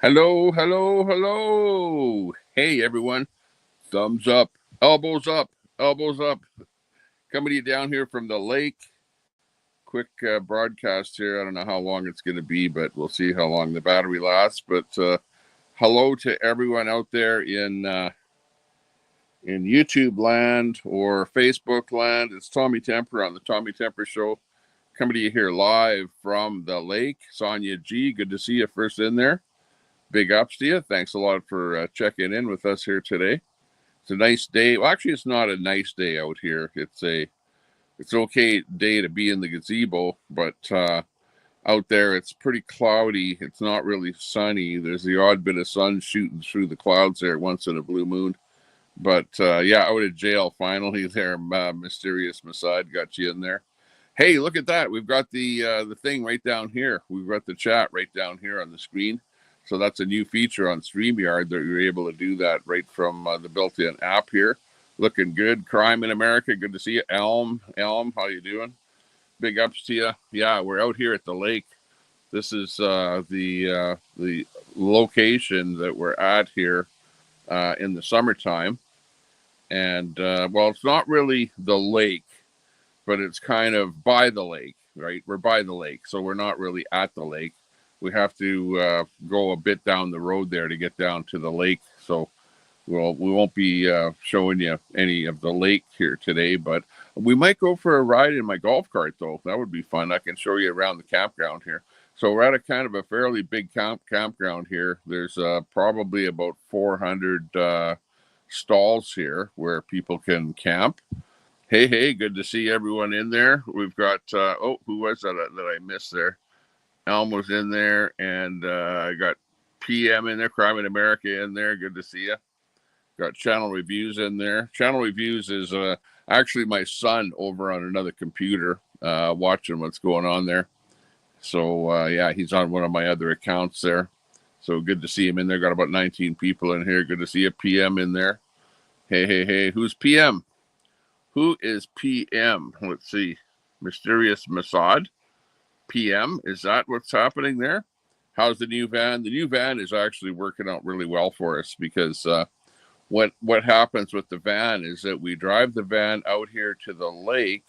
Hello, hello, hello. Hey, everyone. Thumbs up, elbows up, elbows up. Coming to you down here from the lake. Quick broadcast here. I don't know how long it's going to be, but we'll see how long the battery lasts. But hello to everyone out there in YouTube land or Facebook land. It's Tommy Temper on the Tommy Temper Show. Coming to you here live from the lake. Sonia G, good to see you first in there. Big ups to you. Thanks a lot for checking in with us here today. It's a nice day. Well, actually, it's not a nice day out here. It's okay day to be in the gazebo, but out there it's pretty cloudy. It's not really sunny. There's the odd bit of sun shooting through the clouds there once in a blue moon. But yeah, out of jail finally there. Mysterious Masad got you in there. Hey, look at that. We've got the thing right down here. We've got the chat right down here on the screen. So that's a new feature on StreamYard that you're able to do that right from the built-in app here. Looking good. Crime in America. Good to see you. Elm, how you doing? Big ups to you. Yeah, we're out here at the lake. This is the location that we're at here in the summertime. And, well, it's not really the lake, but it's kind of by the lake, right? We're by the lake, so we're not really at the lake. We have to go a bit down the road there to get down to the lake. So we won't be showing you any of the lake here today, but we might go for a ride in my golf cart, though. That would be fun. I can show you around the campground here. So we're at a kind of a fairly big campground here. There's probably about 400 stalls here where people can camp. Hey, good to see everyone in there. We've got, who was that I missed there? Elm was in there, and I got PM in there, Crime in America in there. Good to see you. Got Channel Reviews in there. Channel Reviews is actually my son over on another computer watching what's going on there. So, yeah, he's on one of my other accounts there. So good to see him in there. Got about 19 people in here. Good to see you. PM in there. Hey. Who's PM? Who is PM? Let's see. Mysterious Masad. PM. Is that what's happening there? How's the new van? The new van is actually working out really well for us because what happens with the van is that we drive the van out here to the lake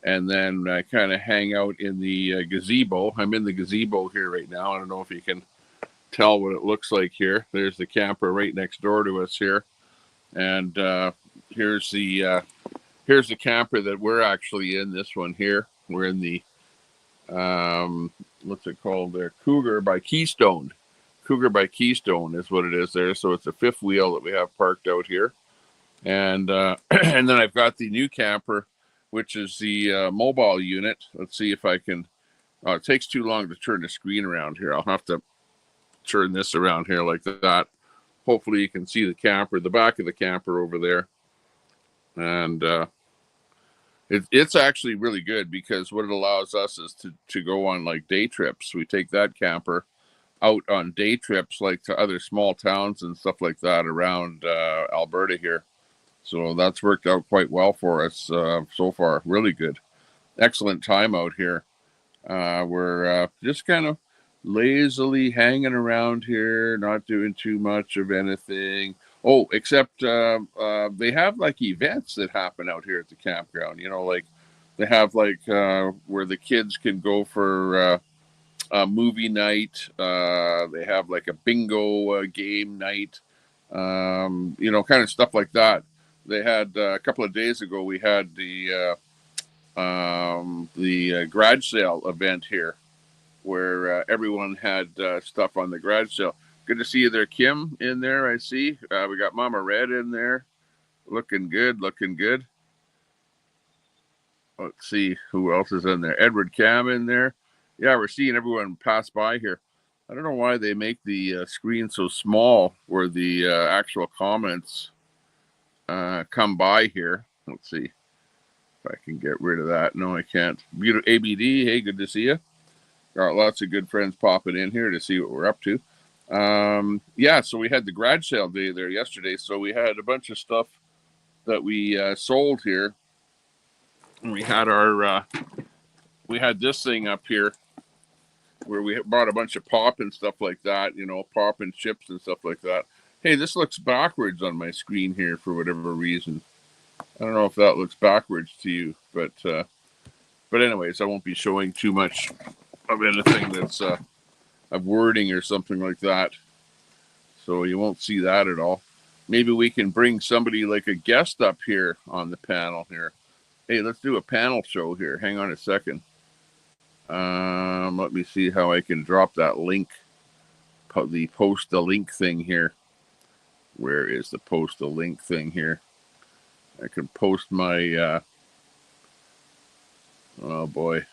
and then kind of hang out in the gazebo. I'm in the gazebo here right now. I don't know if you can tell what it looks like here. There's the camper right next door to us here. And here's the camper that we're actually in, this one here. We're in the what's it called there? Cougar by Keystone is what it is there. So it's a fifth wheel that we have parked out here. And and then I've got the new camper, which is the mobile unit. Let's see if I can, it takes too long to turn the screen around here. I'll have to turn this around here like that. Hopefully you can see the camper, the back of the camper over there. And it's actually really good because what it allows us is to go on like day trips. We take that camper out on day trips like to other small towns and stuff like that around Alberta here. So that's worked out quite well for us so far. Really good. Excellent time out here. We're just kind of lazily hanging around here, not doing too much of anything. Oh, except they have like events that happen out here at the campground. You know, like they have like where the kids can go for a movie night. They have like a bingo game night. You know, kind of stuff like that. They had a couple of days ago. We had the garage sale event here, where everyone had stuff on the garage sale. Good to see you there, Kim, in there, I see. We got Mama Red in there. Looking good. Let's see who else is in there. Edward Cam in there. Yeah, we're seeing everyone pass by here. I don't know why they make the screen so small where the actual comments come by here. Let's see if I can get rid of that. No, I can't. Beautiful ABD, hey, good to see you. Got lots of good friends popping in here to see what we're up to. Yeah, so we had the garage sale day there yesterday. So we had a bunch of stuff that we sold here. And we had our we had this thing up here. where we bought a bunch of pop and stuff like that, you know, pop and chips and stuff like that. Hey, this looks backwards on my screen here for whatever reason. I don't know if that looks backwards to you, but anyways, I won't be showing too much of anything that's of wording or something like that. So you won't see that at all. Maybe we can bring somebody like a guest up here on the panel here. Hey, let's do a panel show here. Hang on a second. Let me see how I can drop that link. The post a link thing here. Where is the post a link thing here? I can post my, oh boy.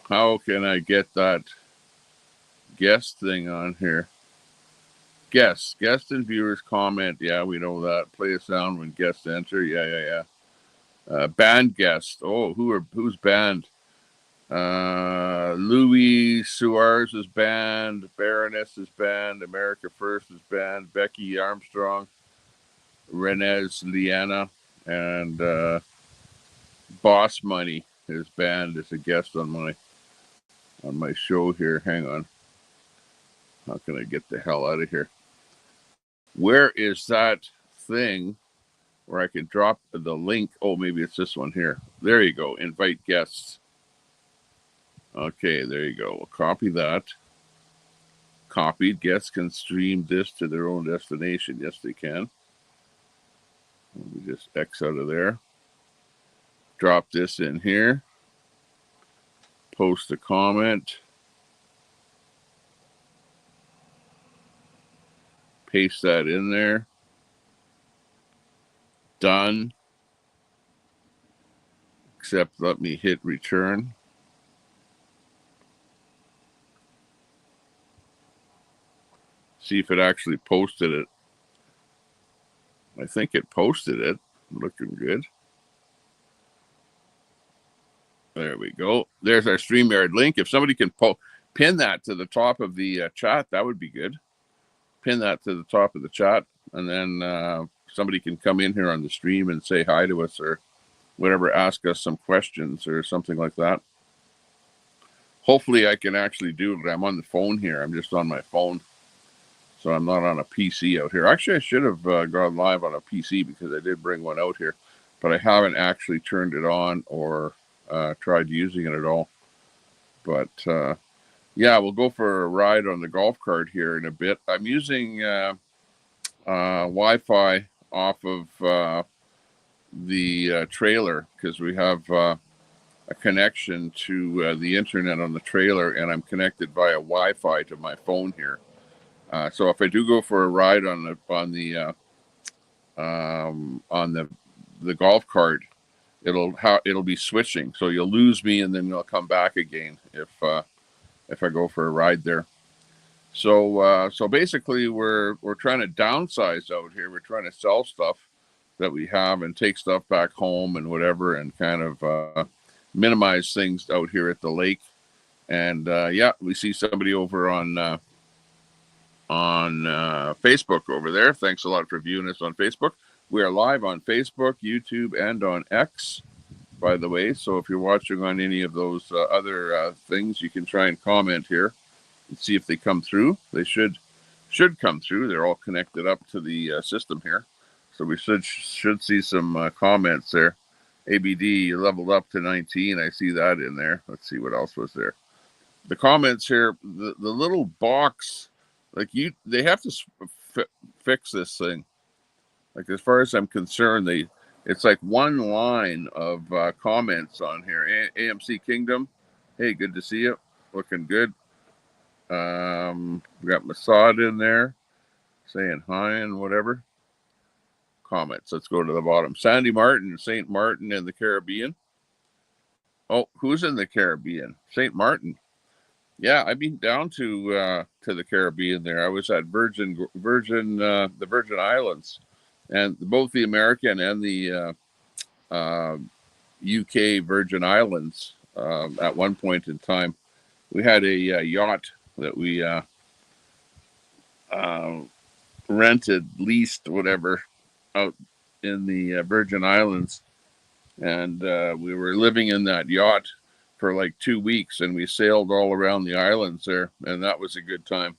How can I get that guest thing on here? Guest and viewers comment. Yeah, we know that. Play a sound when guests enter. Yeah. Band guest. Oh, who's band? Louis Suarez is banned. Baroness is banned. America First is banned. Becky Armstrong, Renez Liana, and Boss Money is banned as a guest on my show here. Hang on. How can I get the hell out of here? Where is that thing where I can drop the link? Oh, maybe it's this one here. There you go. Invite guests. Okay, there you go. We'll copy that. Copied. Guests can stream this to their own destination. Yes, they can. Let me just X out of there. Drop this in here. Post a comment. Paste that in there. Done. Except let me hit return. See if it actually posted it. I think it posted it. Looking good. There we go. There's our StreamYard link. If somebody can pin that to the top of the chat, that would be good. Pin that to the top of the chat, and then somebody can come in here on the stream and say hi to us or whatever, ask us some questions or something like that. Hopefully I can actually do it. I'm on the phone here. I'm just on my phone. So I'm not on a PC out here. Actually, I should have gone live on a PC because I did bring one out here, but I haven't actually turned it on or tried using it at all. But yeah, we'll go for a ride on the golf cart here in a bit. I'm using Wi-Fi off of the trailer because we have a connection to the internet on the trailer, and I'm connected via Wi-Fi to my phone here. So if I do go for a ride on the golf cart, it'll be switching. So you'll lose me, and then you'll come back again if I go for a ride there. So basically, we're trying to downsize out here. We're trying to sell stuff that we have and take stuff back home and whatever, and kind of minimize things out here at the lake. And yeah, we see somebody over on Facebook over there. Thanks a lot for viewing us on Facebook. We are live on Facebook, YouTube, and on X, by the way. So if you're watching on any of those other things, you can try and comment here and see if they come through. They should come through. They're all connected up to the system here. So we should see some comments there. ABD, you leveled up to 19. I see that in there. Let's see what else was there. The comments here, the little box, like they have to fix this thing. Like as far as I'm concerned, it's like one line of comments on here. AMC Kingdom, hey, good to see you. Looking good. We got Masad in there saying hi and whatever. Comments. Let's go to the bottom. Sandy Martin, St. Martin in the Caribbean. Oh, who's in the Caribbean? St. Martin. Yeah, I've been down to the Caribbean there. I was at the Virgin Islands, and both the American and the UK Virgin Islands. At one point in time, we had a yacht that we rented, leased, whatever, out in the Virgin Islands, and we were living in that yacht for like 2 weeks, and we sailed all around the islands there, and that was a good time.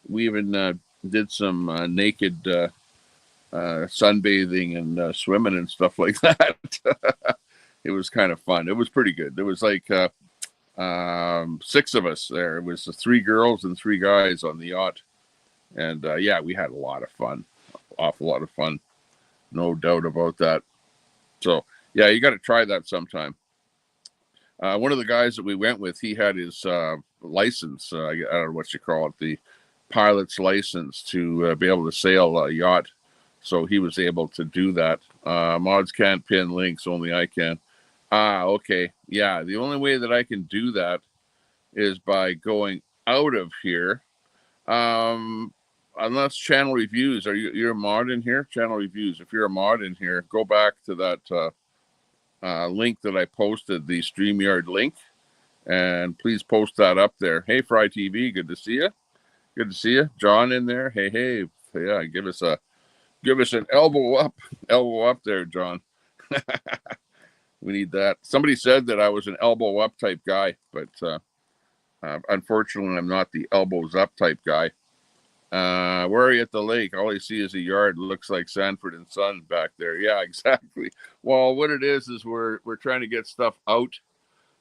We even did some naked sunbathing and swimming and stuff like that. It was kind of fun. It was pretty good. There was like 6 of us there. It was 3 girls and 3 guys on the yacht, and yeah, we had a lot of fun, awful lot of fun, no doubt about that. So yeah, you got to try that sometime. One of the guys that we went with, he had his license. I don't know what you call it, the pilot's license to be able to sail a yacht. So he was able to do that. Mods can't pin links, only I can. Okay. Yeah, the only way that I can do that is by going out of here. Unless channel reviews, you're a mod in here? Channel reviews. If you're a mod in here, go back to that link that I posted, the StreamYard link, and please post that up there. Hey, Fry TV, good to see you. Good to see you. John in there. Hey. Yeah, give us an elbow up there, John. We need that. Somebody said that I was an elbow up type guy, but unfortunately, I'm not the elbows up type guy. Where are you at the lake? All I see is a yard. Looks like Sanford and Son back there. Yeah, exactly. Well, what it is we're trying to get stuff out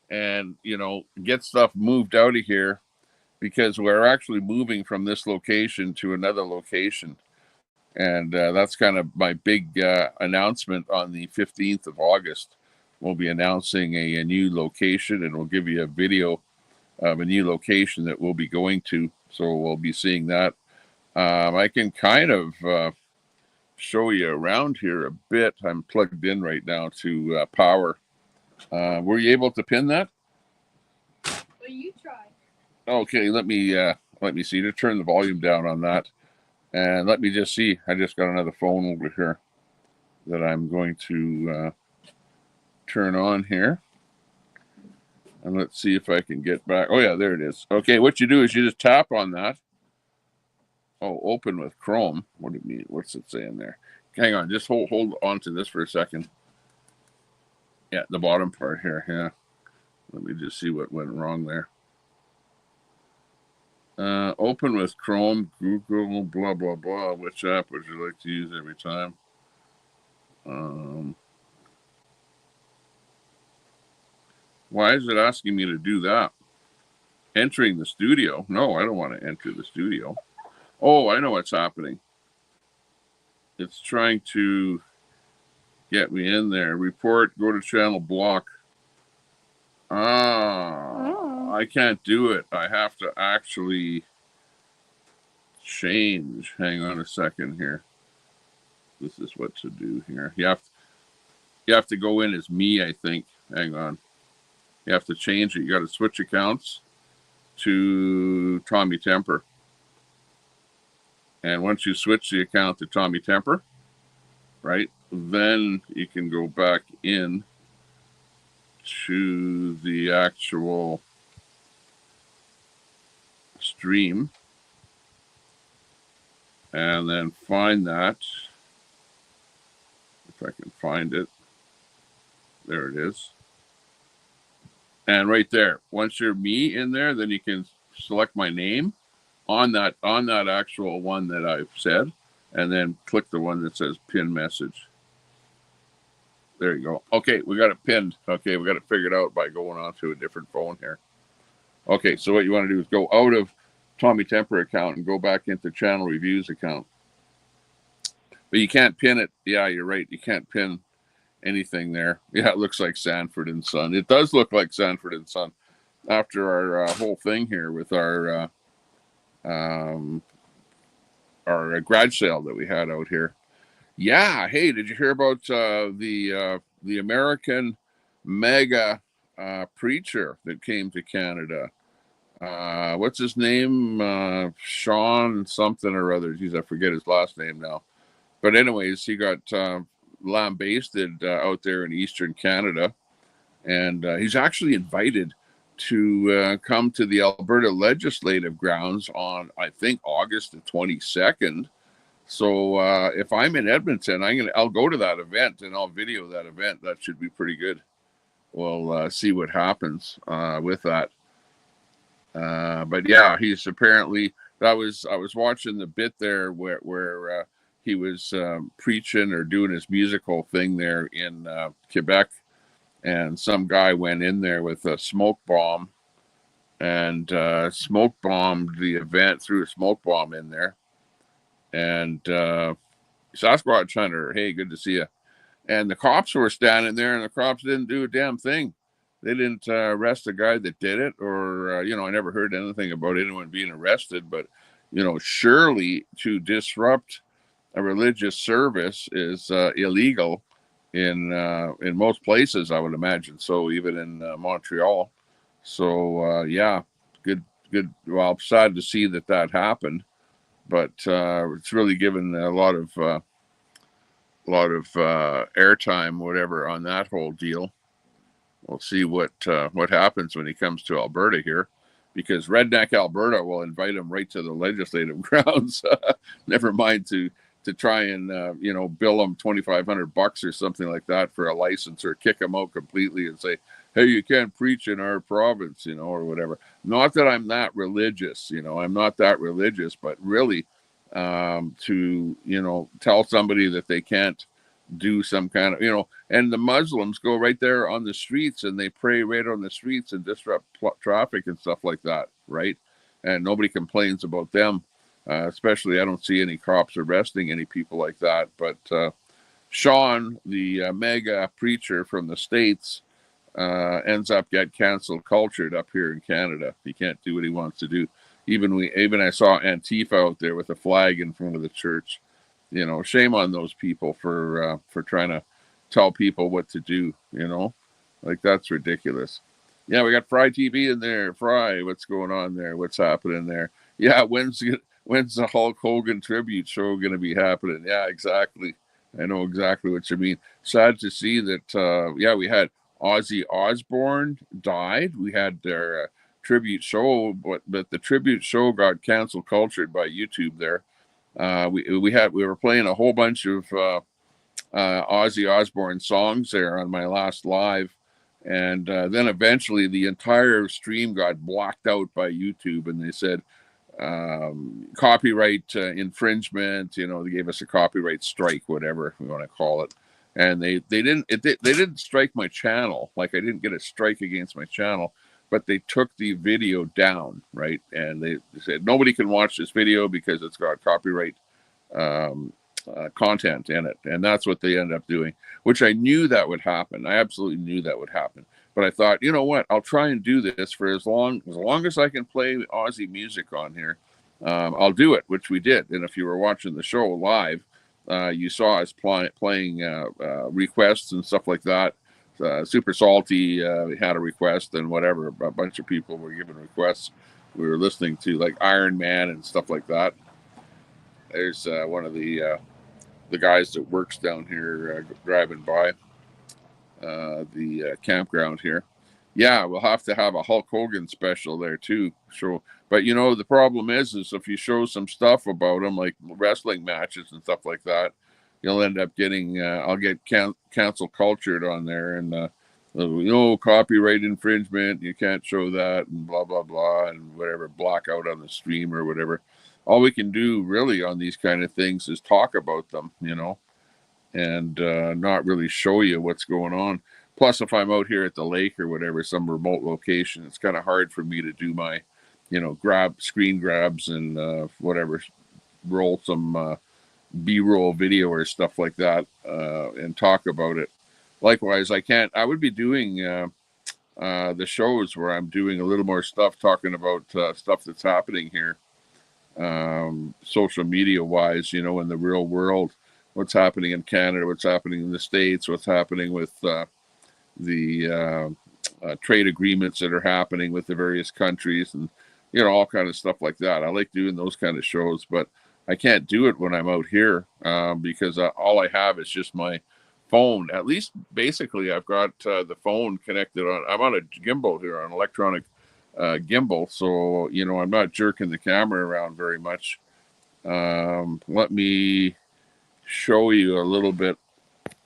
and, get stuff moved out of here, because we're actually moving from this location to another location. And that's kind of my big announcement on the 15th of August. We'll be announcing a new location, and we'll give you a video of a new location that we'll be going to. So we'll be seeing that. I can kind of show you around here a bit. I'm plugged in right now to power. Were you able to pin that? Well, you try. Okay, let me see. To turn the volume down on that. And let me just see. I just got another phone over here that I'm going to turn on here. And let's see if I can get back. Oh, yeah, there it is. Okay, what you do is you just tap on that. Oh, open with Chrome. What do you mean? What's it saying there? Hang on. Just hold on to this for a second. Yeah, the bottom part here. Yeah. Let me just see what went wrong there. Open with Chrome, Google, blah, blah, blah. Which app would you like to use every time? Why is it asking me to do that? Entering the studio? No, I don't want to enter the studio. Oh, I know what's happening. It's trying to get me in there. Report, go to channel block. I can't do it. I have to actually change. Hang on a second here. This is what to do here. You have to go in as me, I think. Hang on. You have to change it. You got to switch accounts to Tommy Temper. And once you switch the account to Tommy Temper, right, then you can go back in to the actual stream and then find that. If I can find it. There it is. And right there, once you're me in there, then you can select my name on that actual one that I've said, and then click the one that says pin message. There you go. Okay, we got it pinned. Okay, we got it figured out by going on to a different phone here. Okay, so what you want to do is go out of Tommy Temper account and go back into channel reviews account. But you can't pin it. Yeah, you're right. You can't pin anything there. Yeah, it looks like Sanford and Son. It does look like Sanford and Son after our whole thing here with our garage sale that we had out here. Yeah. Hey, did you hear about the American mega preacher that came to Canada? What's his name? Sean something or other. Geez, I forget his last name now. But anyways, he got lambasted out there in Eastern Canada, and he's actually invited to come to the Alberta Legislative Grounds on, I think, August the 22nd. So if I'm in Edmonton, I'll go to that event and I'll video that event. That should be pretty good. we'll see what happens with that. But yeah, he's apparently I was watching the bit there where he was preaching or doing his musical thing there in Quebec, and some guy went in there with a smoke bomb and smoke bombed the event, threw a smoke bomb in there, and Sasquatch Hunter, hey, good to see you. And the cops were standing there, and the cops didn't do a damn thing. They didn't arrest the guy that did it, or I never heard anything about anyone being arrested. But surely to disrupt a religious service is illegal in most places, I would imagine. So even in Montreal. So yeah, good. Well, I'm sad to see that happened, but it's really given a lot of airtime, whatever, on that whole deal. We'll see what happens when he comes to Alberta here, because Redneck Alberta will invite him right to the legislative grounds. Never mind to try and bill him $2,500 or something like that for a license, or kick him out completely and say, hey, you can't preach in our province, or whatever. Not that I'm that religious, I'm not that religious, but really to tell somebody that they can't do some kind of and the Muslims go right there on the streets and they pray right on the streets and disrupt traffic and stuff like that, right? And nobody complains about them. Especially, I don't see any cops arresting any people like that. But Sean, the mega preacher from the States, ends up get canceled cultured up here in Canada. He can't do what he wants to do. Even I saw Antifa out there with a flag in front of the church. Shame on those people for trying to tell people what to do. Like, that's ridiculous. Yeah, we got Fry TV in there. Fry, what's going on there? What's happening there? Yeah, when's the Hulk Hogan tribute show going to be happening? Yeah, exactly. I know exactly what you mean. Sad to see that. We had Ozzy Osbourne died. We had their tribute show, but the tribute show got canceled cultured by YouTube there. We were playing a whole bunch of Ozzy Osbourne songs there on my last live, and then eventually the entire stream got blocked out by YouTube, and they said copyright infringement. They gave us a copyright strike, whatever we want to call it, and they didn't strike my channel. Like, I didn't get a strike against my channel, but they took the video down, right? And they said nobody can watch this video because it's got copyright content in it, and that's what they ended up doing. Which I knew that would happen. I absolutely knew that would happen. But I thought, you know what? I'll try and do this for as long as I can play Aussie music on here. I'll do it, which we did. And if you were watching the show live, you saw us playing requests and stuff like that. Super Salty had a request, and whatever. A bunch of people were giving requests. We were listening to like Iron Man and stuff like that. There's one of the guys that works down here driving by the campground here. Yeah, we'll have to have a Hulk Hogan special there too. But the problem is if you show some stuff about him, like wrestling matches and stuff like that, you'll end up getting I'll get cancel cultured on there, and copyright infringement, you can't show that, and blah blah blah, and whatever, block out on the stream or whatever. All we can do really on these kind of things is talk about them, and not really show you what's going on. Plus, if I'm out here at the lake or whatever, some remote location, it's kind of hard for me to do my screen grabs and whatever, roll some B-roll video or stuff like that, and talk about it. Likewise, I would be doing the shows where I'm doing a little more stuff, talking about stuff that's happening here, social media wise, in the real world, what's happening in Canada, what's happening in the States, what's happening with the trade agreements that are happening with the various countries, and all kind of stuff like that. I like doing those kind of shows, but I can't do it when I'm out here because all I have is just my phone. At least basically I've got the phone connected I'm on a gimbal here, on electronic gimbal, so I'm not jerking the camera around very much. Let me show you a little bit.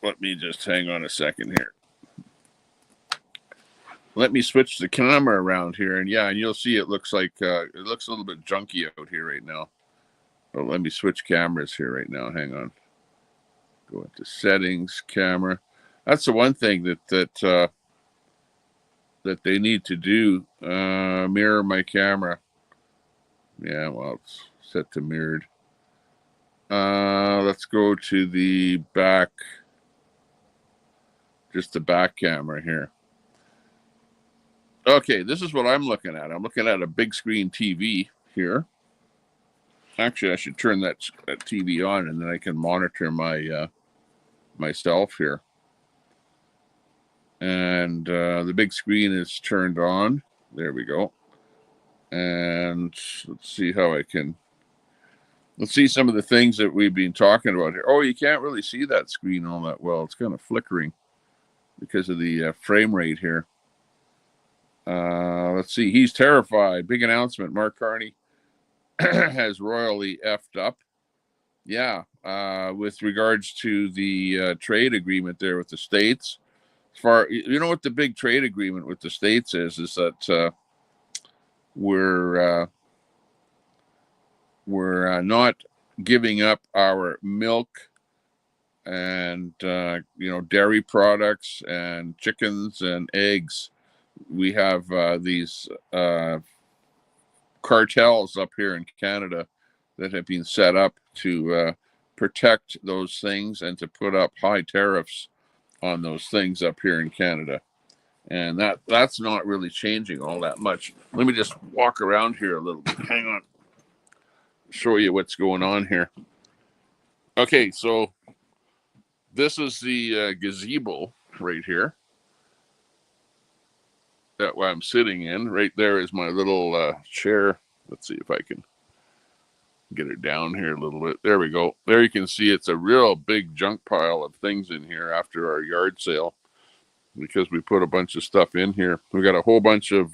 Let me just hang on a second here. let me switch the camera around here, and yeah, and you'll see it looks like it looks a little bit junky out here right now. But let me switch cameras here right now. Hang on. Go into settings, camera. That's the one thing that they need to do. Mirror my camera. Yeah, well, it's set to mirrored. Let's go to the back, just the back camera here. Okay, this is what I'm looking at. I'm looking at a big screen TV here. Actually, I should turn that TV on, and then I can monitor my myself here. And the big screen is turned on. There we go. And let's see how I can. Let's see some of the things that we've been talking about here. Oh, you can't really see that screen all that well. It's kind of flickering because of the frame rate here. Let's see. He's terrified. Big announcement. Mark Carney has royally effed up. Yeah, with regards to the trade agreement there with the states. As far, you know what the big trade agreement with the states is that we're not giving up our milk and dairy products and chickens and eggs. We have these cartels up here in Canada that have been set up to protect those things and to put up high tariffs on those things up here in Canada. And that's not really changing all that much. Let me just walk around here a little bit. Hang on. Show you what's going on here. Okay, so this is the gazebo right here that I'm sitting in. Right there is my little chair. Let's see if I can get it down here a little bit. There we go. There you can see it's a real big junk pile of things in here after our yard sale because we put a bunch of stuff in here. We got a whole bunch of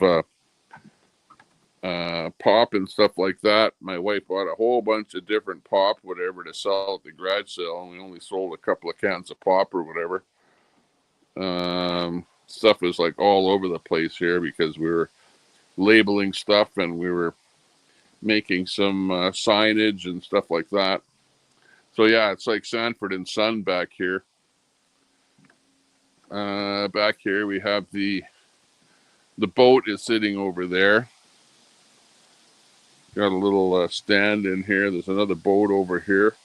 pop and stuff like that. My wife bought a whole bunch of different pop, whatever, to sell at the garage sale, and we only sold a couple of cans of pop or whatever. Stuff is like all over the place here because we were labeling stuff and we were making some signage and stuff like that. So yeah, it's like Sanford and Son back here. Back here we have the boat is sitting over there. Got a little stand in here. There's another boat over here.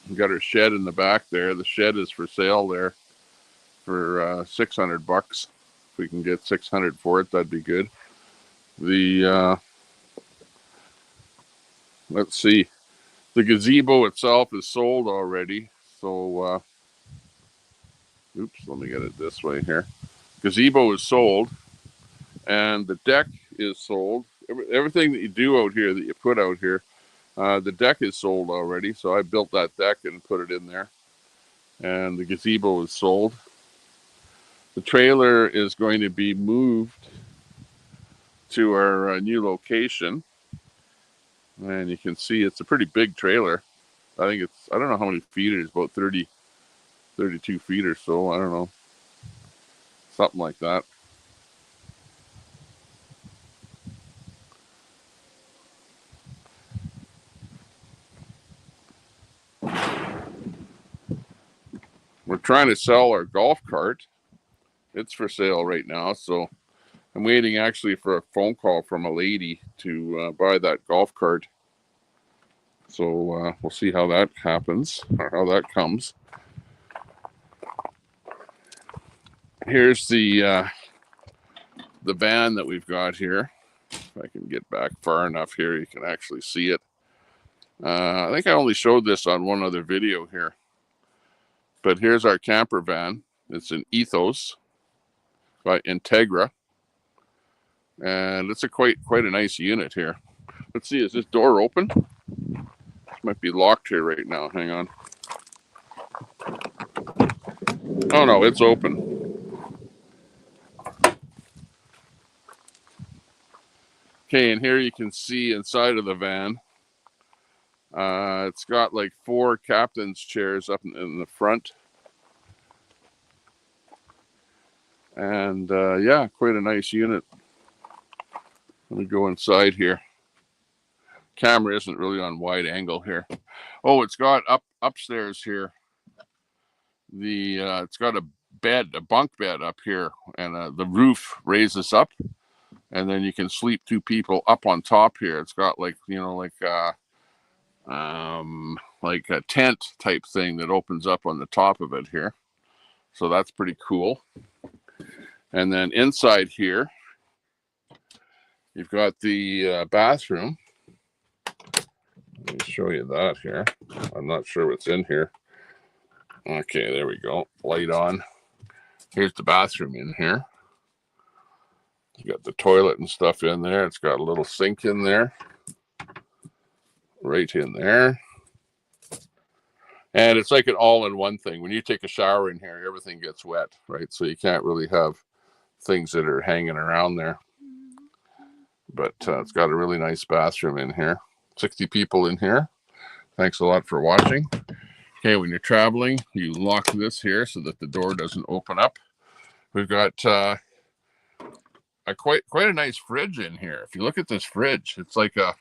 We got our shed in the back there. The shed is for sale there for $600. If we can get 600 for it, that'd be good. The let's see, the gazebo itself is sold already. So, oops, let me get it this way here. Gazebo is sold, and the deck is sold. Everything that you do out here, that you put out here, the deck is sold already. So I built that deck and put it in there, and the gazebo is sold. The trailer is going to be moved to our new location. And you can see it's a pretty big trailer. I think it's, I don't know how many feet it is, about 30, 32 feet or so. I don't know. Something like that. We're trying to sell our golf cart. It's for sale right now. So I'm waiting actually for a phone call from a lady to buy that golf cart. So we'll see how that happens or how that comes. Here's the van that we've got here. If I can get back far enough here, you can actually see it. I think I only showed this on one other video here. But here's our camper van. It's an Ethos by Integra. And it's a quite a nice unit here. Let's see, is this door open? This might be locked here right now. Hang on. Oh no, it's open. Okay, and here you can see inside of the van. It's got like 4 captain's chairs up in the front. And yeah, quite a nice unit. Let me go inside here. Camera isn't really on wide angle here. Oh, it's got upstairs here. It's got a bunk bed up here, and the roof raises up, and then you can sleep two people up on top here. It's got like like a tent type thing that opens up on the top of it here. So that's pretty cool. And then inside here, you've got the bathroom. Let me show you that here. I'm not sure what's in here. Okay, there we go. Light on. Here's the bathroom in here. You got the toilet and stuff in there. It's got a little sink in there. Right in there. And it's like an all-in-one thing. When you take a shower in here, everything gets wet, right? So you can't really have things that are hanging around there. But it's got a really nice bathroom in here. 60 people in here. Thanks a lot for watching. Okay, when you're traveling, you lock this here so that the door doesn't open up. We've got quite a nice fridge in here. If you look at this fridge, it's like a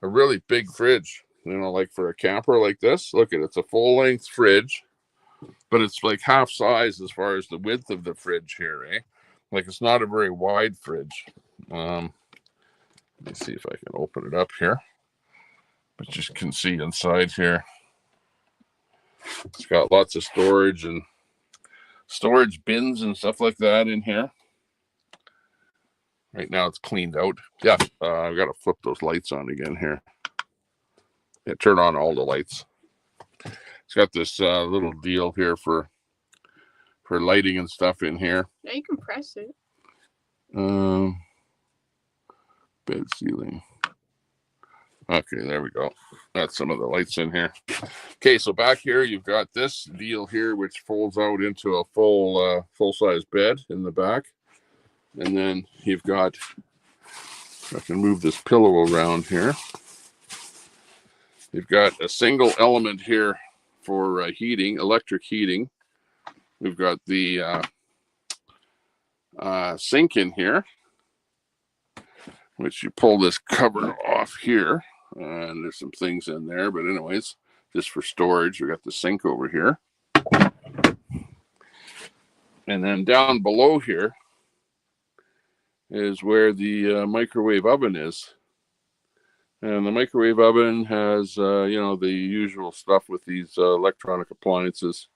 really big fridge. You know, like for a camper like this. Look at it. It's a full-length fridge, but it's like half size as far as the width of the fridge here, eh? Like it's not a very wide fridge. Let me see if I can open it up here. But you can see inside here. It's got lots of storage and storage bins and stuff like that in here. Right now it's cleaned out. Yeah, I've got to flip those lights on again here. Yeah, turn on all the lights. It's got this little deal here for lighting and stuff in here. Now you can press it. Bed ceiling. Okay, there we go. That's some of the lights in here. Okay, so back here you've got this deal here, which folds out into a full-size bed in the back, and then you've got. I can move this pillow around here. You've got a single element here for heating, electric heating. We've got the sink in here, which you pull this cover off here. And there's some things in there, but anyways, just for storage, we got the sink over here. And then down below here is where the microwave oven is. And the microwave oven has, the usual stuff with these electronic appliances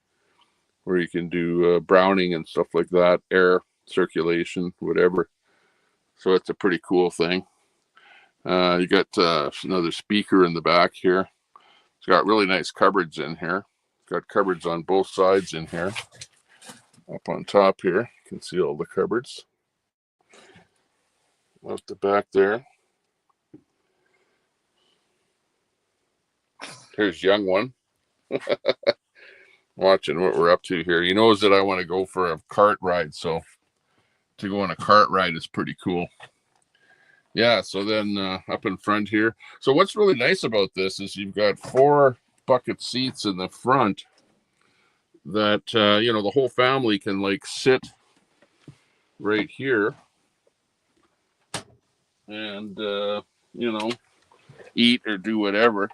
where you can do browning and stuff like that, air circulation, whatever. So it's a pretty cool thing. You got another speaker in the back here. It's got really nice cupboards in here. It's got cupboards on both sides in here. Up on top here, you can see all the cupboards. Out the back there. Here's young one. Watching what we're up to here. He knows that I want to go for a cart ride, so to go on a cart ride is pretty cool. Yeah, so then up in front here. So what's really nice about this is you've got 4 bucket seats in the front that, the whole family can like sit right here and, eat or do whatever.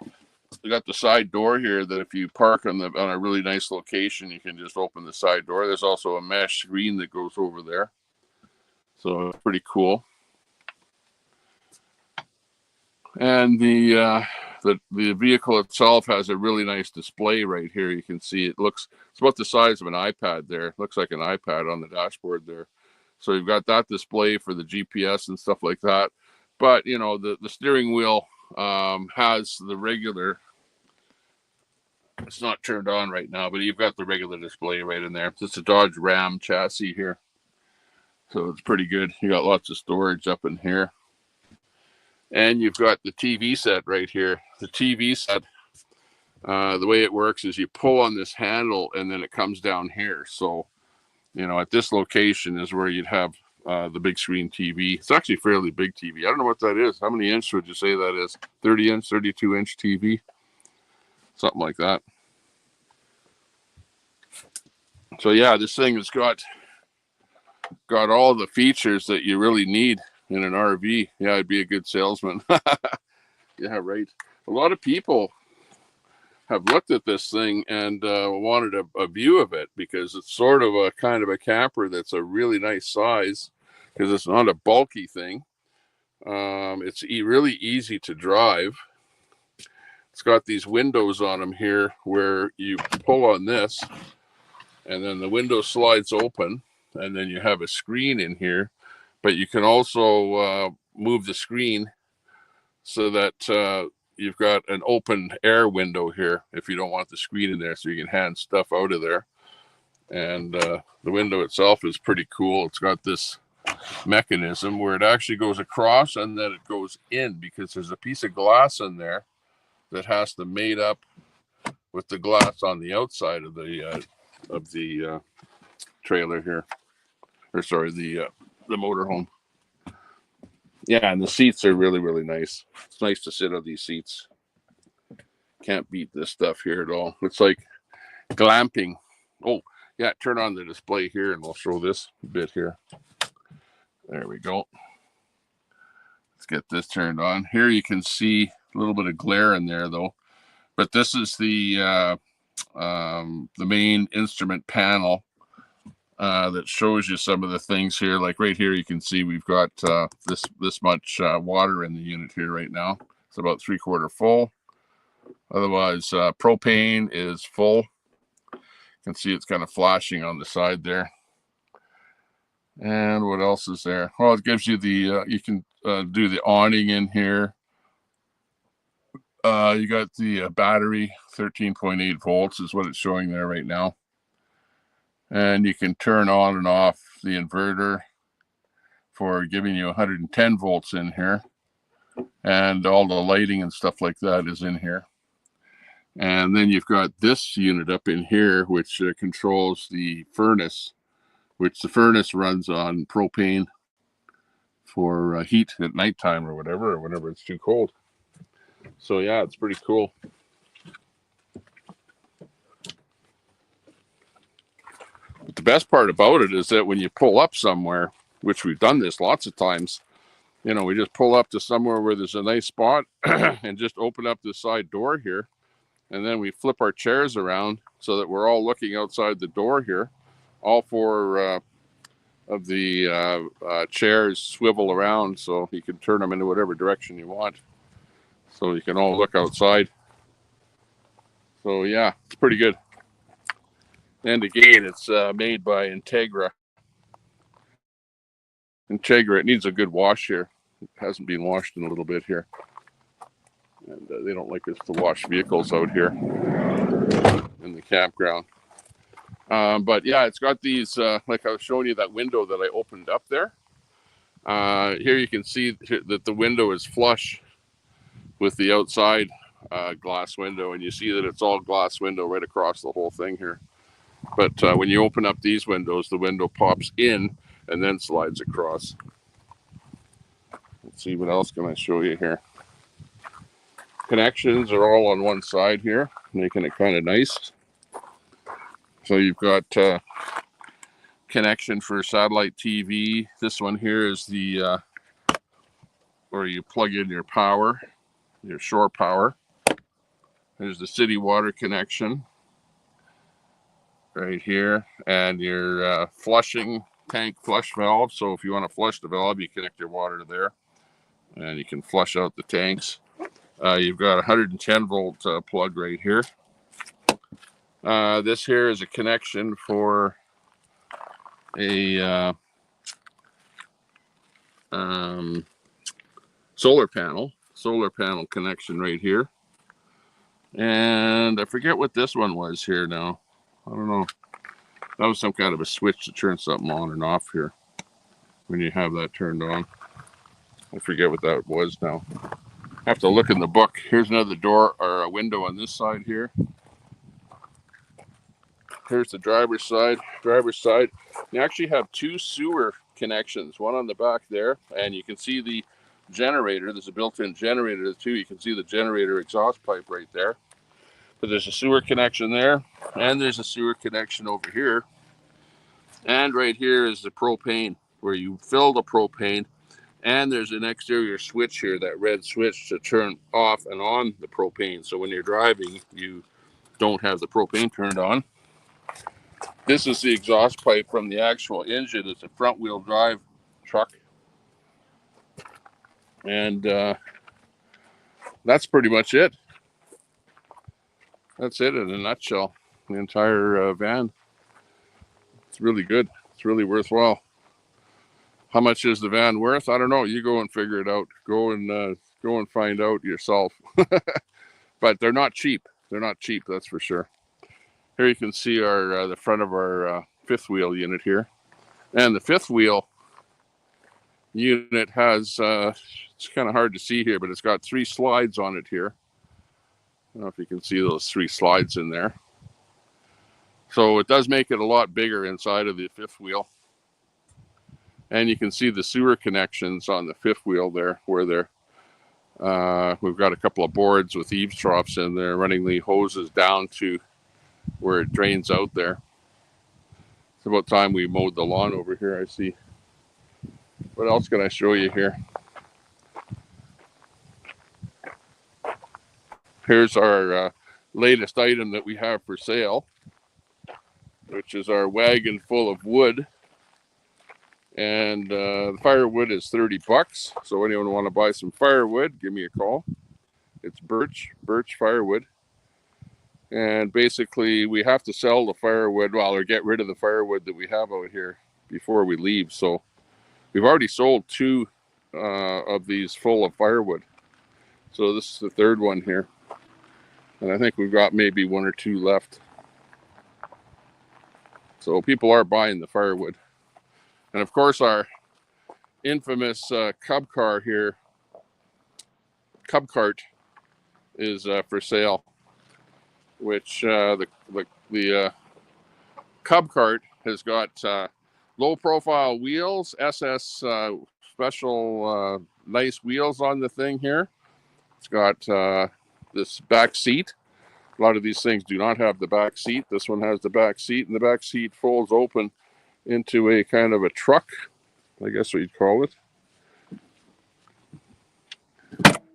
We got the side door here that if you park on a really nice location, you can just open the side door. There's also a mesh screen that goes over there. So pretty cool. And the vehicle itself has a really nice display right here. You can see it's about the size of an iPad there. It looks like an iPad on the dashboard there. So you've got that display for the GPS and stuff like that. But, the steering wheel has the regular, it's not turned on right now, but you've got the regular display right in there. It's a Dodge Ram chassis here. So it's pretty good. You got lots of storage up in here. And you've got the TV set right here. The TV set, the way it works is you pull on this handle and then it comes down here. So, at this location is where you'd have the big screen TV. It's actually a fairly big TV. I don't know what that is. How many inch would you say that is? 30-inch, 32-inch TV? Something like that. So, yeah, this thing has got got all the features that you really need in an RV. Yeah, I'd be a good salesman. Yeah, right. A lot of people have looked at this thing and wanted a view of it because it's sort of a kind of a camper that's a really nice size because it's not a bulky thing. It's really easy to drive. It's got these windows on them here where you pull on this and then the window slides open and then you have a screen in here, but you can also move the screen so that you've got an open air window here if you don't want the screen in there, so you can hand stuff out of there. And the window itself is pretty cool. It's got this mechanism where it actually goes across and then it goes in because there's a piece of glass in there that has to mate up with the glass on the outside of the trailer here, or sorry, the motorhome. Yeah, and the seats are really, really nice. It's nice to sit on these seats. Can't beat this stuff here at all. It's like glamping. Oh, yeah, turn on the display here and we'll show this bit here. There we go. Let's get this turned on. Here you can see a little bit of glare in there though. But this is the main instrument panel that shows you some of the things here. Like right here, you can see we've got this much water in the unit here right now. It's about 3/4 full. Otherwise, propane is full. You can see it's kind of flashing on the side there. And what else is there? Well, it gives you the, you can do the awning in here. You got the battery, 13.8 volts is what it's showing there right now. And you can turn on and off the inverter for giving you 110 volts in here. And all the lighting and stuff like that is in here. And then you've got this unit up in here, which controls the furnace, which the furnace runs on propane for heat at nighttime or whenever it's too cold. So yeah, it's pretty cool. But the best part about it is that when you pull up somewhere, which we've done this lots of times, you know, we just pull up to somewhere where there's a nice spot and just open up the side door here. And then we flip our chairs around so that we're all looking outside the door here. All four of the chairs swivel around so you can turn them into whatever direction you want. So you can all look outside. So yeah, it's pretty good. And again, it's made by Integra. Integra, it needs a good wash here. It hasn't been washed in a little bit here. And they don't like us to wash vehicles out here in the campground. But yeah, it's got these, like I was showing you that window that I opened up there. Here you can see that the window is flush with the outside glass window, and you see that it's all glass window right across the whole thing here. But when you open up these windows, the window pops in and then slides across. Let's see, what else can I show you here? Connections are all on one side here, making it kind of nice. So you've got connection for satellite TV. This one here is the where you plug in your power, your shore power. There's the city water connection right here, and your flushing tank flush valve. So if you want to flush the valve, you connect your water to there, and you can flush out the tanks. You've got a 110 volt plug right here. This here is a connection for a solar panel connection right here. And I forget what this one was here now. I don't know. That was some kind of a switch to turn something on and off here when you have that turned on. I forget what that was now. I have to look in the book. Here's another door or a window on this side here. Here's the driver's side. You actually have two sewer connections, one on the back there, and you can see the generator. There's a built-in generator too. You can see the generator exhaust pipe right there. But there's a sewer connection there, and there's a sewer connection over here. And right here is the propane, where you fill the propane. And there's an exterior switch here, that red switch, to turn off and on the propane. So when you're driving, you don't have the propane turned on. This is the exhaust pipe from the actual engine. It's a front wheel drive truck. And that's pretty much it. That's it in a nutshell. The entire van. It's really good. It's really worthwhile. How much is the van worth? I don't know. You go and figure it out. Go and find out yourself. But they're not cheap. They're not cheap, that's for sure. Here you can see our the front of our fifth wheel unit here. And the fifth wheel unit has, it's kind of hard to see here, but it's got 3 slides on it here. I don't know if you can see those 3 slides in there. So it does make it a lot bigger inside of the fifth wheel. And you can see the sewer connections on the fifth wheel there, where they're, we've got a couple of boards with eaves troughs in there, running the hoses down to where it drains out there. It's about time we mowed the lawn over here, I see. What else can I show you here? Here's our latest item that we have for sale, which is our wagon full of wood. And the firewood is $30. So anyone want to buy some firewood, give me a call. It's birch firewood. And basically we have to sell the firewood, well, or get rid of the firewood that we have out here before we leave. So we've already sold 2 of these full of firewood. So this is the 3rd one here. And I think we've got maybe 1 or 2 left. So people are buying the firewood. And of course our infamous cub cart is for sale, which the cub cart has got low profile wheels, SS special nice wheels on the thing here. It's got this back seat. A lot of these things do not have the back seat. This one has the back seat, and the back seat folds open into a kind of a truck, I guess what you'd call it.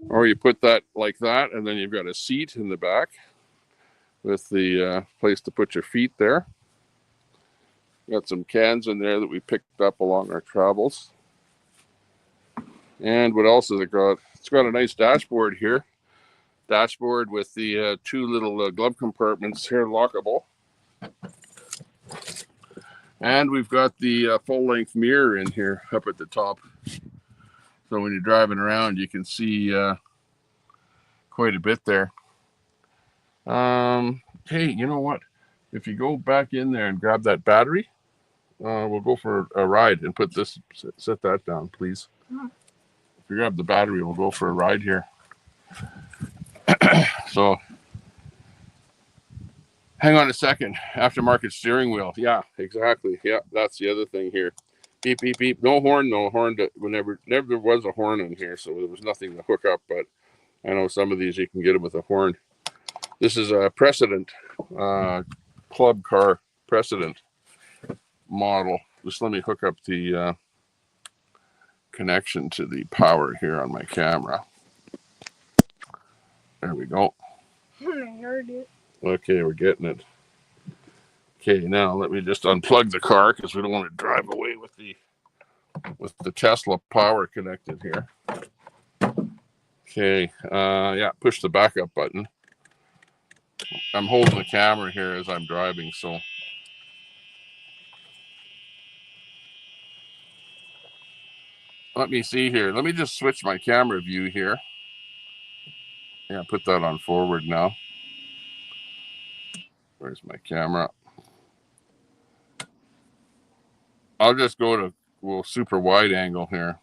Or you put that like that, and then you've got a seat in the back with the place to put your feet there. Got some cans in there that we picked up along our travels. And what else has it got? It's got a nice dashboard here. Dashboard with the 2 little glove compartments here, lockable. And we've got the full-length mirror in here up at the top. So when you're driving around, you can see quite a bit there. Hey, you know what? If you go back in there and grab that battery, we'll go for a ride and put this, set that down, please. If you grab the battery, we'll go for a ride here. So hang on a second. Aftermarket steering wheel. Yeah, exactly. Yeah, that's the other thing here. Beep, beep, beep. No horn, no horn. Never was a horn in here, so there was nothing to hook up, but I know some of these you can get them with a horn. This is a Precedent, club car Precedent model. Just let me hook up the connection to the power here on my camera. There we go. I heard it. Okay, we're getting it. Okay, now let me just unplug the car because we don't want to drive away with the Tesla power connected here. Okay, yeah, push the backup button. I'm holding the camera here as I'm driving, so. Let me see here. Let me just switch my camera view here. Yeah, put that on forward now. Where's my camera? I'll just go to, well, super wide angle here.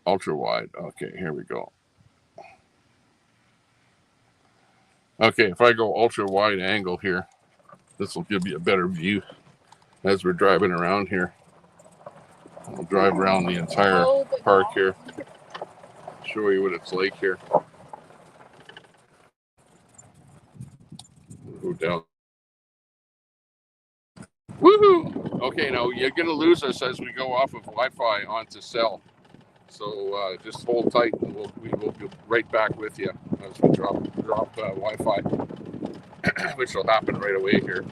Ultra wide. Okay, here we go. Okay, if I go ultra wide angle here, this will give you a better view as we're driving around here. I'll drive around the entire park here. Show you what it's like here. Go down. Woohoo! Okay, now you're gonna lose us as we go off of Wi-Fi onto cell. So just hold tight, and we will be right back with you as we drop Wi-Fi, which will happen right away here.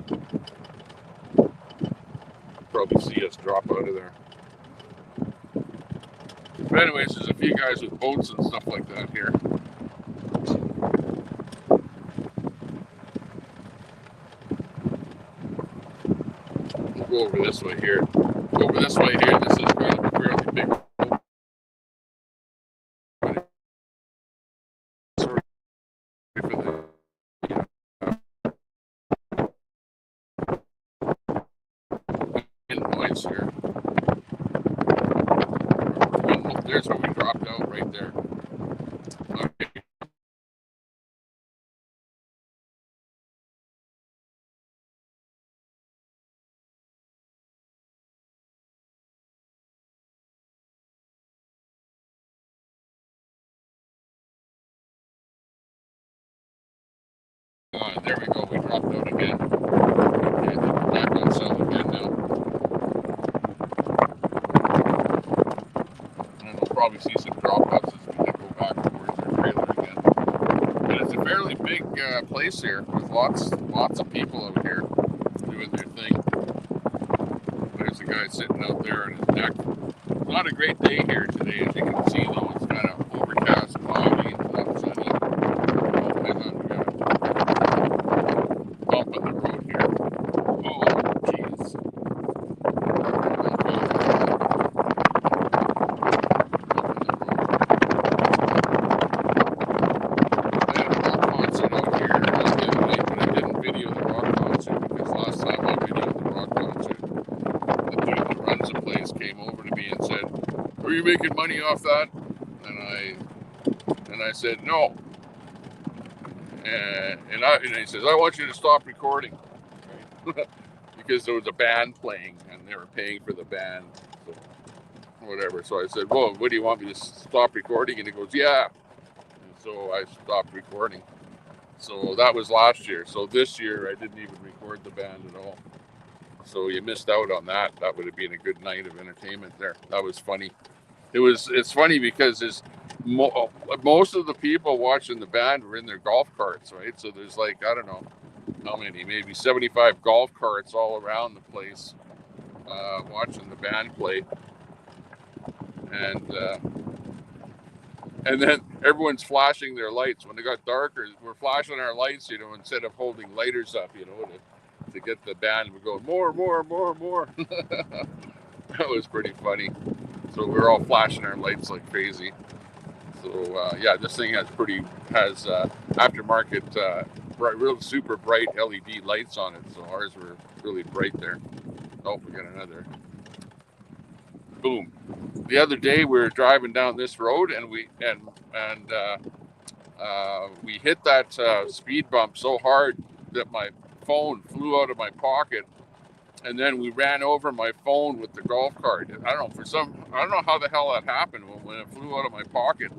Probably see us drop out of there. But anyways, there's a few guys with boats and stuff like that here. We'll go over this way here. Over this way here. This is fairly big. Sorry for the noise here. There's where we dropped out right there. Okay. There we go. We dropped out again. Okay, we're back on cell again now. And we'll probably see some drop-offs as we go back towards our trailer again. But it's a fairly big place here with lots of people out here doing their thing. There's a guy sitting out there on his deck. It's not a great day here today, as you can see, though. It's kind of overcast, cloudy, and not sunny. Oh, hang on, we got a bump in the road here. Oh, jeez. Are you making money off that? And I said no. And he says, I want you to stop recording. Right? Because there was a band playing and they were paying for the band. So whatever. So I said, well, what do you want me to stop recording? And he goes, yeah. And so I stopped recording. So that was last year. So this year I didn't even record the band at all. So you missed out on that. That would have been a good night of entertainment there. That was funny. It's funny because most of the people watching the band were in their golf carts, right? So there's like, I don't know how many, maybe 75 golf carts all around the place watching the band play. And then everyone's flashing their lights. When it got darker, we're flashing our lights, instead of holding lighters up, to get the band. We're going more. That was pretty funny. So we're all flashing our lights like crazy. So yeah, this thing has aftermarket, real super bright LED lights on it. So ours were really bright there. Oh, we got another. Boom. The other day we were driving down this road and we hit that speed bump so hard that my phone flew out of my pocket. And then we ran over my phone with the golf cart. I don't know how the hell that happened. When it flew out of my pocket,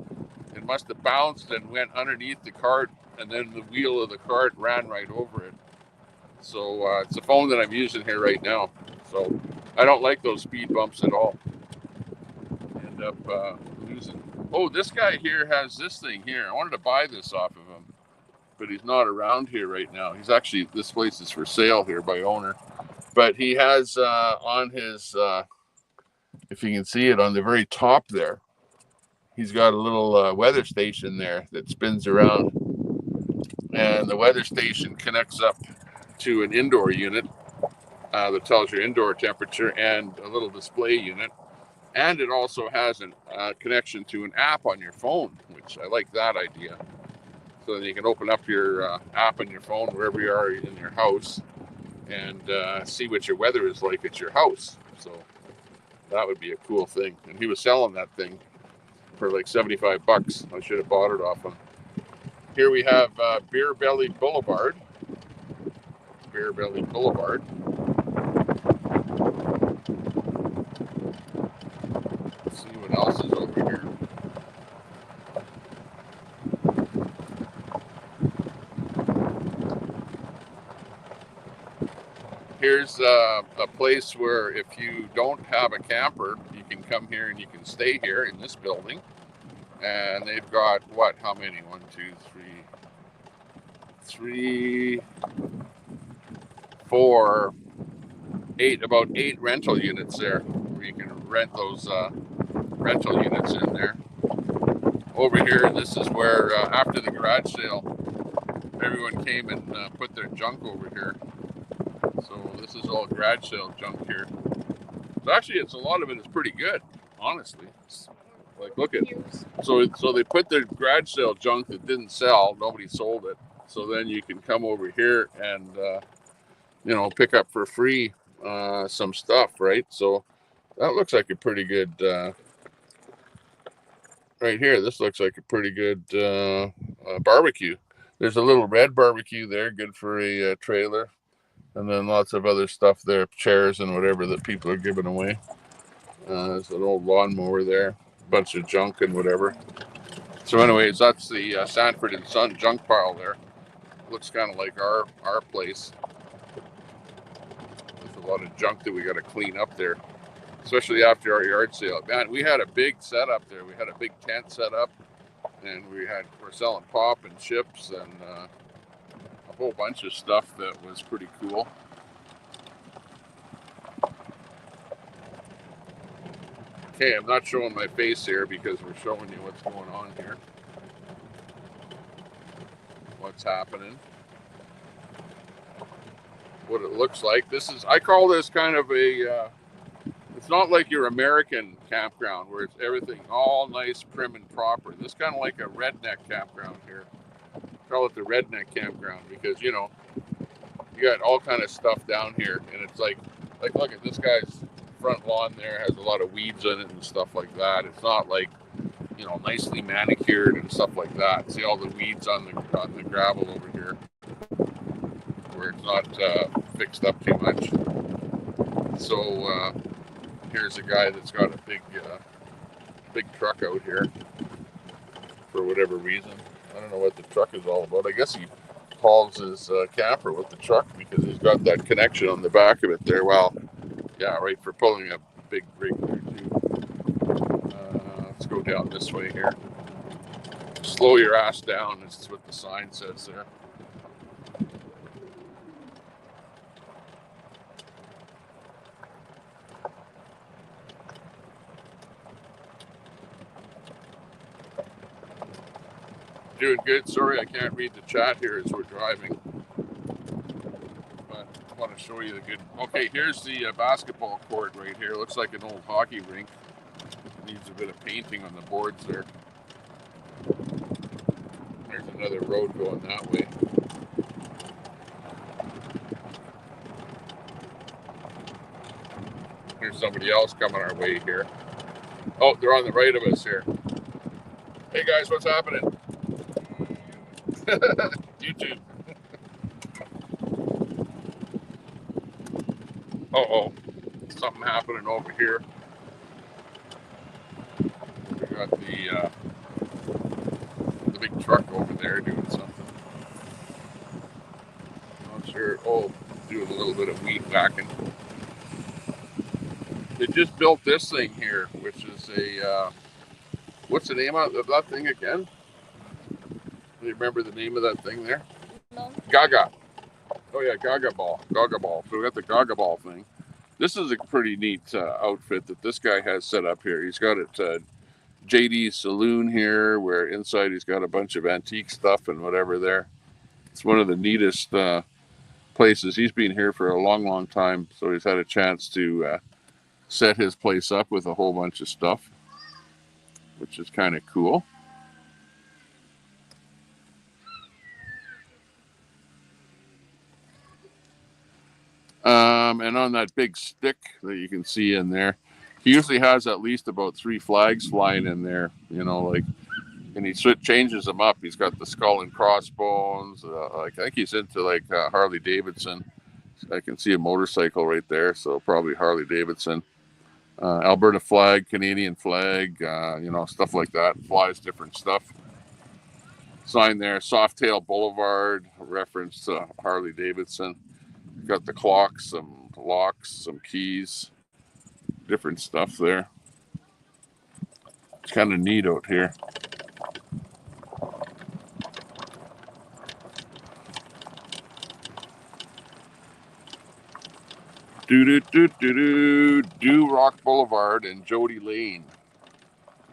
it must have bounced and went underneath the cart, and then the wheel of the cart ran right over it. So it's a phone that I'm using here right now. So I don't like those speed bumps at all. End up losing. Oh, this guy here has this thing here. I wanted to buy this off of him, but he's not around here right now. This place is for sale here by owner. But he has on his, if you can see it on the very top there, he's got a little weather station there that spins around. And the weather station connects up to an indoor unit that tells your indoor temperature and a little display unit. And it also has a connection to an app on your phone, which I like that idea. So then you can open up your app on your phone wherever you are in your house and see what your weather is like at your house. So that would be a cool thing. And he was selling that thing for like $75. I should have bought it off him. Here we have Beer Belly Boulevard. Beer Belly Boulevard. Let's see what else is over here. Here's a place where if you don't have a camper, you can come here and you can stay here in this building. And they've got what? How many? 1, 2, 3, 4, 8. About 8 rental units there, where you can rent those rental units in there. Over here, this is where after the garage sale, everyone came and put their junk over here. So this is all garage sale junk here. So actually, a lot of it is pretty good, honestly. Like, look at so they put their garage sale junk that didn't sell. Nobody sold it. So then you can come over here and pick up for free some stuff, right? So that looks like a pretty good. Right here, this looks like a pretty good barbecue. There's a little red barbecue there, good for a trailer. And then lots of other stuff there, chairs and whatever that people are giving away. There's an old lawnmower there, a bunch of junk and whatever. So anyways, that's the Sanford and Son junk pile there. Looks kind of like our place. There's a lot of junk that we got to clean up there, especially after our yard sale. Man, we had a big setup there. We had a big tent set up, and we're selling pop and chips and a whole bunch of stuff that was pretty cool. Okay, I'm not showing my face here because we're showing you what's going on here. What's happening. What it looks like. I call this kind of a, it's not like your American campground where it's everything all nice, prim and proper. This is kind of like a redneck campground here. Call it the redneck campground because, you got all kind of stuff down here. And it's like look at this guy's front lawn there, has a lot of weeds in it and stuff like that. It's not like, nicely manicured and stuff like that. See all the weeds on the gravel over here where it's not fixed up too much. So here's a guy that's got a big truck out here for whatever reason. I don't know what the truck is all about. I guess he hauls his camper with the truck because he's got that connection on the back of it there. Well, yeah, right, for pulling a big rig there too. Let's go down this way here. Slow your ass down, this is what the sign says there. Doing good. Sorry, I can't read the chat here as we're driving. But I want to show you the good. Okay, here's the basketball court right here. Looks like an old hockey rink. Needs a bit of painting on the boards there. There's another road going that way. There's somebody else coming our way here. Oh, they're on the right of us here. Hey guys, what's happening? YouTube. Uh-oh. Something happening over here. We got the big truck over there doing something. Not sure. Oh, doing a little bit of weed whacking. They just built this thing here, which is a what's the name of that thing again? Do you remember the name of that thing there? No. Gaga. Oh yeah, Gaga Ball. Gaga Ball. So we got the Gaga Ball thing. This is a pretty neat outfit that this guy has set up here. He's got it JD's Saloon here, where inside he's got a bunch of antique stuff and whatever there. It's one of the neatest places. He's been here for a long, long time, so he's had a chance to set his place up with a whole bunch of stuff, which is kind of cool. And on that big stick that you can see in there, he usually has at least about 3 flags flying in there, and he changes them up. He's got the skull and crossbones. I think he's into Harley Davidson. I can see a motorcycle right there, so probably Harley Davidson. Alberta flag, Canadian flag, stuff like that. Flies different stuff. Sign there, Softail Boulevard, reference to Harley Davidson. Got the clocks, some locks, some keys, different stuff there. It's kind of neat out here. Do Rock Boulevard and Jody Lane.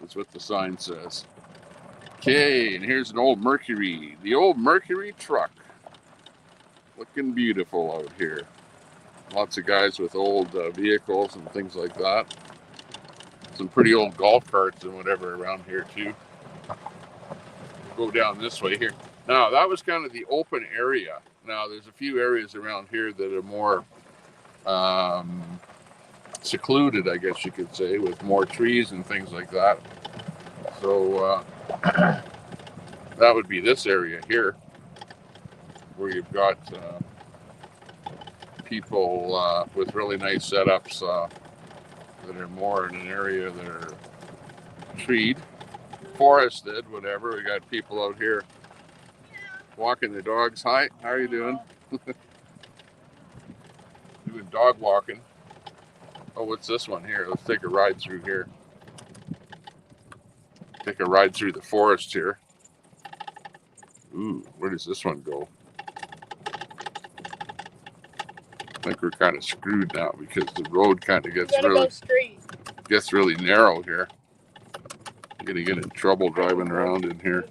That's what the sign says. Okay, and here's an old Mercury. The old Mercury truck. Looking beautiful out here. Lots of guys with old vehicles and things like that. Some pretty old golf carts and whatever around here too. Go down this way here. Now, that was kind of the open area. Now, there's a few areas around here that are more secluded, I guess you could say, with more trees and things like that. So that would be this area here, where you've got people with really nice setups that are more in an area that are treed, forested, whatever. We got people out here walking their dogs. Hi, how are you doing? Doing dog walking. Oh, what's this one here? Let's take a ride through here. Take a ride through the forest here. Ooh, where does this one go? I think we're kind of screwed now because the road kind of gets really narrow here. I'm gonna get in trouble driving around in here.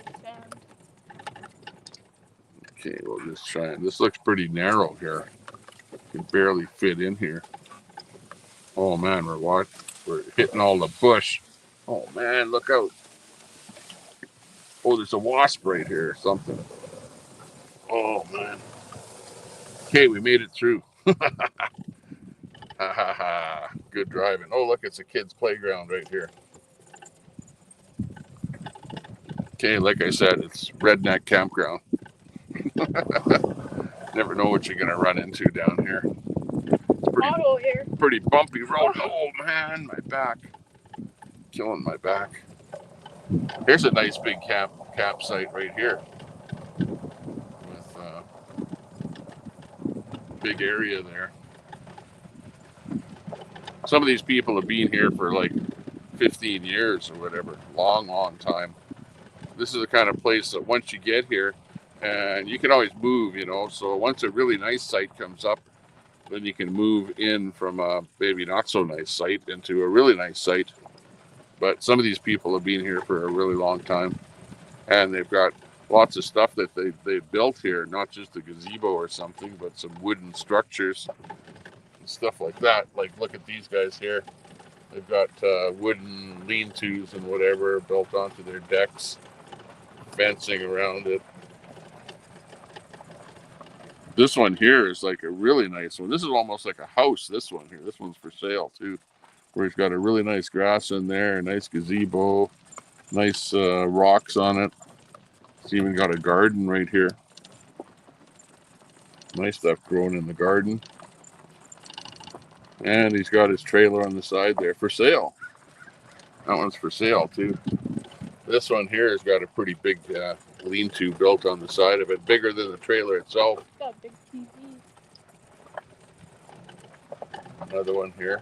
Okay, we'll just try it. This looks pretty narrow here. Can barely fit in here. Oh man, we're hitting all the bush. Oh man, look out. Oh, there's a wasp right here or something. Oh man. Okay, we made it through. Ha ha ha. Good driving. Oh, look, it's a kid's playground right here. Okay, like I said, it's redneck campground. Never know what you're gonna run into down here. It's pretty bumpy road. Oh man, my back. Killing my back. Here's a nice big campsite right here. With big area there. Some of these people have been here for like 15 years or whatever. Long time. This is the kind of place that once you get here, and you can always move, you know. So once a really nice site comes up, then you can move in from a maybe not so nice site into a really nice site. But some of these people have been here for a really long time, and they've got lots of stuff that they've built here, not just a gazebo or something, but some wooden structures and stuff like that. Like, look at these guys here. They've got wooden lean-tos and whatever built onto their decks, fencing around it. This one here is like a really nice one. This is almost like a house, this one here. This one's for sale too, where it's got a really nice grass in there, a nice gazebo, nice rocks on it. It's even got a garden right here. Nice stuff growing in the garden. And he's got his trailer on the side there for sale. That one's for sale too. This one here has got a pretty big lean-to built on the side of it, bigger than the trailer itself. It's got a big TV. Another one here.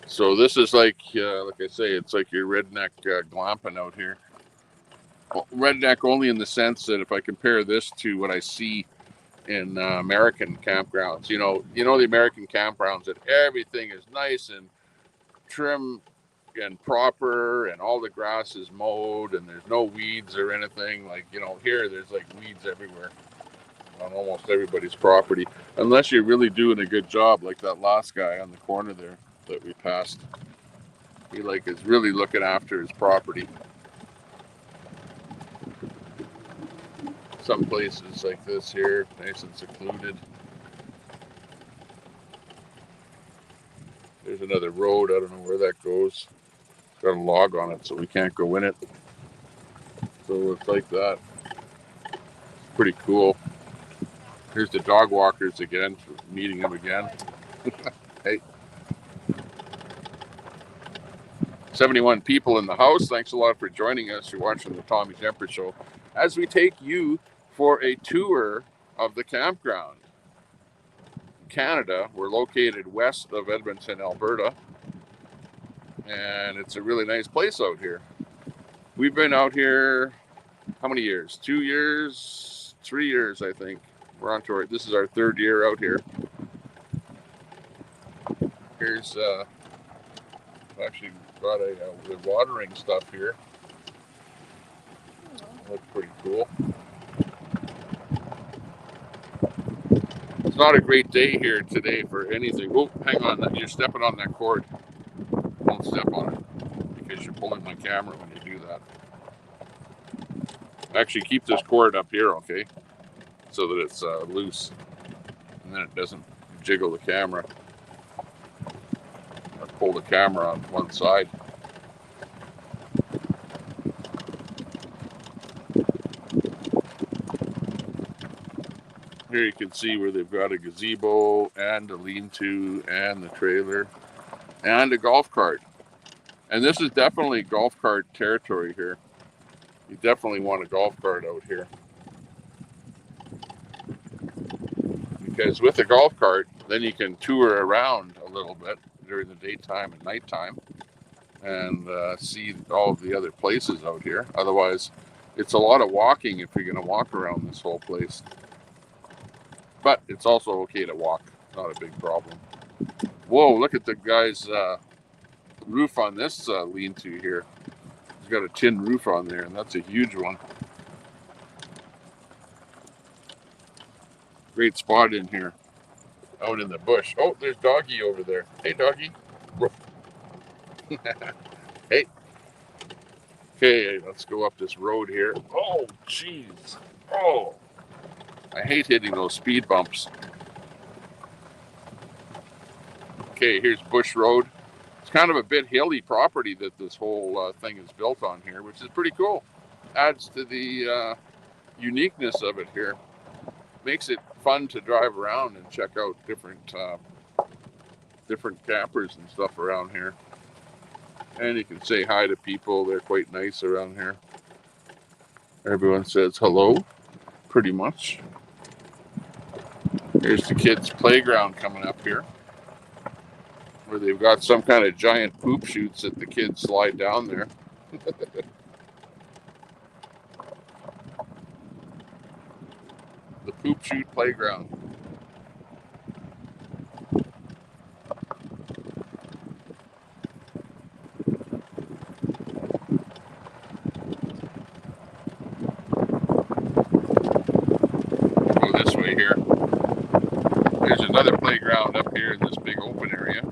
So this is like I say, it's like your redneck glamping out here. Well, redneck only in the sense that if I compare this to what I see in American campgrounds, you know the American campgrounds that everything is nice and trim and proper, and all the grass is mowed, and there's no weeds or anything. Like, here there's like weeds everywhere on almost everybody's property, unless you're really doing a good job, like that last guy on the corner there that we passed. He is really looking after his property. Some places like this here, nice and secluded. There's another road. I don't know where that goes. It's got a log on it, so we can't go in it. So it's like that. It's pretty cool. Here's the dog walkers again, meeting them again. Hey. 71 people in the house. Thanks a lot for joining us. You're watching the Tommy Temper Show as we take you for a tour of the campground. Canada, we're located west of Edmonton, Alberta, and it's a really nice place out here. We've been out here, how many years? 2 years, 3 years, I think. We're on to this is our third year out here. Here's, I've actually got the watering stuff here. Looks pretty cool. It's not a great day here today for anything. Oh, hang on, you're stepping on that cord. Don't step on it because you're pulling my camera when you do that. Actually, keep this cord up here, okay? So that it's loose and then it doesn't jiggle the camera. Or pull the camera on one side. Here you can see where they've got a gazebo and a lean-to and the trailer and a golf cart. And this is definitely golf cart territory here. You definitely want a golf cart out here. Because with a golf cart, then you can tour around a little bit during the daytime and nighttime and see all of the other places out here. Otherwise, it's a lot of walking if you're going to walk around this whole place. But it's also okay to walk. Not a big problem. Whoa, look at the guy's roof on this lean-to here. He's got a tin roof on there, and that's a huge one. Great spot in here, out in the bush. Oh, there's Doggy over there. Hey, Doggy. Hey. Okay, let's go up this road here. Oh, jeez. Oh, I hate hitting those speed bumps. Okay, here's Bush Road. It's kind of a bit hilly property that this whole thing is built on here, which is pretty cool. Adds to the uniqueness of it here. Makes it fun to drive around and check out different campers and stuff around here. And you can say hi to people. They're quite nice around here. Everyone says hello, pretty much. Here's the kids' playground coming up here, where they've got some kind of giant poop chutes that the kids slide down there. The poop chute playground. Go this way here. There's another playground up here in this big open area.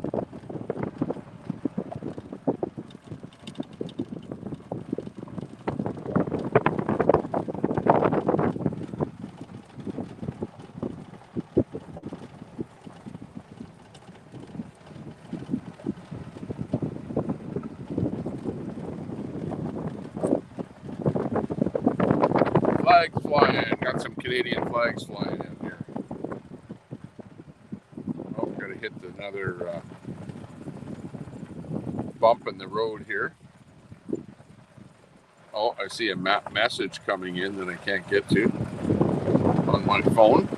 Flags flying. Got some Canadian flags flying in here. Oh, we're going to hit another bump in the road here. Oh, I see a message coming in that I can't get to on my phone.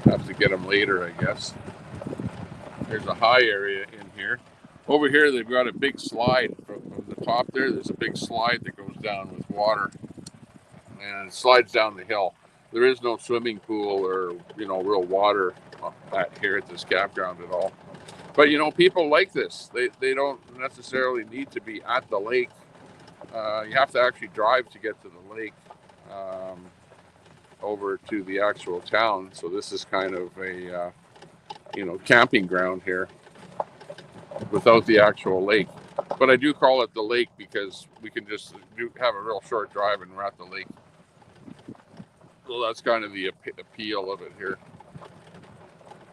Have to get them later, I guess. There's a high area in here. Over here, they've got a big slide from the top there. There's a big slide that goes down with water. And it slides down the hill. There is no swimming pool or, real water here at this campground at all. But, people like this. They don't necessarily need to be at the lake. You have to actually drive to get to the lake over to the actual town. So this is kind of a, camping ground here without the actual lake. But I do call it the lake because we can just have a real short drive and we're at the lake. So that's kind of the appeal of it here.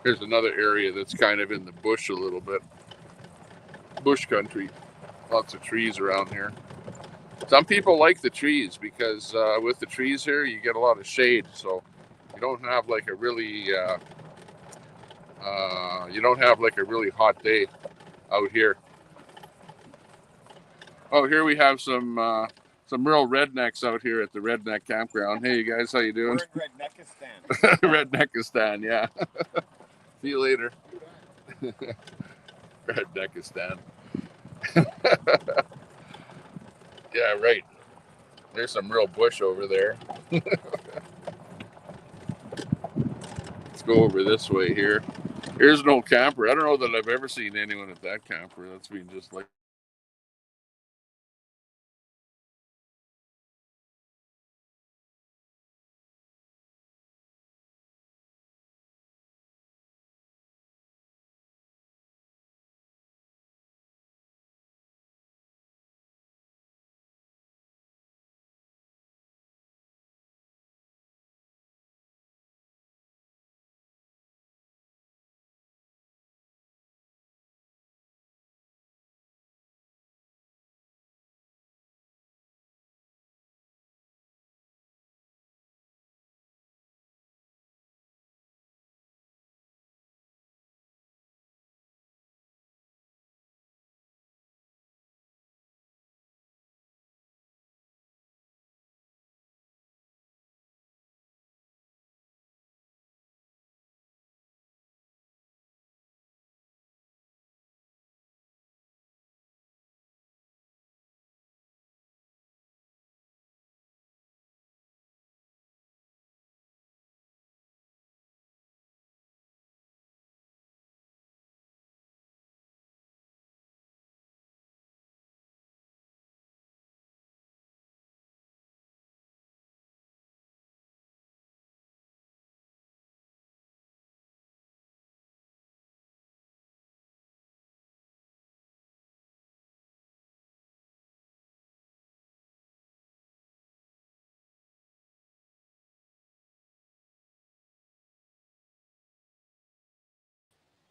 Here's another area that's kind of in the bush a little bit. Bush country. Lots of trees around here. Some people like the trees because with the trees here, you get a lot of shade. So you don't have like a really, hot day out here. Oh, here we have some some real rednecks out here at the Redneck Campground. Hey, you guys, how you doing? We're in Redneckistan. Redneckistan, yeah. See you later. Redneckistan. Yeah, right. There's some real bush over there. Let's go over this way here. Here's an old camper. I don't know that I've ever seen anyone at that camper. That's been just like.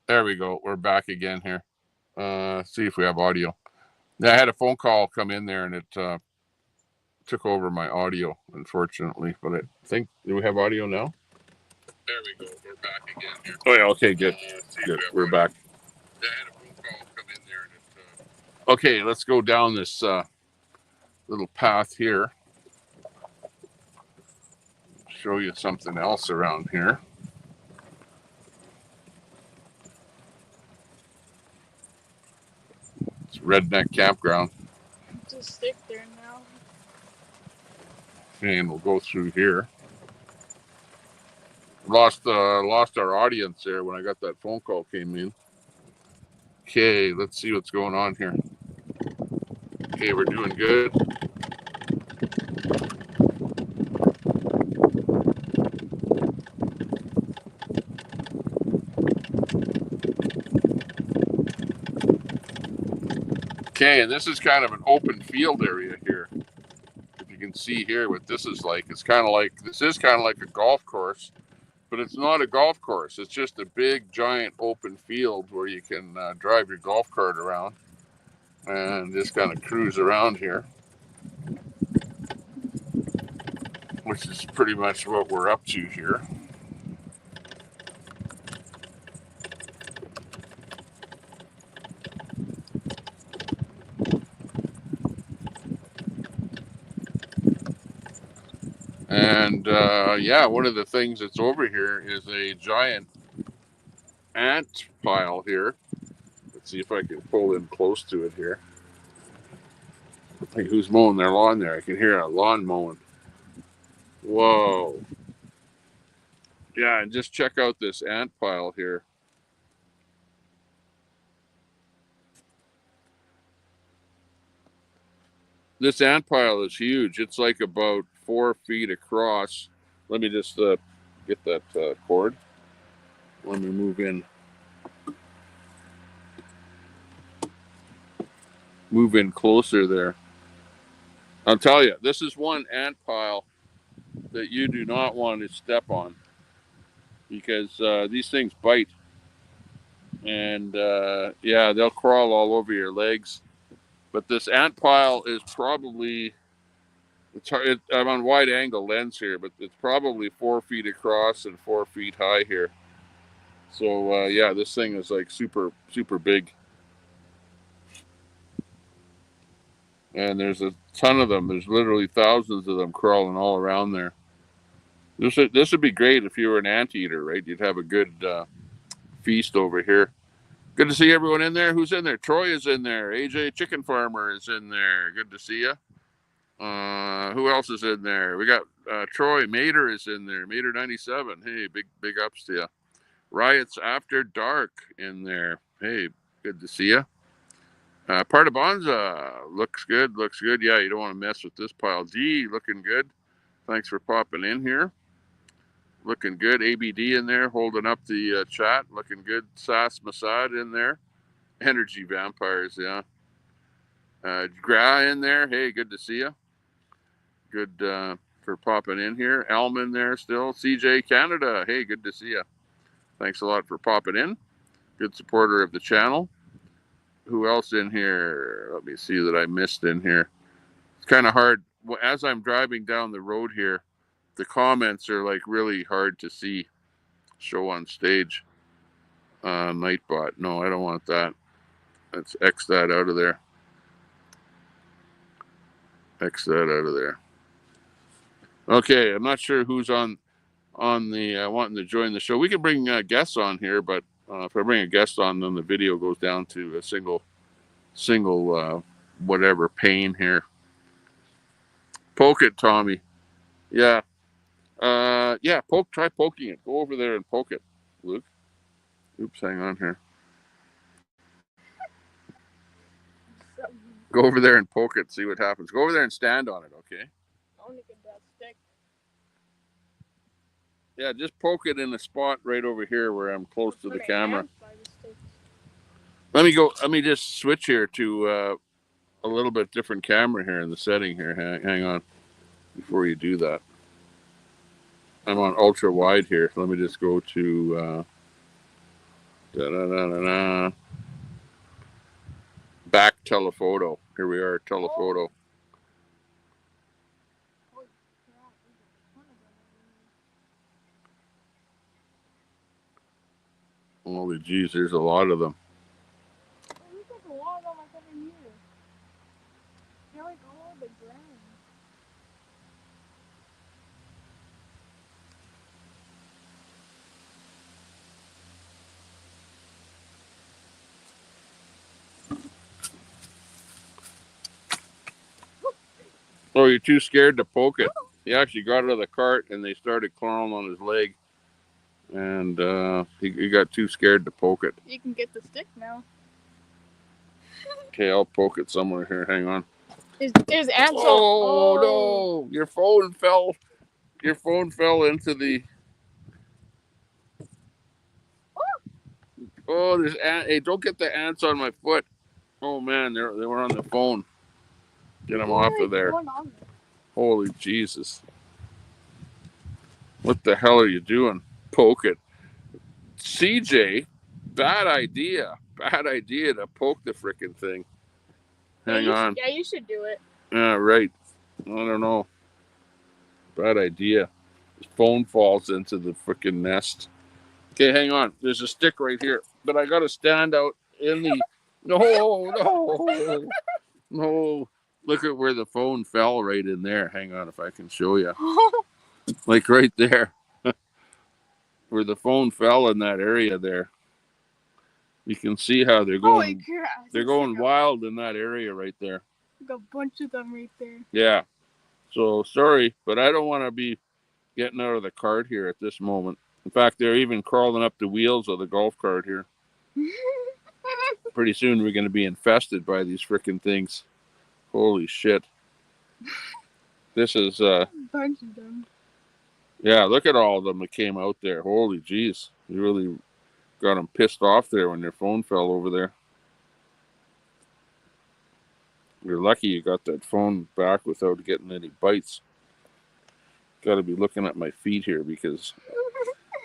There we go. We're back again here. See if we have audio. I had a phone call come in there and it took over my audio, unfortunately. But I think, do we have audio now? There we go. We're back again here. Oh, yeah. Okay, good. Good. We're back. I had a phone call come in there and it. Okay, let's go down this little path here. Show you something else around here. It's Redneck Campground. Just stick there now. And we'll go through here. Lost our audience there when I got that phone call came in. Okay, let's see what's going on here. Okay, we're doing good. Okay, and this is kind of an open field area here. If you can see here what this is like, this is kind of like a golf course, but it's not a golf course. It's just a big, giant open field where you can drive your golf cart around and just kind of cruise around here, which is pretty much what we're up to here. And yeah, one of the things that's over here is a giant ant pile here. Let's see if I can pull in close to it here. Like, who's mowing their lawn there? I can hear a lawn mowing. Whoa. Yeah, and just check out this ant pile here. This ant pile is huge. It's like about 4 feet across. Let me just get that cord. Let me move in. Move in closer there. I'll tell you, this is one ant pile that you do not want to step on because these things bite. And yeah, they'll crawl all over your legs. But this ant pile is probably, I'm on wide angle lens here, but it's probably 4 feet across and 4 feet high here. So yeah, this thing is like super, super big. And there's a ton of them. There's literally thousands of them crawling all around there. This would be great if you were an anteater, right? You'd have a good feast over here. Good to see everyone in there. Who's in there? Troy is in there. AJ Chicken Farmer is in there. Good to see you. Who else is in there? We got Troy Mater is in there. Mater 97. Hey, big ups to you. Riots After Dark in there. Hey, good to see you. Part of Bonza looks good. Looks good. Yeah, you don't want to mess with this pile. G looking good. Thanks for popping in here. Looking good. ABD in there, holding up the chat. Looking good. Sass Masad in there. Energy Vampires, yeah. Gra in there. Hey, good to see you. Good for popping in here. Elm in there still. CJ Canada. Hey, good to see you. Thanks a lot for popping in. Good supporter of the channel. Who else in here? Let me see that I missed in here. It's kind of hard. As I'm driving down the road here, the comments are like really hard to see. Show on stage. Nightbot. No, I don't want that. Let's X that out of there. X that out of there. Okay, I'm not sure who's on the wanting to join the show. We can bring guests on here, but if I bring a guest on, then the video goes down to a single whatever pane here. Poke it, Tommy. Yeah. Yeah, try poking it. Go over there and poke it, Luke. Oops, hang on here. Go over there and poke it, see what happens. Go over there and stand on it, okay? I want to get that stick. Yeah, just poke it in a spot right over here where I'm close to the camera. Let me just switch here to a little bit different camera here in the setting here. Hang on before you do that. I'm on ultra wide here. So let me just go to back telephoto. Here we are, telephoto. Holy jeez, there's a lot of them. Look at the lot of them like over here. They're like all the ground. Oh, you're too scared to poke it. He actually got out of the cart and they started crawling on his leg. And he got too scared to poke it. You can get the stick now. Okay, I'll poke it somewhere here. Hang on. There's ants. Oh no! Your phone fell. Your phone fell into the. Oh, there's ant. Hey, don't get the ants on my foot. Oh man, they were on the phone. Get them off of there. Holy Jesus! What the hell are you doing? Poke it, CJ. Bad idea. Bad idea to poke the frickin' thing. Hang on. Yeah, you should do it. Yeah, right. I don't know. Bad idea. His phone falls into the frickin' nest. Okay, hang on. There's a stick right here, but I gotta stand out in the. No. Look at where the phone fell right in there. Hang on, if I can show you. Like right there, where the phone fell in that area there. You can see how they're going. They're going wild in that area right there. Like a bunch of them right there. Yeah. So sorry, but I don't want to be getting out of the cart here at this moment. In fact, they're even crawling up the wheels of the golf cart here. Pretty soon we're going to be infested by these freaking things. Holy shit. This is a bunch of them. Yeah, look at all of them that came out there. Holy jeez. You really got them pissed off there when their phone fell over there. You're lucky you got that phone back without getting any bites. Got to be looking at my feet here because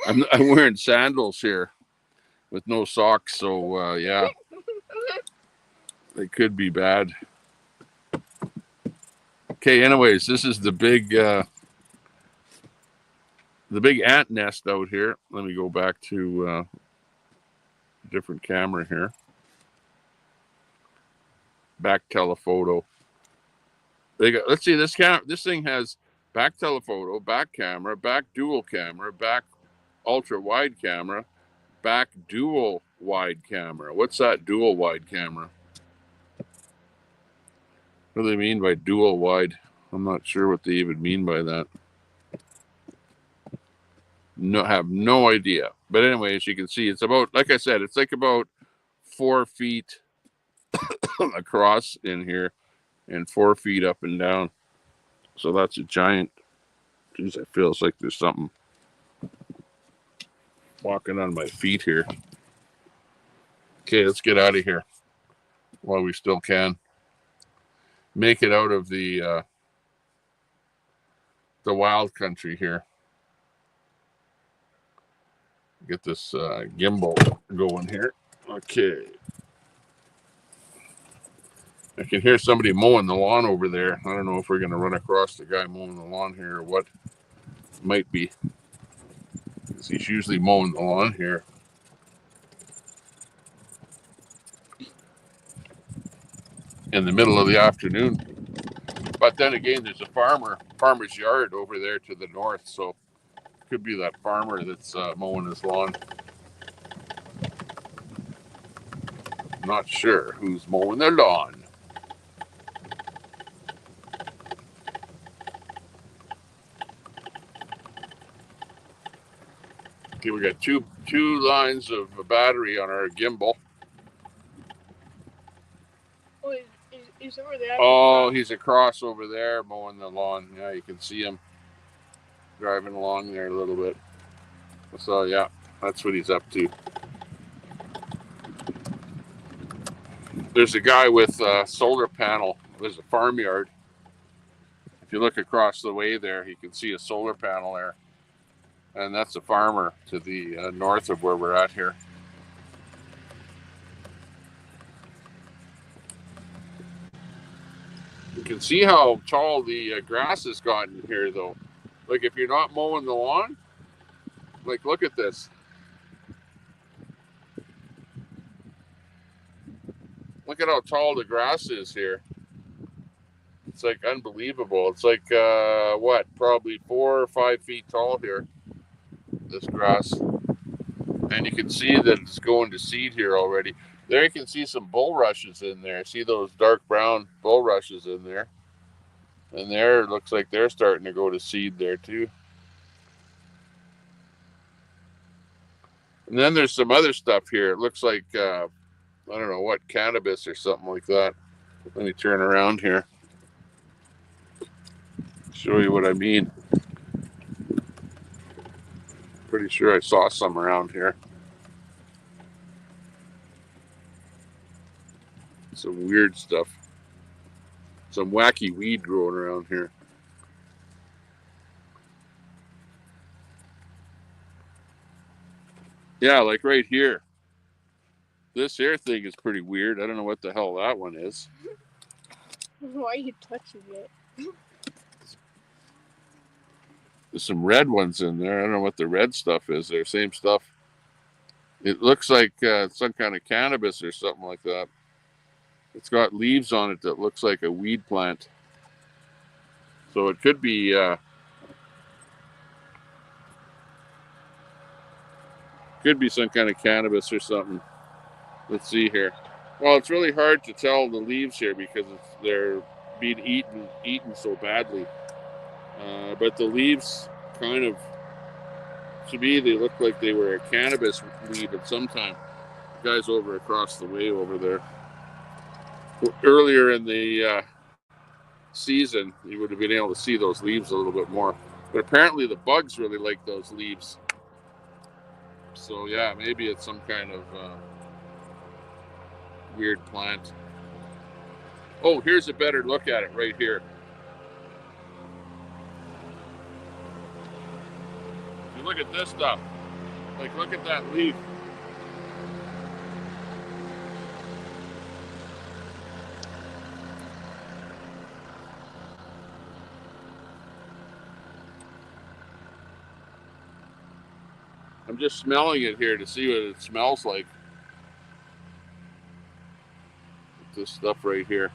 I'm wearing sandals here with no socks. So, yeah, it could be bad. Okay, anyways, this is the big ant nest out here. Let me go back to a different camera here. Back telephoto. They got, let's see, this thing has back telephoto, back camera, back dual camera, back ultra wide camera, back dual wide camera. What's that dual wide camera? What do they mean by dual wide? I'm not sure what they even mean by that. No, have no idea. But anyway, as you can see, it's about, like I said, it's like about 4 feet across in here and 4 feet up and down. So that's a giant. Geez, it feels like there's something walking on my feet here. Okay, let's get out of here while we still can. Make it out of the wild country here. Get this gimbal going here. Okay. I can hear somebody mowing the lawn over there. I don't know if we're going to run across the guy mowing the lawn here or what. Might be. He's usually mowing the lawn here. In the middle of the afternoon. But then again, there's a farmer's yard over there to the north. So it could be that farmer that's mowing his lawn. Not sure who's mowing their lawn. Okay, we got two lines of battery on our gimbal. Oh, he's over there. Oh, he's across over there mowing the lawn. Yeah, you can see him driving along there a little bit. So yeah, that's what he's up to. There's a guy with a solar panel. There's a farmyard. If you look across the way there, you can see a solar panel there. And that's a farmer to the north of where we're at here. You can see how tall the grass has gotten here, though. Like, if you're not mowing the lawn, like, look at this. Look at how tall the grass is here. It's like unbelievable. It's like, what, probably 4 or 5 feet tall here, this grass. And you can see that it's going to seed here already. There you can see some bulrushes in there. See those dark brown bulrushes in there? And there it looks like they're starting to go to seed there too. And then there's some other stuff here. It looks like, I don't know what, cannabis or something like that. Let me turn around here. Show you what I mean. Pretty sure I saw some around here. Some weird stuff. Some wacky weed growing around here. Yeah, like right here. This here thing is pretty weird. I don't know what the hell that one is. Why are you touching it? There's some red ones in there. I don't know what the red stuff is there. Same stuff. It looks like some kind of cannabis or something like that. It's got leaves on it that looks like a weed plant. So it could be some kind of cannabis or something. Let's see here. Well, it's really hard to tell the leaves here because they're being eaten so badly. But the leaves kind of, to me, they look like they were a cannabis weed at some time. The guy's over across the way over there. Earlier in the season, you would have been able to see those leaves a little bit more. But apparently the bugs really like those leaves. So yeah, maybe it's some kind of weird plant. Oh, here's a better look at it right here. You look at this stuff. Like, look at that leaf. I'm just smelling it here to see what it smells like. This stuff right here.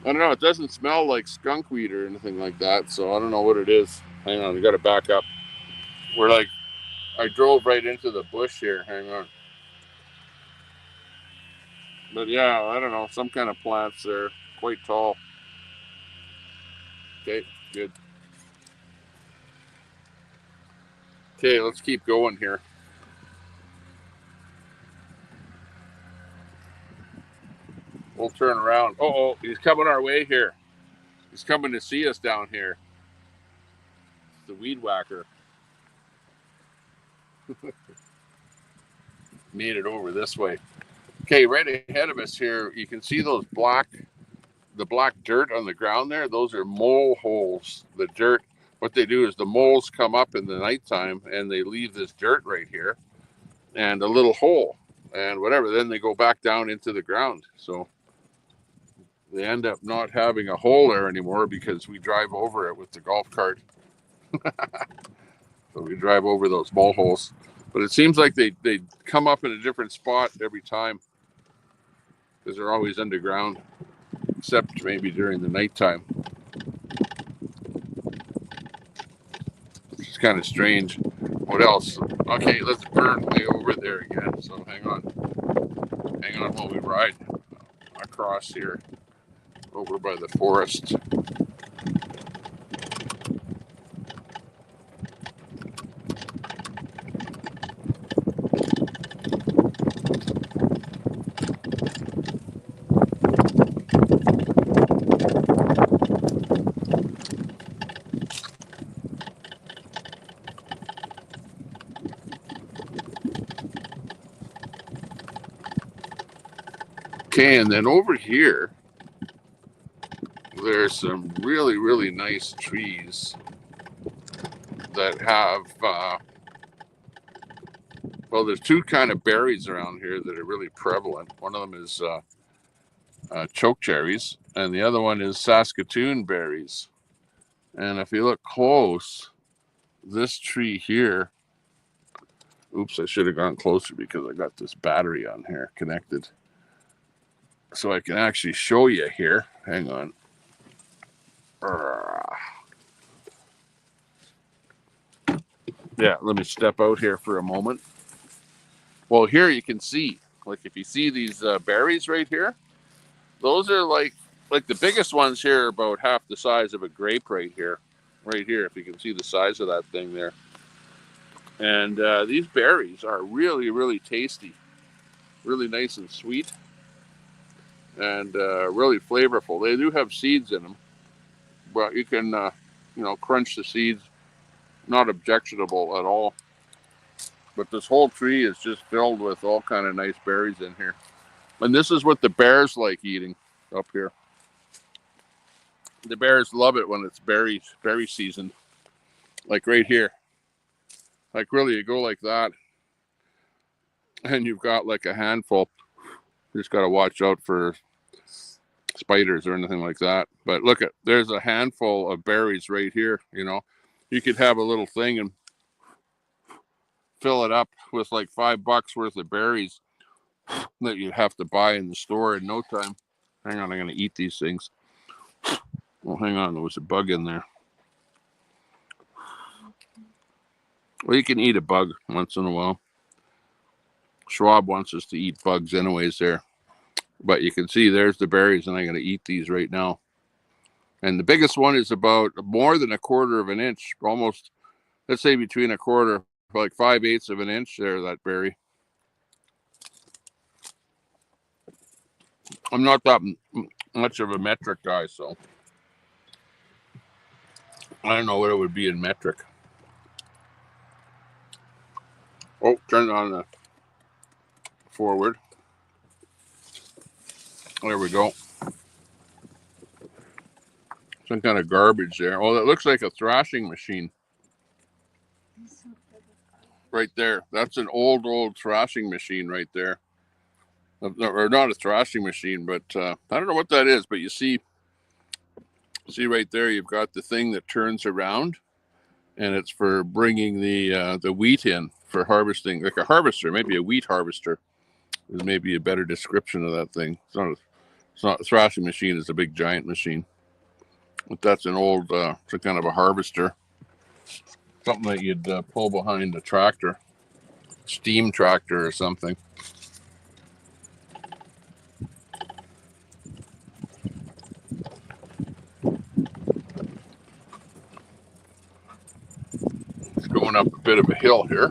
I don't know. It doesn't smell like skunk weed or anything like that, so I don't know what it is. Hang on, we got to back up. We're like, I drove right into the bush here. Hang on. But yeah, I don't know. Some kind of plants there, quite tall. Okay, good. Okay, let's keep going here. We'll turn around. Oh, he's coming our way here. He's coming to see us down here. It's the weed whacker. Made it over this way. Okay, right ahead of us here, you can see the black dirt on the ground there. Those are mole holes. The dirt, what they do is the moles come up in the nighttime and they leave this dirt right here and a little hole and whatever. Then they go back down into the ground. So they end up not having a hole there anymore because we drive over it with the golf cart. So we drive over those mole holes. But it seems like they come up in a different spot every time because they're always underground, except maybe during the nighttime. It's kind of strange. What else? Okay, let's burn way over there again. So hang on while we ride across here over by the forest. Okay, and then over here, there's some really, really nice trees that have, well, there's two kind of berries around here that are really prevalent. One of them is choke cherries, and the other one is Saskatoon berries. And if you look close, this tree here, oops, I should have gone closer because I got this battery on here connected. So I can actually show you here. Hang on. Yeah, let me step out here for a moment. Well, here you can see, like if you see these berries right here, those are like the biggest ones here are about half the size of a grape right here. Right here, if you can see the size of that thing there. And these berries are really, really tasty. Really nice and sweet. And really flavorful. They do have seeds in them. But you can, crunch the seeds. Not objectionable at all. But this whole tree is just filled with all kind of nice berries in here. And this is what the bears like eating up here. The bears love it when it's berry season. Like right here. Like really, you go like that. And you've got like a handful. You just got to watch out for spiders or anything like that. But look at, there's a handful of berries right here. You could have a little thing and fill it up with like $5 worth of berries that you have to buy in the store in no time. Hang on, I'm going to eat these things. Well, hang on, there was a bug in there. Well, you can eat a bug once in a while. Schwab wants us to eat bugs anyways there. But you can see there's the berries, and I'm going to eat these right now. And the biggest one is about more than a quarter of an inch, almost, let's say between a quarter, like 5/8 of an inch there, that berry. I'm not that much of a metric guy, so I don't know what it would be in metric. Oh, turn on the forward. There we go. Some kind of garbage there. Oh, that looks like a thrashing machine. Right there. That's an old thrashing machine right there. Or not a thrashing machine, but I don't know what that is. But you see right there, you've got the thing that turns around, and it's for bringing the wheat in for harvesting, like a harvester, maybe a wheat harvester is maybe a better description of that thing. It's not It's not a thrashing machine, it's a big giant machine. But that's an old, it's a kind of a harvester. Something that you'd pull behind a tractor, steam tractor or something. It's going up a bit of a hill here.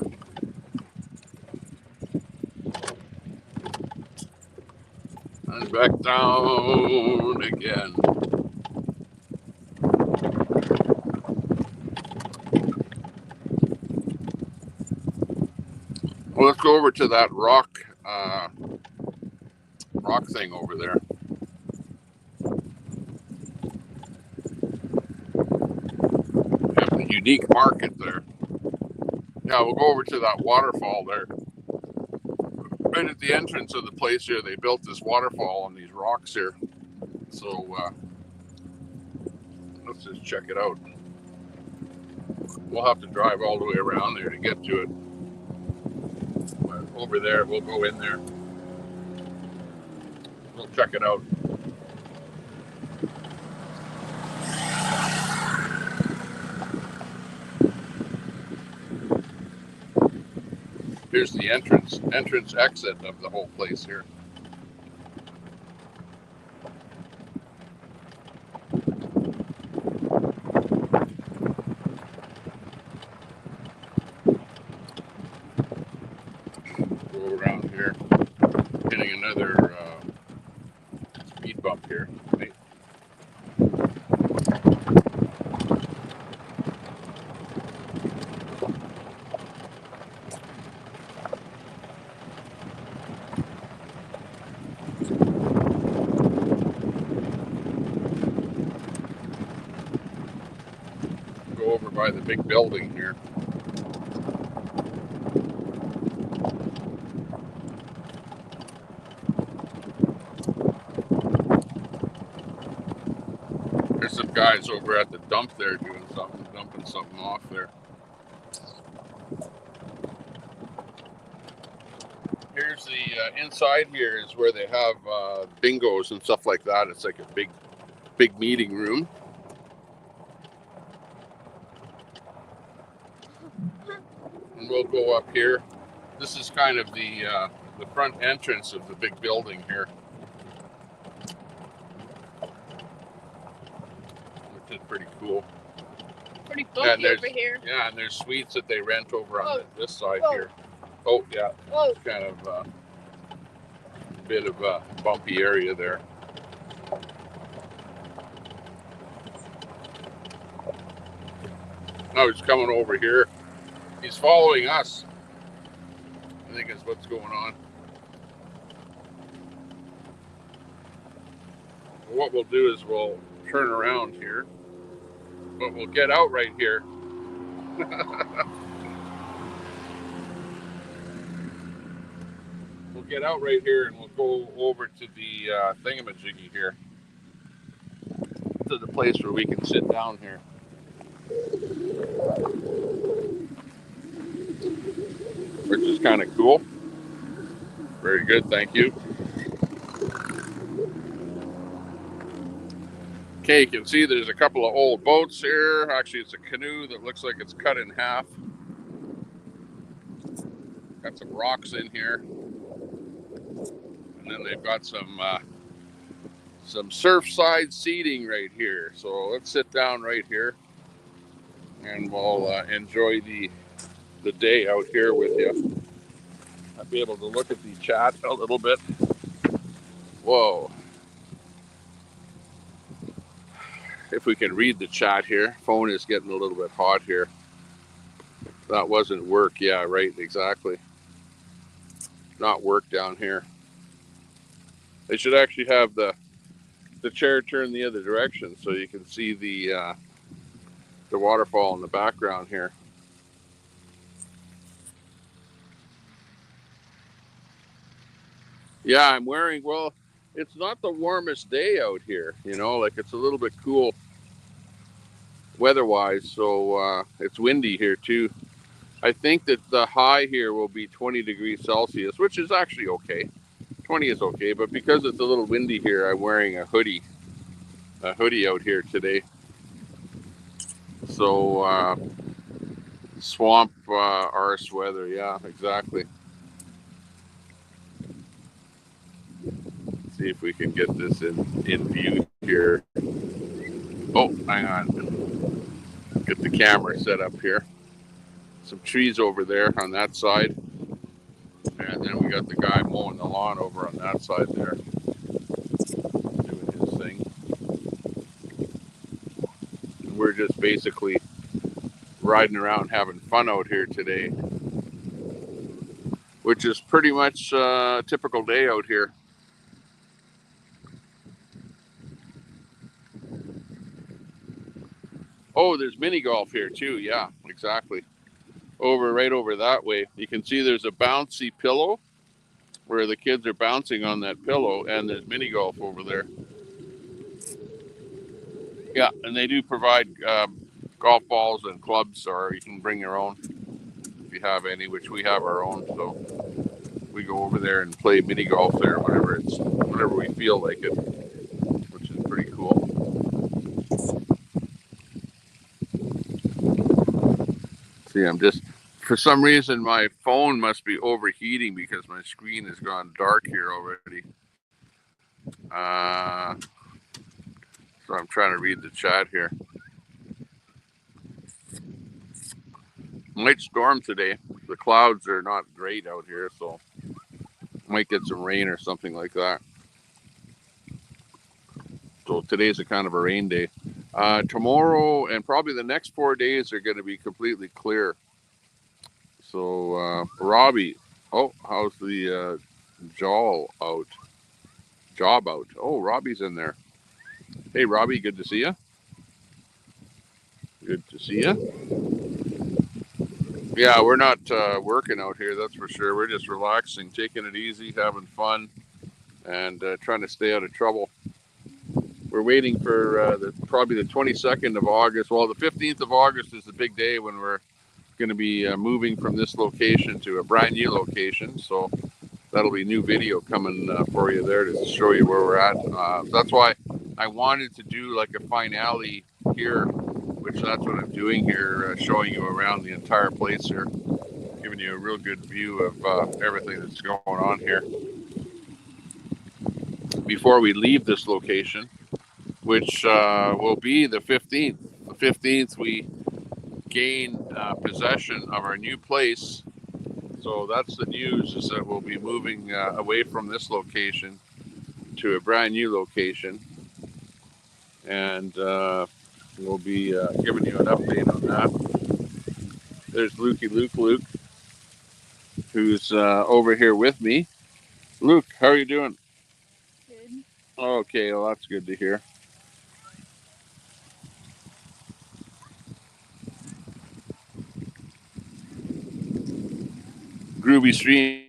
And back down again. Well, let's go over to that rock thing over there. We have a unique market there. Yeah, we'll go over to that waterfall there. Right at the entrance of the place here, they built this waterfall on these rocks here. So let's just check it out. We'll have to drive all the way around there to get to it. But over there, we'll go in there. We'll check it out. Here's the entrance exit of the whole place here. Go around here, hitting another speed bump here. Right? Go over by the big building here. There's some guys over at the dump there doing something, dumping something off there. Here's the inside here is where they have bingos and stuff like that. It's like a big meeting room. And we'll go up here. This is kind of the front entrance of the big building here. Which is pretty cool. Pretty funky over here. Yeah, and there's suites that they rent over on this side here. Oh, yeah. It's kind of a bit of a bumpy area there. Oh, he's coming over here. He's following us. I think is what's going on. What we'll do is we'll turn around here, but we'll get out right here. We'll get out right here and we'll go over to the thingamajiggy here, to the place where we can sit down here. Which is kind of cool. Very good, thank you. Okay, you can see there's a couple of old boats here. Actually, it's a canoe that looks like it's cut in half. Got some rocks in here. And then they've got some surfside seating right here. So let's sit down right here and we'll enjoy the day out here with you. I'll be able to look at the chat a little bit. Whoa. If we can read the chat here. Phone is getting a little bit hot here. That wasn't work. Yeah, right, exactly. Not work down here. They should actually have the chair turned the other direction so you can see the waterfall in the background here. Yeah, I'm wearing, well, it's not the warmest day out here, you know, like it's a little bit cool weather-wise, so it's windy here too. I think that the high here will be 20 degrees Celsius, which is actually okay. 20 is okay, but because it's a little windy here, I'm wearing a hoodie out here today. So swamp arse weather, yeah, exactly. See if we can get this in view here. Oh, hang on. Get the camera set up here. Some trees over there on that side. And then we got the guy mowing the lawn over on that side there, doing his thing. And we're just basically riding around having fun out here today, which is pretty much a typical day out here. Oh, there's mini golf here too. Yeah, exactly. Right over that way. You can see there's a bouncy pillow where the kids are bouncing on that pillow, and there's mini golf over there. Yeah, and they do provide golf balls and clubs, or you can bring your own if you have any, which we have our own. So we go over there and play mini golf there whenever we feel like it, which is pretty cool. See, for some reason my phone must be overheating because my screen has gone dark here already. So I'm trying to read the chat here. Might storm today. The clouds are not great out here, so might get some rain or something like that. So today's a kind of a rain day. Tomorrow and probably the next 4 days are going to be completely clear. So Robbie, oh, how's the job out? Oh, Robbie's in there. Hey, Robbie, good to see you. Good to see you. Yeah, we're not working out here, that's for sure. We're just relaxing, taking it easy, having fun, and trying to stay out of trouble. We're waiting for probably the 22nd of August. Well, the 15th of August is the big day when we're going to be moving from this location to a brand new location. So that'll be a new video coming for you there to show you where we're at. That's why I wanted to do like a finale here, which that's what I'm doing here, showing you around the entire place here, giving you a real good view of everything that's going on here. Before we leave this location, which will be the 15th. The 15th, we gain possession of our new place. So that's the news, is that we'll be moving away from this location to a brand new location. And we'll be giving you an update on that. There's Luke, who's over here with me. Luke, how are you doing? Good. Okay, well, that's good to hear. Groovy Stream,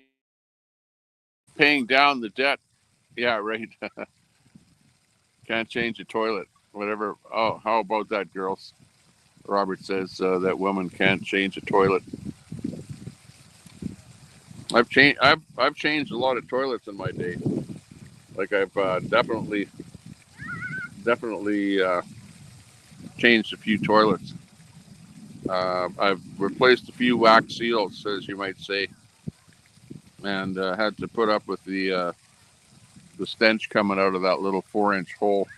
paying down the debt. Yeah, right. Can't change a toilet. Whatever. Oh, how about that, girls? Robert says that woman can't change a toilet. I've changed a lot of toilets in my day. Like I've definitely changed a few toilets. I've replaced a few wax seals, as you might say, and had to put up with the stench coming out of that little 4-inch hole.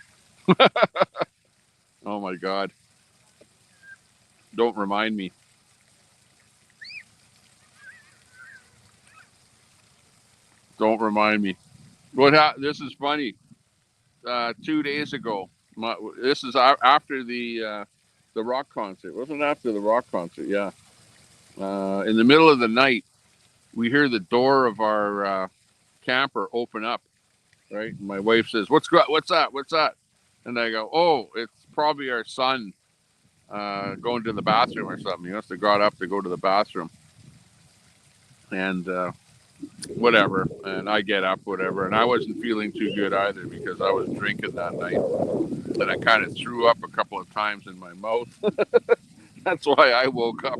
Oh my God! Don't remind me. Don't remind me. This is funny. 2 days ago, this is after the rock concert. Wasn't after the rock concert? Yeah. In the middle of the night, we hear the door of our camper open up. Right. And my wife says, "What's that? What's that?" And I go, "Oh, it's probably our son going to the bathroom or something. He must have got up to go to the bathroom." And whatever. And I get up, whatever. And I wasn't feeling too good either because I was drinking that night. And I kind of threw up a couple of times in my mouth. That's why I woke up.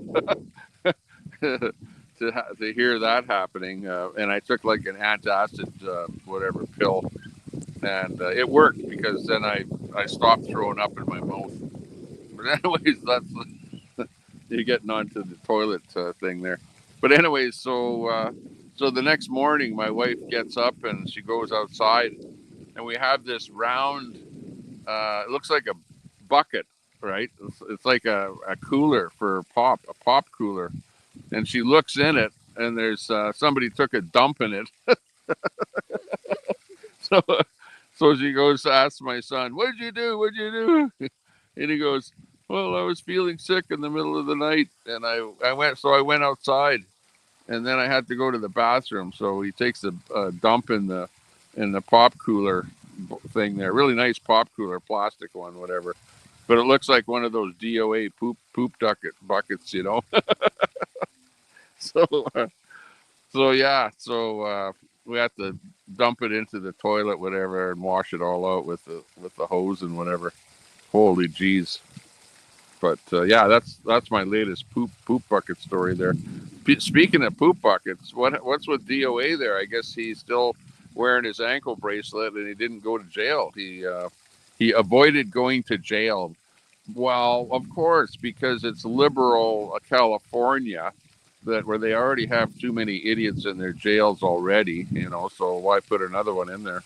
to hear that happening. And I took like an antacid whatever pill, and it worked because then I stopped throwing up in my mouth. But anyways, that's you're getting onto the toilet thing there. But anyways, so the next morning, my wife gets up and she goes outside, and we have this round. It looks like a bucket, right? It's like a cooler for a pop cooler, and she looks in it, and there's somebody took a dump in it. So, so she goes to ask my son, "What did you do? What did you do?" And he goes, "Well, I was feeling sick in the middle of the night, and I went outside, and then I had to go to the bathroom." So he takes a dump in the pop cooler thing there. Really nice pop cooler, plastic one, whatever. But it looks like one of those DOA poop buckets, you know. So so yeah, we have to dump it into the toilet, whatever, and wash it all out with the hose and whatever. Holy jeez! But yeah, that's my latest poop bucket story there. Speaking of poop buckets, what's with DOA there? I guess he's still wearing his ankle bracelet and he didn't go to jail. He avoided going to jail. Well, of course, because it's liberal California, that where they already have too many idiots in their jails already. You know, so why put another one in there?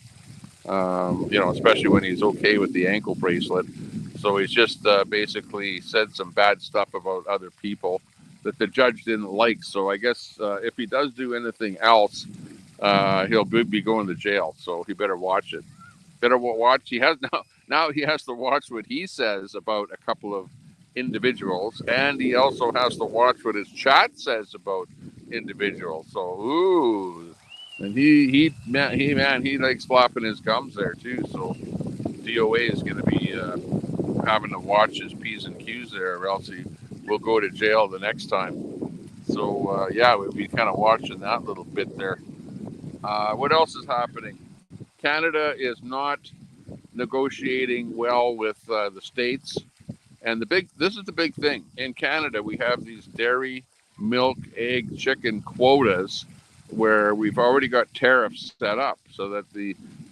You know, especially when he's okay with the ankle bracelet. So he's just basically said some bad stuff about other people that the judge didn't like. So I guess if he does do anything else, he'll be going to jail. So he better watch it. Better watch. He has now he has to watch what he says about a couple of individuals, and he also has to watch what his chat says about individuals. So ooh, and he likes flopping his gums there too. So DOA is going to be having to watch his P's and Q's there, or else he will go to jail the next time. So yeah, we'll be kind of watching that little bit there. What else is happening? Canada is not negotiating well with the states, and this is the big thing in Canada. We have these dairy, milk, egg, chicken quotas where we've already got tariffs set up so that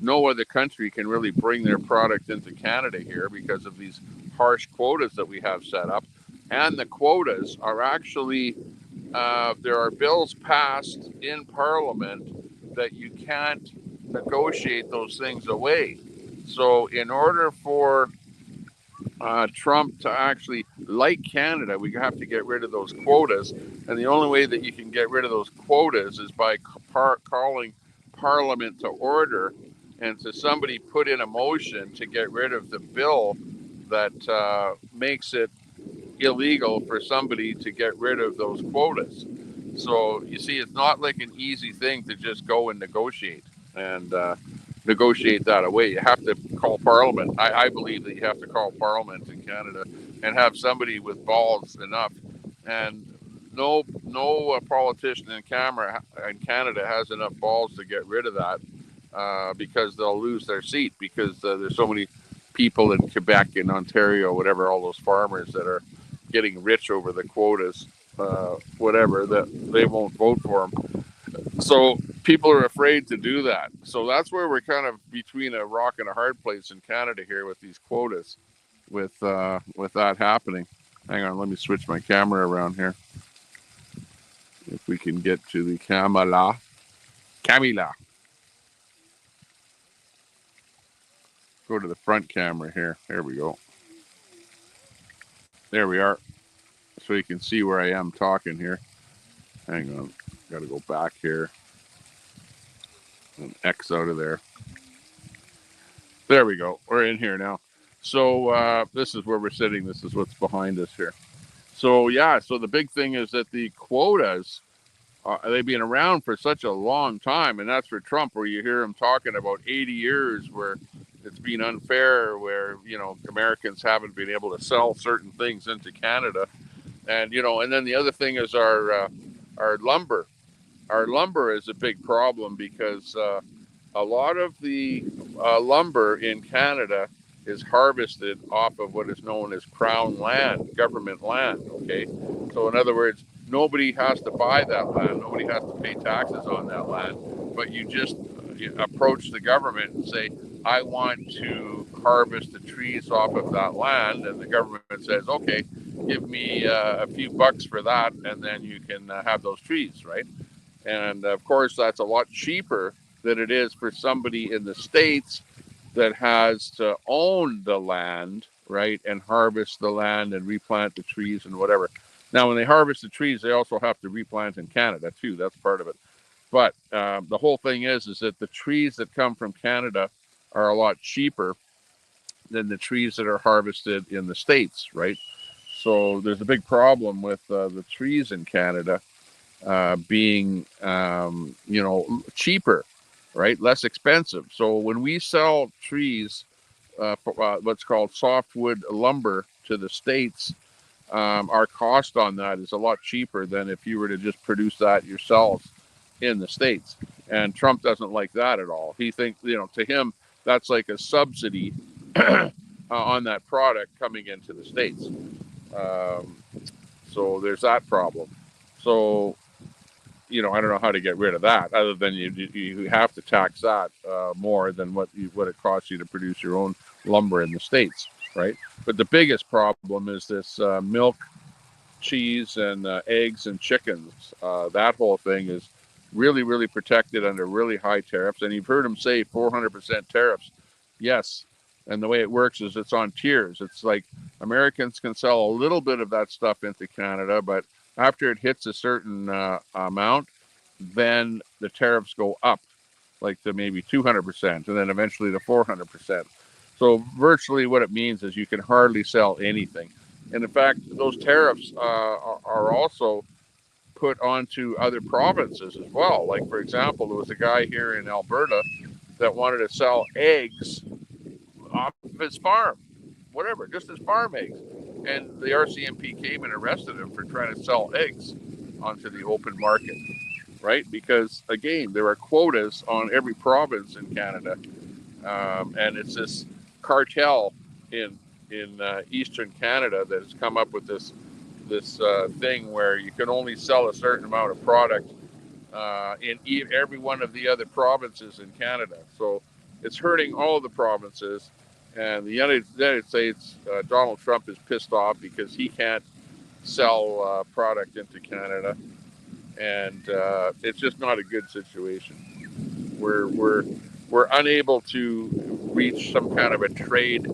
no other country can really bring their product into Canada here because of these harsh quotas that we have set up. And the quotas are actually there are bills passed in Parliament that you can't negotiate those things away. So in order for Trump to actually like Canada, we have to get rid of those quotas. And the only way that you can get rid of those quotas is by calling Parliament to order and to somebody put in a motion to get rid of the bill that makes it illegal for somebody to get rid of those quotas. So you see, it's not like an easy thing to just go and and negotiate that away. You have to call Parliament. I believe that you have to call Parliament in Canada and have somebody with balls enough. And no politician in Canada has enough balls to get rid of that because they'll lose their seat because there's so many people in Quebec and Ontario, whatever, all those farmers that are getting rich over the quotas, whatever, that they won't vote for them. So people are afraid to do that. So that's where we're kind of between a rock and a hard place in Canada here with these quotas, with that happening. Hang on, let me switch my camera around here. If we can get to the Camila. Go to the front camera here. There we go. There we are. So you can see where I am talking here. Hang on. Got to go back here. And X out of there. There we go. We're in here now. So this is where we're sitting. This is what's behind us here. So yeah, so the big thing is that the quotas, they've been around for such a long time, and that's for Trump, where you hear him talking about 80 years where it's been unfair, where, you know, Americans haven't been able to sell certain things into Canada. And, you know, and then the other thing is our lumber. Our lumber is a big problem because a lot of the lumber in Canada is harvested off of what is known as crown land, government land. Okay, so in other words, nobody has to buy that land, nobody has to pay taxes on that land, but you just approach the government and say, I want to harvest the trees off of that land, and the government says, okay, give me a few bucks for that, and then you can have those trees, right? And of course, that's a lot cheaper than it is for somebody in the States that has to own the land, right, and harvest the land and replant the trees and whatever. Now, when they harvest the trees, they also have to replant in Canada too. That's part of it. But the whole thing is that the trees that come from Canada are a lot cheaper than the trees that are harvested in the States, right? So there's a big problem with the trees in Canada being, cheaper, right? Less expensive. So when we sell trees, what's called softwood lumber to the States, our cost on that is a lot cheaper than if you were to just produce that yourselves in the States. And Trump doesn't like that at all. He thinks, to him, that's like a subsidy on that product coming into the States. Um, so there's that problem. So, I don't know how to get rid of that other than you have to tax that more than what it costs you to produce your own lumber in the States, right? But the biggest problem is this milk, cheese, and eggs and chickens. That whole thing is really, really protected under really high tariffs. And you've heard them say 400% tariffs. Yes. And the way it works is it's on tiers. It's like Americans can sell a little bit of that stuff into Canada, but after it hits a certain amount, then the tariffs go up, like to maybe 200%, and then eventually to 400%. So virtually what it means is you can hardly sell anything. And in fact, those tariffs are also put onto other provinces as well. Like, for example, there was a guy here in Alberta that wanted to sell eggs off of his farm, whatever, just his farm eggs. And the RCMP came and arrested him for trying to sell eggs onto the open market, right? Because, again, there are quotas on every province in Canada. And it's this cartel in Eastern Canada that has come up with this thing where you can only sell a certain amount of product in every one of the other provinces in Canada. So it's hurting all of the provinces. And the United States, Donald Trump is pissed off because he can't sell product into Canada, and it's just not a good situation. We're unable to reach some kind of a trade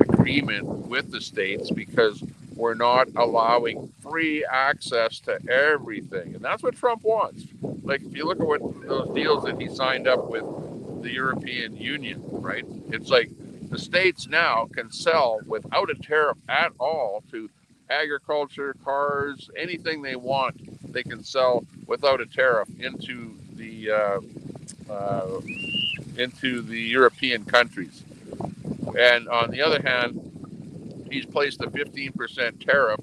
agreement with the states because we're not allowing free access to everything, and that's what Trump wants. Like, if you look at what those deals that he signed up with the European Union, right? It's like the states now can sell without a tariff at all to agriculture, cars, anything they want. They can sell without a tariff into the European countries. And on the other hand, he's placed a 15% tariff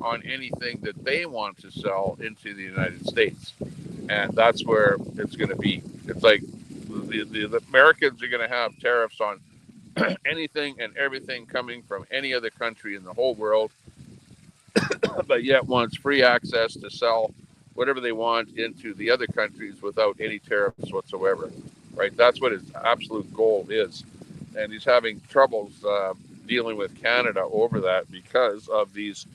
on anything that they want to sell into the United States. And that's where it's going to be. It's like the Americans are going to have tariffs on anything and everything coming from any other country in the whole world, but yet wants free access to sell whatever they want into the other countries without any tariffs whatsoever, right? That's what his absolute goal is. And he's having troubles dealing with Canada over that because of these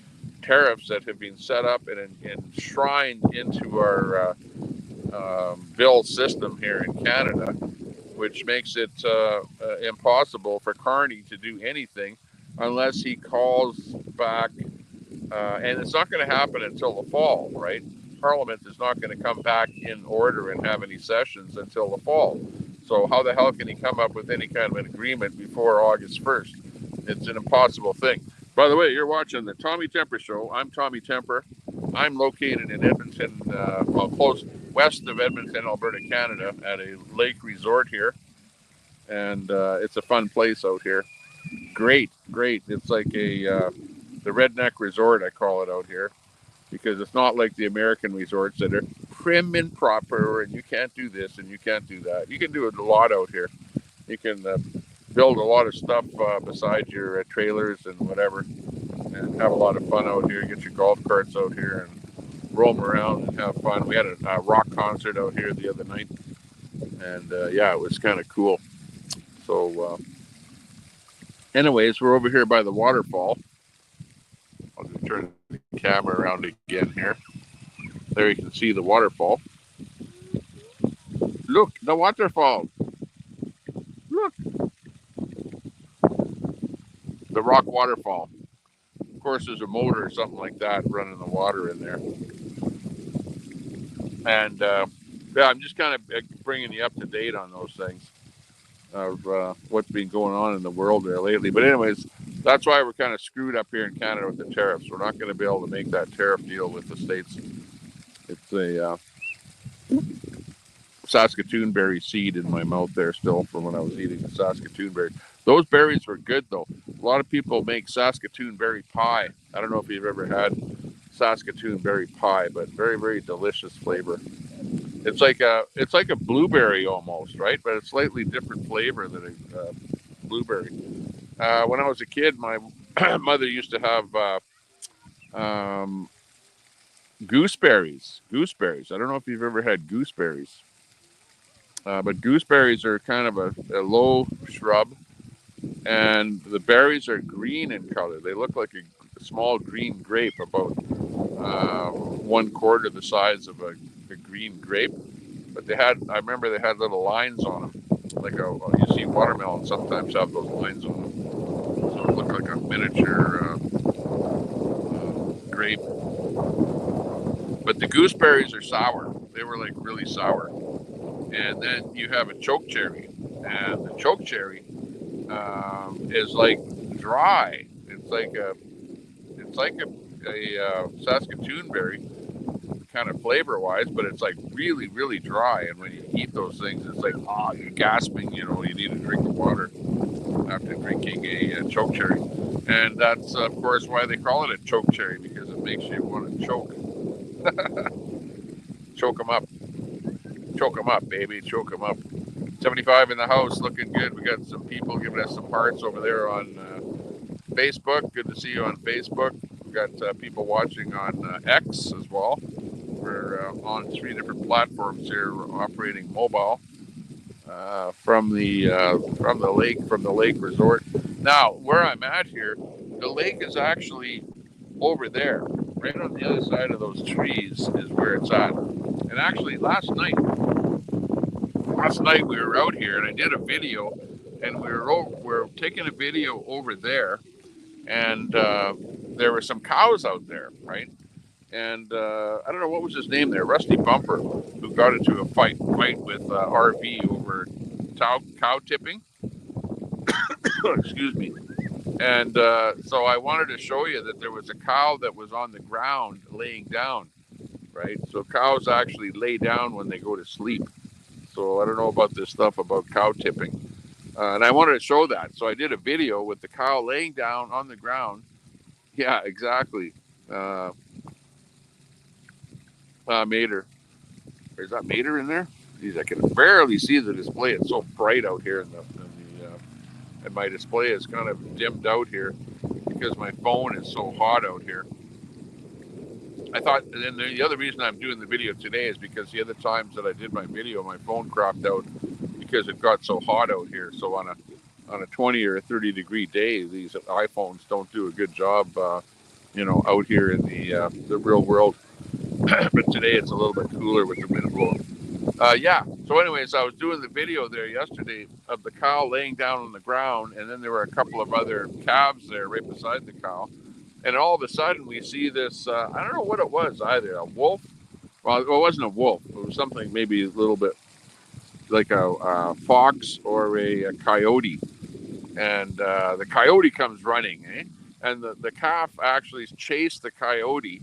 tariffs that have been set up and enshrined into our bill system here in Canada, which makes it impossible for Carney to do anything unless he calls back. And it's not going to happen until the fall, right? Parliament is not going to come back in order and have any sessions until the fall. So how the hell can he come up with any kind of an agreement before August 1st? It's an impossible thing. By the way, you're watching the Tommy Temper Show. I'm Tommy Temper. I'm located in Edmonton, close west of Edmonton, Alberta, Canada, at a lake resort here. And it's a fun place out here. Great. It's like the redneck resort, I call it out here, because it's not like the American resorts that are prim and proper and you can't do this and you can't do that. You can do a lot out here. You can build a lot of stuff beside your trailers and whatever, and have a lot of fun out here. Get your golf carts out here, and roam around and have fun. We had a rock concert out here the other night, and yeah, it was kind of cool. So, anyways, we're over here by the waterfall. I'll just turn the camera around again here. There you can see the waterfall. Look, the waterfall. Look, the rock waterfall. Of course, there's a motor or something like that running the water in there. And yeah, I'm just kind of bringing you up to date on those things of what's been going on in the world there lately. But anyways, that's why we're kind of screwed up here in Canada with the tariffs. We're not going to be able to make that tariff deal with the States. It's a Saskatoon berry seed in my mouth there still from when I was eating the Saskatoon berry. Those berries were good though. A lot of people make Saskatoon berry pie. I don't know if you've ever had Saskatoon berry pie, but very, very delicious flavor. It's like a blueberry almost, right? But it's slightly different flavor than a blueberry. When I was a kid, my mother used to have gooseberries. Gooseberries. I don't know if you've ever had gooseberries. But gooseberries are kind of a low shrub, and the berries are green in color. They look like a small green grape, about 1/4 the size of a green grape. But I remember they had little lines on them, like you see watermelons sometimes have those lines on them. So it looked like a miniature grape. But the gooseberries are sour. They were like really sour. And then you have a choke cherry, and the choke cherry is like dry. It's like a Saskatoon berry, kind of flavor wise, but it's like really, really dry. And when you eat those things, it's like you're gasping. You know, you need a drink of water after drinking a choke cherry, and that's of course why they call it a choke cherry, because it makes you want to choke. Choke them up. Choke them up, baby. Choke them up. 75 in the house, looking good. We got some people giving us some hearts over there on Facebook. Good to see you on Facebook. We got people watching on X as well. We're on 3 different platforms here. We're operating mobile from the lake resort. Now, where I'm at here, the lake is actually over there, right on the other side of those trees is where it's at. And actually, last night we were out here, and I did a video, and we're taking a video over there, and there were some cows out there, right? And I don't know what was his name there, Rusty Bumper, who got into a fight with RV over cow tipping. Excuse me. And so I wanted to show you that there was a cow that was on the ground laying down, right? So cows actually lay down when they go to sleep. So I don't know about this stuff about cow tipping. And I wanted to show that. So I did a video with the cow laying down on the ground. Yeah, exactly. Mater. Is that Mater in there? Jeez, I can barely see the display. It's so bright out here and my display is kind of dimmed out here because my phone is so hot out here. I thought, and the other reason I'm doing the video today is because the other times that I did my video, my phone cropped out because it got so hot out here. So on a 20 or a 30 degree day, these iPhones don't do a good job, out here in the real world. But today it's a little bit cooler with the wind blowing. Yeah. So anyways, I was doing the video there yesterday of the cow laying down on the ground, and then there were a couple of other calves there right beside the cow. And all of a sudden we see this, I don't know what it was either, a wolf. Well, it wasn't a wolf. It was something maybe a little bit like a fox or a coyote. And the coyote comes running, and the calf actually chased the coyote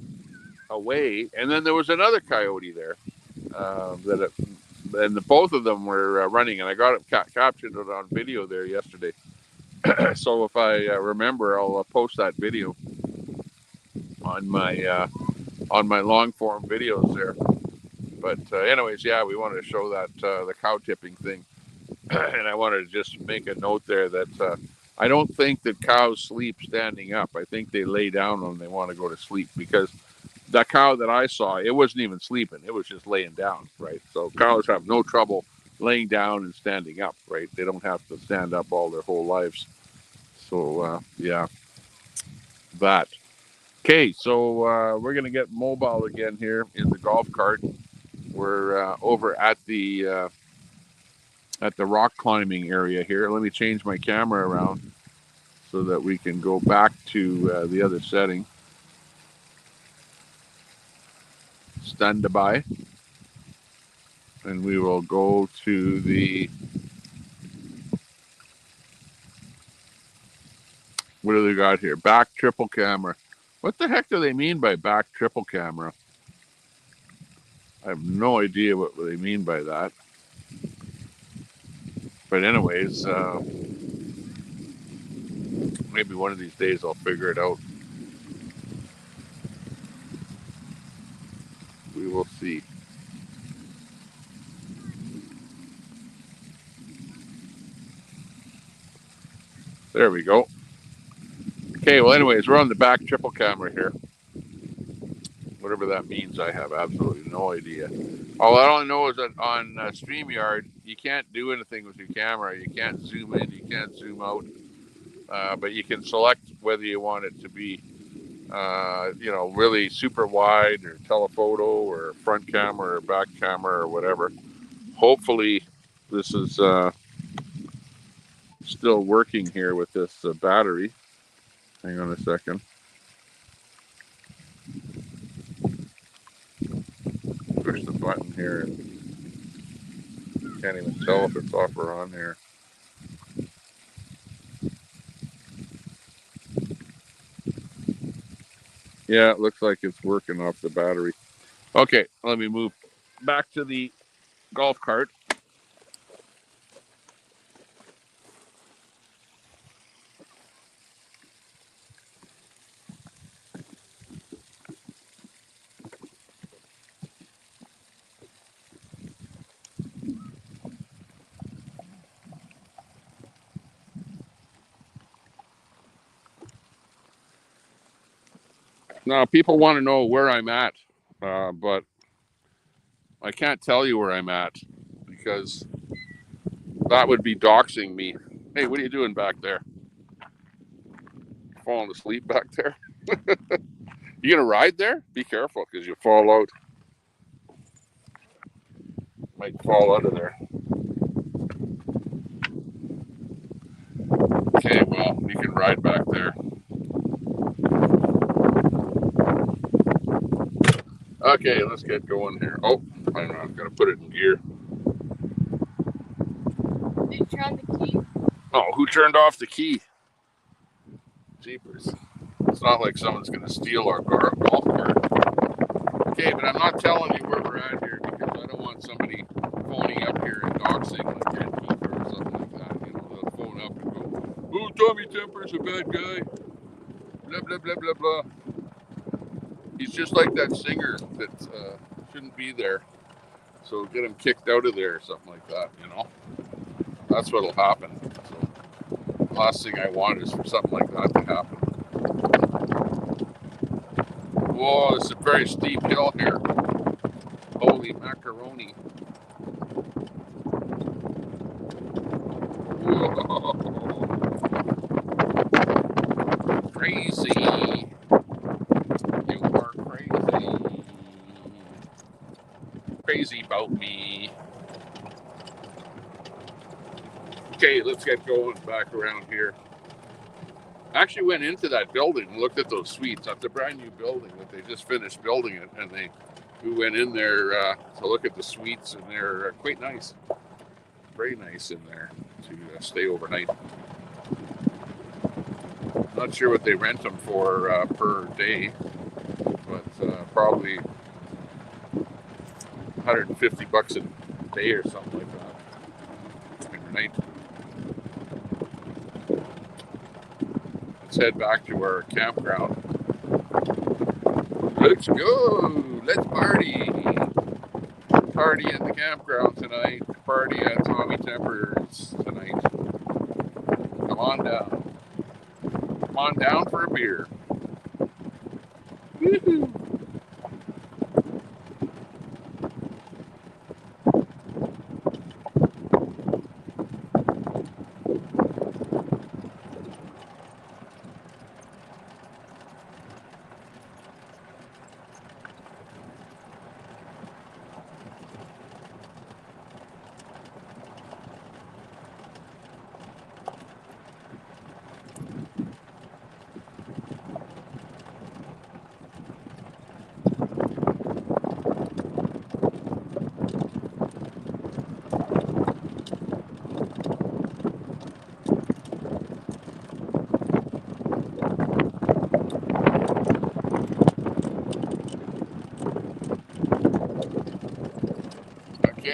away. And then there was another coyote there and both of them were running. And I got it captured it on video there yesterday. So if I remember, I'll post that video on my long form videos there. But anyways, yeah, we wanted to show that the cow tipping thing, and I wanted to just make a note there that I don't think that cows sleep standing up. I think they lay down when they want to go to sleep, because that cow that I saw, it wasn't even sleeping. It was just laying down, right? So cows have no trouble laying down and standing up, right? They don't have to stand up all their whole lives. So, yeah, that. Okay, so we're going to get mobile again here in the golf cart. We're over at the rock climbing area here. Let me change my camera around so that we can go back to the other setting. Stand by. And we will go to the, what do they got here? Back triple camera. What the heck do they mean by back triple camera? I have no idea what they mean by that. But anyways, maybe one of these days I'll figure it out. We will see. There we go. Okay, well, anyways, we're on the back triple camera here. Whatever that means, I have absolutely no idea. All I know is that on StreamYard, you can't do anything with your camera. You can't zoom in, you can't zoom out, but you can select whether you want it to be, really super wide or telephoto or front camera or back camera or whatever. Hopefully, this is still working here with this battery. Hang on a second. Push the button here and can't even tell if it's off or on here. Yeah, it looks like it's working off the battery. Okay, let me move back to the golf cart. Now, people want to know where I'm at, but I can't tell you where I'm at because that would be doxing me. Hey, what are you doing back there? Falling asleep back there? You gonna ride there? Be careful because you fall out. Might fall out of there. Okay, well, you can ride back there. Okay, let's get going here. Oh, hang on, I've got to put it in gear. Did you turn the key? Oh, who turned off the key? Jeepers. It's not like someone's going to steal our golf cart. Okay, but I'm not telling you where we're at here because I don't want somebody phoning up here and doxing like Antifa or something like that. You know, they'll phone up and go, oh, Tommy Temper's a bad guy. Blah, blah, blah, blah, blah. He's just like that singer that shouldn't be there. So get him kicked out of there or something like that, you know. That's what'll happen. So the last thing I want is for something like that to happen. Whoa, it's a very steep hill here. Holy macaroni. Whoa. Crazy. You are crazy. Crazy about me. Okay, let's get going back around here. I actually went into that building and looked at those suites. That's a brand new building that they just finished building it, and we went in there to look at the suites, and they're quite nice. Very nice in there to stay overnight. Not sure what they rent them for per day, but probably 150 bucks a day or something like that. Overnight. Let's head back to our campground. Let's go! Let's party! Party at the campground tonight. Party at Tommy Temper's tonight. Come on down. Come on down for a beer. Woo-hoo.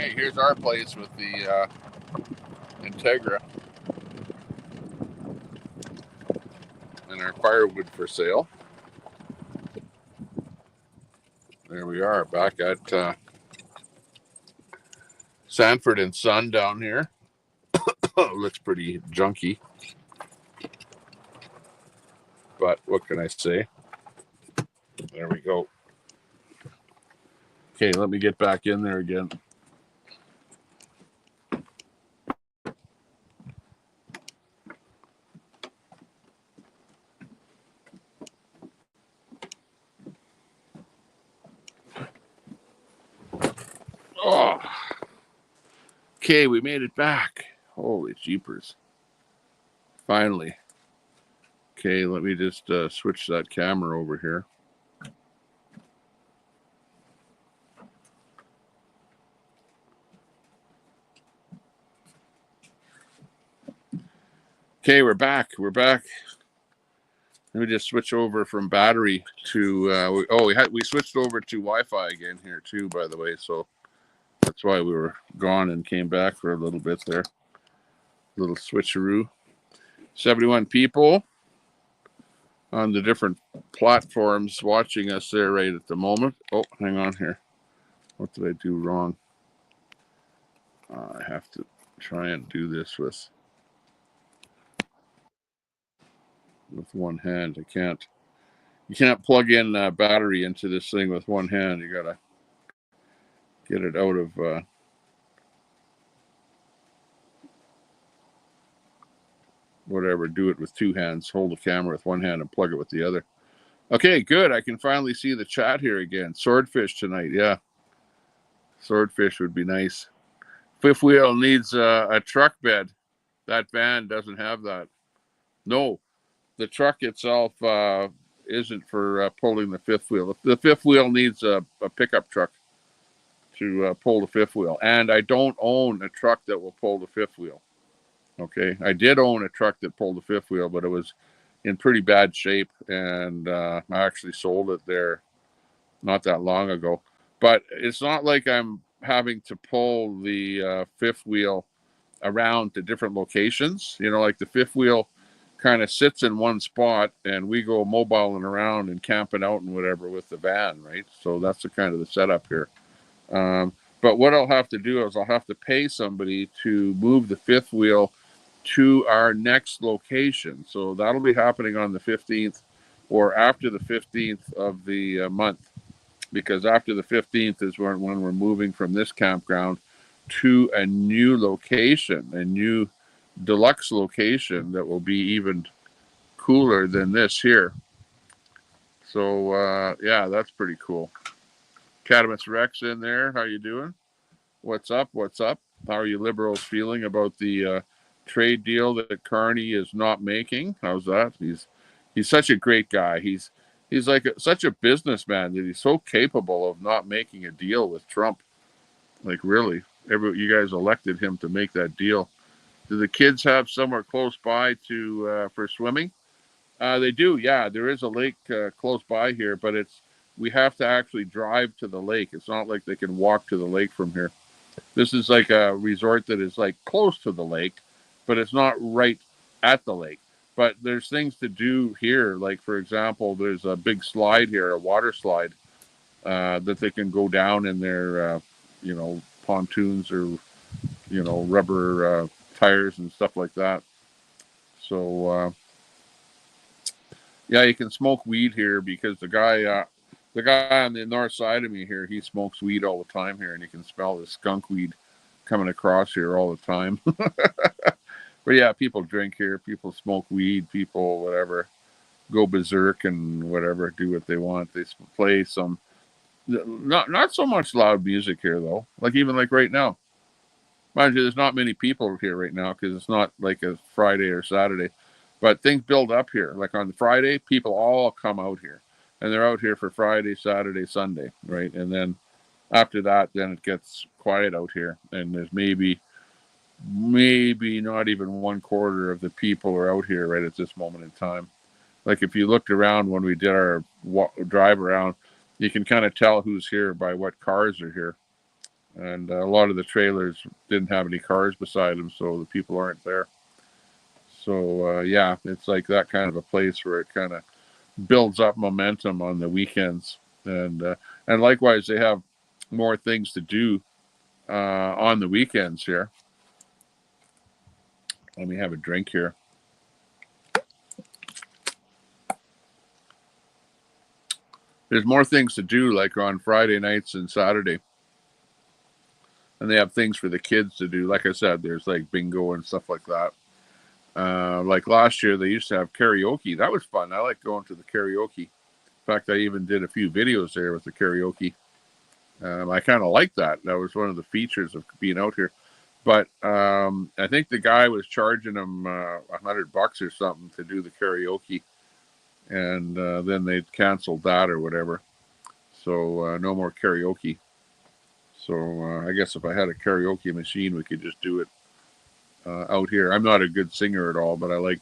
Okay, here's our place with the Integra and our firewood for sale. There we are, back at Sanford and Son down here. Looks pretty junky, but what can I say? There we go. Okay, let me get back in there again. Oh, okay, we made it back. Holy jeepers. Finally. Okay, let me just switch that camera over here. Okay, we're back. We're back. Let me just switch over from battery to we switched over to Wi-Fi again here too, by the way. So that's why we were gone and came back for a little bit there. Little switcheroo. 71 people on the different platforms watching us there right at the moment. Oh, hang on here. What did I do wrong? I have to try and do this with one hand. I can't. You can't plug in battery into this thing with one hand. You gotta get it out of whatever. Do it with two hands. Hold the camera with one hand and plug it with the other. Okay, good. I can finally see the chat here again. Swordfish tonight. Yeah, swordfish would be nice. Fifth wheel needs a truck bed. That van doesn't have that. No, the truck itself isn't for pulling the fifth wheel. The fifth wheel needs a pickup truck to pull the fifth wheel. And I don't own a truck that will pull the fifth wheel. Okay, I did own a truck that pulled the fifth wheel, but it was in pretty bad shape, and I actually sold it there not that long ago. But it's not like I'm having to pull the fifth wheel around to different locations. You know, like the fifth wheel kind of sits in one spot, and we go mobiling around and camping out and whatever with the van, right? So that's the kind of the setup here. But what I'll have to do is I'll have to pay somebody to move the fifth wheel to our next location. So that'll be happening on the 15th or after the 15th of the month, because after the 15th is when we're moving from this campground to a new location, a new deluxe location that will be even cooler than this here. So yeah, that's pretty cool. Catamus Rex in there. How you doing? What's up? What's up? How are you liberals feeling about the trade deal that Carney is not making? How's that? He's such a great guy. He's like such a businessman that he's so capable of not making a deal with Trump. Like really, you guys elected him to make that deal. Do the kids have somewhere close by to for swimming? They do. Yeah, there is a lake close by here, but we have to actually drive to the lake. It's not like they can walk to the lake from here. This is like a resort that is like close to the lake, but it's not right at the lake. But there's things to do here. Like, for example, there's a big slide here, a water slide, that they can go down in their, pontoons or, rubber tires and stuff like that. So, yeah, you can smoke weed here because the guy on the north side of me here, he smokes weed all the time here, and you can smell the skunk weed coming across here all the time. But yeah, people drink here, people smoke weed, people whatever go berserk and whatever, do what they want. They play some not so much loud music here though. Like even like right now, mind you, there's not many people here right now because it's not like a Friday or Saturday, but things build up here. Like on Friday, people all come out here, and they're out here for Friday, Saturday, Sunday, right? And then after that, then it gets quiet out here, and there's maybe not even 1/4 of the people are out here right at this moment in time. Like if you looked around when we did our drive around, you can kind of tell who's here by what cars are here. And a lot of the trailers didn't have any cars beside them, so the people aren't there. So yeah, it's like that kind of a place where it kind of builds up momentum on the weekends, and likewise they have more things to do on the weekends here. Let me have a drink here. There's more things to do, like on Friday nights and Saturday, and they have things for the kids to do. Like I said, there's like bingo and stuff like that. Like last year, they used to have karaoke. That was fun. I like going to the karaoke. In fact, I even did a few videos there with the karaoke. I kind of like that. That was one of the features of being out here. But I think the guy was charging them $100 or something to do the karaoke, and then they canceled that or whatever. So no more karaoke. So I guess if I had a karaoke machine, we could just do it out here. I'm not a good singer at all, but I like,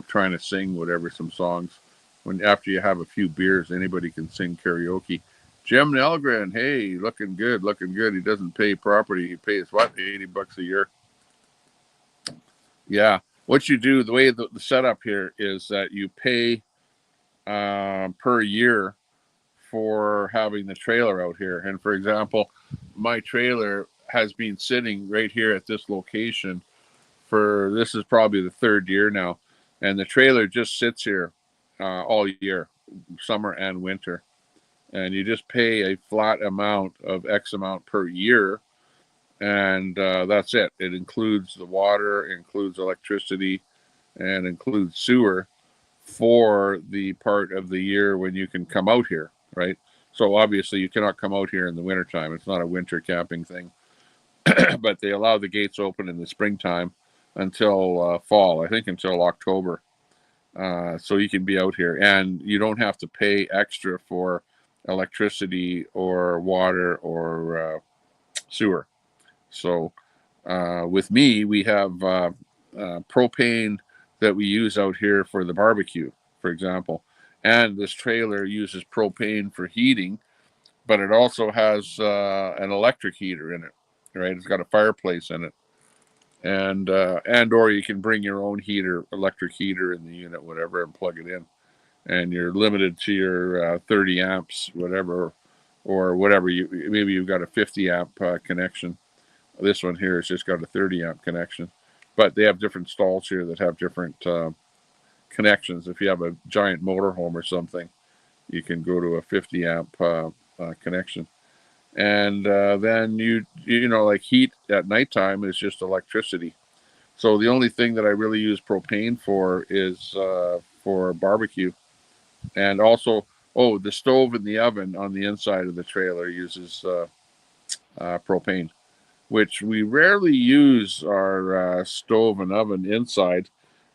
trying to sing whatever, some songs. When after you have a few beers, anybody can sing karaoke. Jim Nelgren, hey, looking good, looking good. He doesn't pay property. He pays what, $80 a year? Yeah. What you do, the way the setup here is that you pay per year for having the trailer out here. And for example, my trailer has been sitting right here at this location for this is probably the third year now, and the trailer just sits here all year, summer and winter, and you just pay a flat amount of X amount per year, and that's it. It includes the water, includes electricity, and includes sewer for the part of the year when you can come out here, right? So obviously you cannot come out here in the wintertime. It's not a winter camping thing. But they allow the gates open in the springtime until fall, I think until October. So you can be out here and you don't have to pay extra for electricity or water or sewer. So with me, we have propane that we use out here for the barbecue, for example. And this trailer uses propane for heating, but it also has an electric heater in it, right? It's got a fireplace in it, and or you can bring your own heater, electric heater in the unit, whatever, and plug it in. And you're limited to your 30 amps, whatever, or whatever. You maybe you've got a 50 amp connection. This one here has just got a 30 amp connection, but they have different stalls here that have different connections. If you have a giant motorhome or something, you can go to a 50 amp connection. And then like heat at nighttime is just electricity. So the only thing that I really use propane for is for barbecue, and also the stove and the oven on the inside of the trailer uses propane, which we rarely use our stove and oven inside.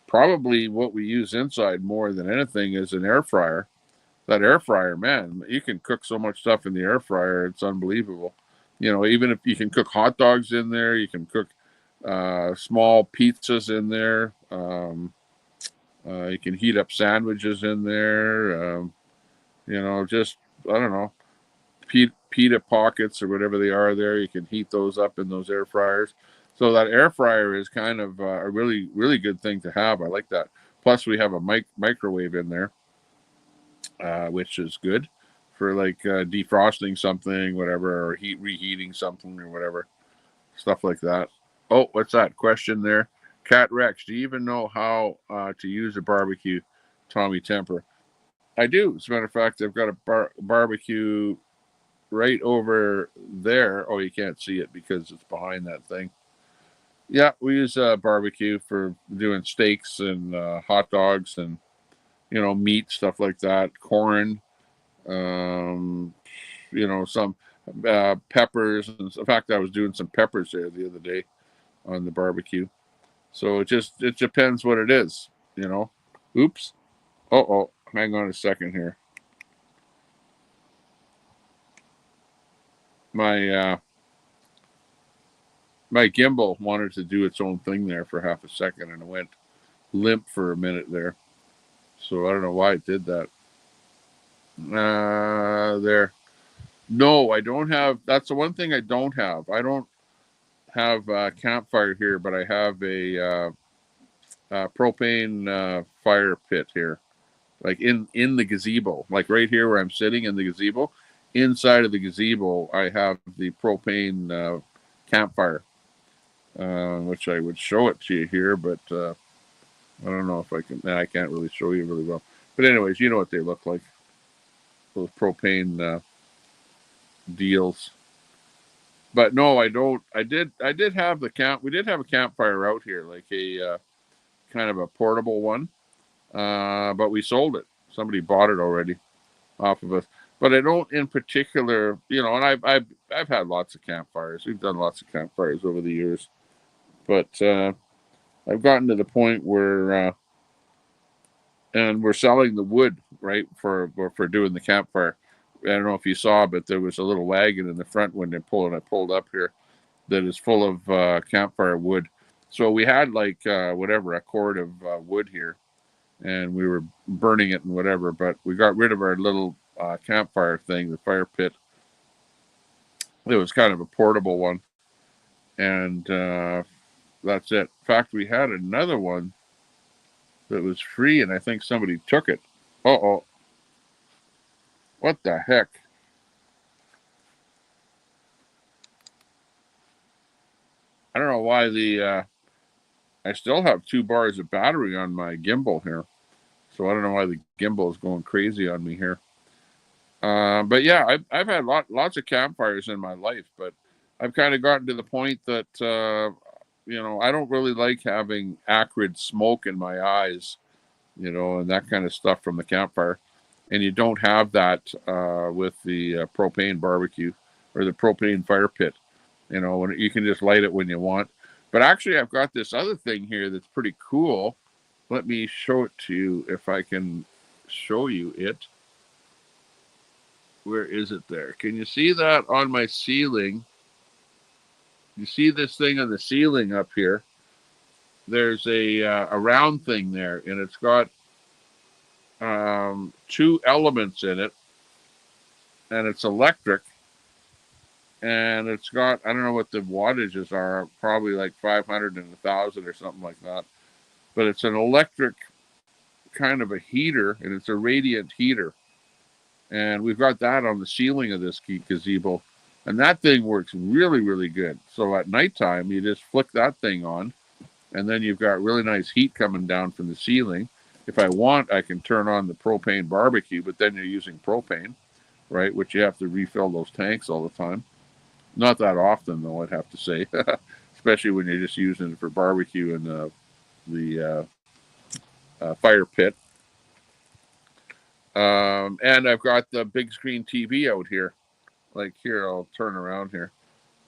Probably what we use inside more than anything is an air fryer. That air fryer, man, you can cook so much stuff in the air fryer. It's unbelievable. Even if you can cook hot dogs in there, you can cook small pizzas in there. You can heat up sandwiches in there. Just, I don't know, pita pockets or whatever they are there. You can heat those up in those air fryers. So that air fryer is kind of a really, really good thing to have. I like that. Plus, we have a microwave in there, which is good for like defrosting something, whatever, or reheating something or whatever, stuff like that. Oh, what's that question there? Cat Rex, do you even know how to use a barbecue, Tommy Temper? I do. As a matter of fact, I've got a barbecue right over there. Oh, you can't see it because it's behind that thing. Yeah, we use barbecue for doing steaks and hot dogs and meat, stuff like that. Corn, um, some peppers. In fact, I was doing some peppers there the other day on the barbecue. So it depends what it is, you know. Oops. Oh, hang on a second here. My my gimbal wanted to do its own thing there for half a second, and it went limp for a minute there. So I don't know why it did that. There. No, I don't have. That's the one thing I don't have. I don't have a campfire here, but I have a propane fire pit here, like in the gazebo, like right here where I'm sitting in the gazebo. Inside of the gazebo, I have the propane campfire, which I would show it to you here, but I don't know if I can. I can't really show you really well. But anyways, you know what they look like, those propane deals. But no, I don't. I did have the camp. We did have a campfire out here, like a kind of a portable one. But we sold it. Somebody bought it already off of us. But I don't, in particular, and I've had lots of campfires. We've done lots of campfires over the years. But I've gotten to the point where, and we're selling the wood, right, for doing the campfire. I don't know if you saw, but there was a little wagon in the front when I pulled up here that is full of campfire wood. So we had like whatever, a cord of wood here, and we were burning it and whatever. But we got rid of our little campfire thing, the fire pit. It was kind of a portable one, and that's it. In fact, we had another one that was free, and I think somebody took it. Oh, what the heck? I don't know why I still have 2 bars of battery on my gimbal here, so I don't know why the gimbal is going crazy on me here. But yeah, I've had lots of campfires in my life, but I've kind of gotten to the point that I don't really like having acrid smoke in my eyes, and that kind of stuff from the campfire. And you don't have that with the propane barbecue or the propane fire pit. When you can just light it when you want. But actually, I've got this other thing here that's pretty cool. Let me show it to you if I can show you it. Where is it there? Can you see that on my ceiling? You see this thing on the ceiling up here? There's a round thing there, and it's got 2 elements in it, and it's electric, and it's got, I don't know what the wattages are, probably like 500 and 1,000 or something like that. But it's an electric kind of a heater, and it's a radiant heater. And we've got that on the ceiling of this gazebo. And that thing works really, really good. So at nighttime, you just flick that thing on, and then you've got really nice heat coming down from the ceiling. If I want, I can turn on the propane barbecue, but then you're using propane, right? Which you have to refill those tanks all the time. Not that often, though, I'd have to say, especially when you're just using it for barbecue and the fire pit. And I've got the big screen TV out here. Like here, I'll turn around here.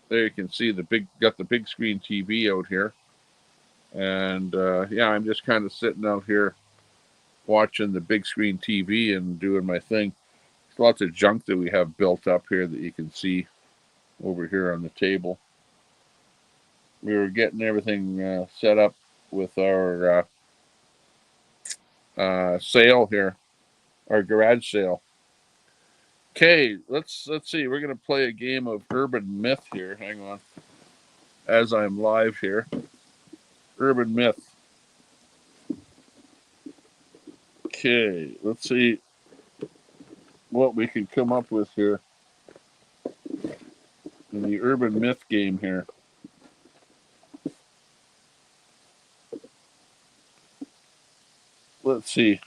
There you can see got the big screen TV out here. And yeah, I'm just kind of sitting out here watching the big screen TV and doing my thing. There's lots of junk that we have built up here that you can see over here on the table. We were getting everything set up with our sale here, our garage sale. Okay, let's see. We're gonna play a game of Urban Myth here. Hang on, as I'm live here. Urban Myth. Okay, let's see what we can come up with here in the Urban Myth game here. Let's see.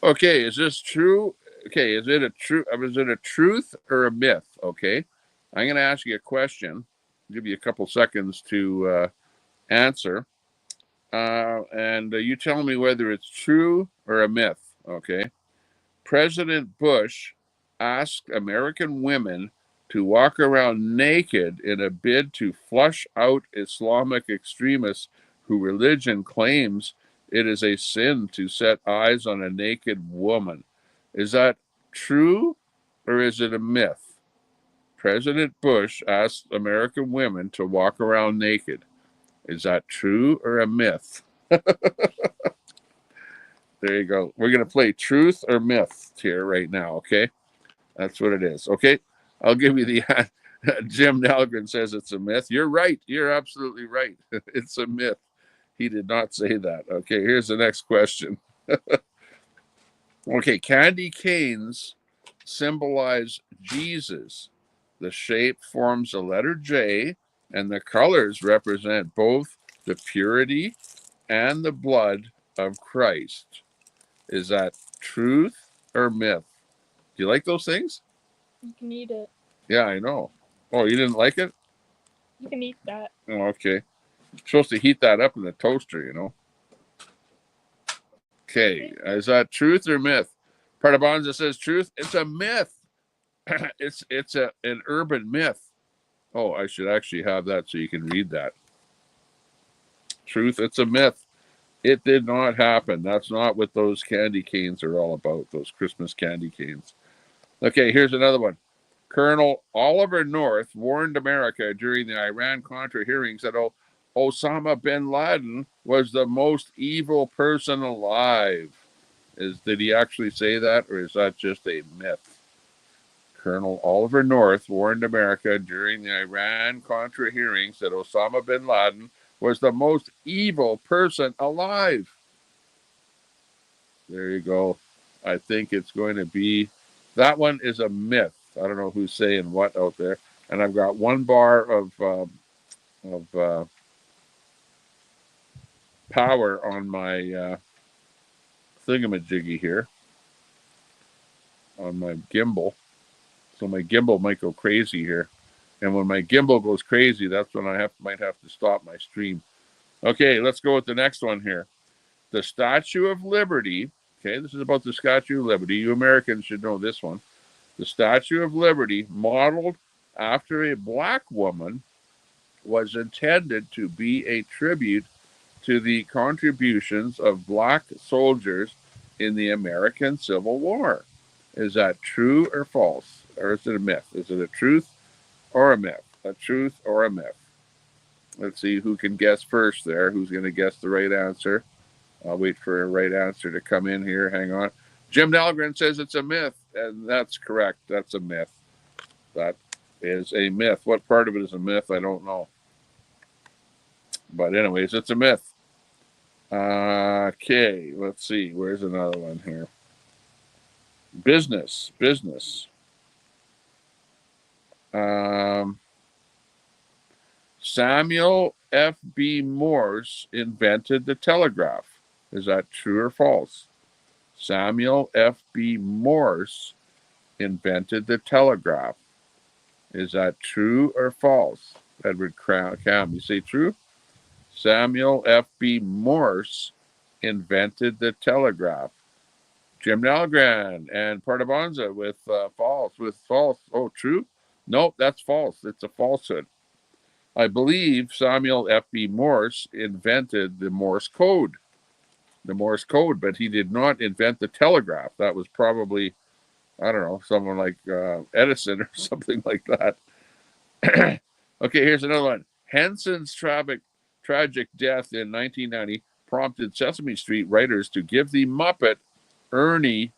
Okay, is this true? Okay, is it a truth or a myth? Okay, I'm going to ask you a question. Give you a couple seconds to answer, and you tell me whether it's true or a myth. Okay. President Bush asked American women to walk around naked in a bid to flush out Islamic extremists who religion claims it is a sin to set eyes on a naked woman. Is that true or is it a myth? President Bush asked American women to walk around naked. Is that true or a myth? There you go. We're going to play truth or myth here right now, okay? That's what it is, okay? I'll give you the Jim Nalgren says it's a myth. You're right. You're absolutely right. It's a myth. He did not say that. Okay, here's the next question. Okay, candy canes symbolize Jesus. The shape forms a letter J, and the colors represent both the purity and the blood of Christ. Is that truth or myth? Do you like those things? You can eat it. Yeah, I know. Oh, you didn't like it? You can eat that. Oh, okay. You're supposed to heat that up in the toaster, you know. Okay, is that truth or myth? Partabonza says truth. It's a myth. it's an urban myth. Oh, I should actually have that so you can read that. Truth, it's a myth. It did not happen. That's not what those candy canes are all about, those Christmas candy canes. Okay, here's another one. Colonel Oliver North warned America during the Iran-Contra hearings that Osama bin Laden was the most evil person alive. Did he actually say that, or is that just a myth? Colonel Oliver North warned America during the Iran-Contra hearings that Osama bin Laden was the most evil person alive. There you go. I think it's going to be, that one is a myth. I don't know who's saying what out there. And I've got one bar of power on my thingamajiggy here, on my gimbal. So my gimbal might go crazy here. And when my gimbal goes crazy, that's when I might have to stop my stream. Okay, let's go with the next one here. The Statue of Liberty. Okay, this is about the Statue of Liberty. You Americans should know this one. The Statue of Liberty, modeled after a black woman, was intended to be a tribute to the contributions of black soldiers in the American Civil War. Is that true or false? Or is it a myth? Is it a truth or a myth? A truth or a myth? Let's see who can guess first there. Who's going to guess the right answer? I'll wait for a right answer to come in here. Hang on. Jim Dahlgren says it's a myth, and that's correct. That's a myth. That is a myth. What part of it is a myth? I don't know. But anyways, it's a myth. Okay, let's see. Where's another one here? Business. Samuel F.B. Morse invented the telegraph. Is that true or false? Samuel F.B. Morse invented the telegraph. Is that true or false? Edward Cam, you say true? Samuel F.B. Morse invented the telegraph. Jim Nalgren and Partabonza with false. Oh, true? Nope, that's false. It's a falsehood. I believe Samuel F.B. Morse invented the Morse code. But he did not invent the telegraph. That was probably, I don't know, someone like Edison or something like that. Okay, here's another one. Henson's tragic death in 1990 prompted Sesame Street writers to give the Muppet Ernie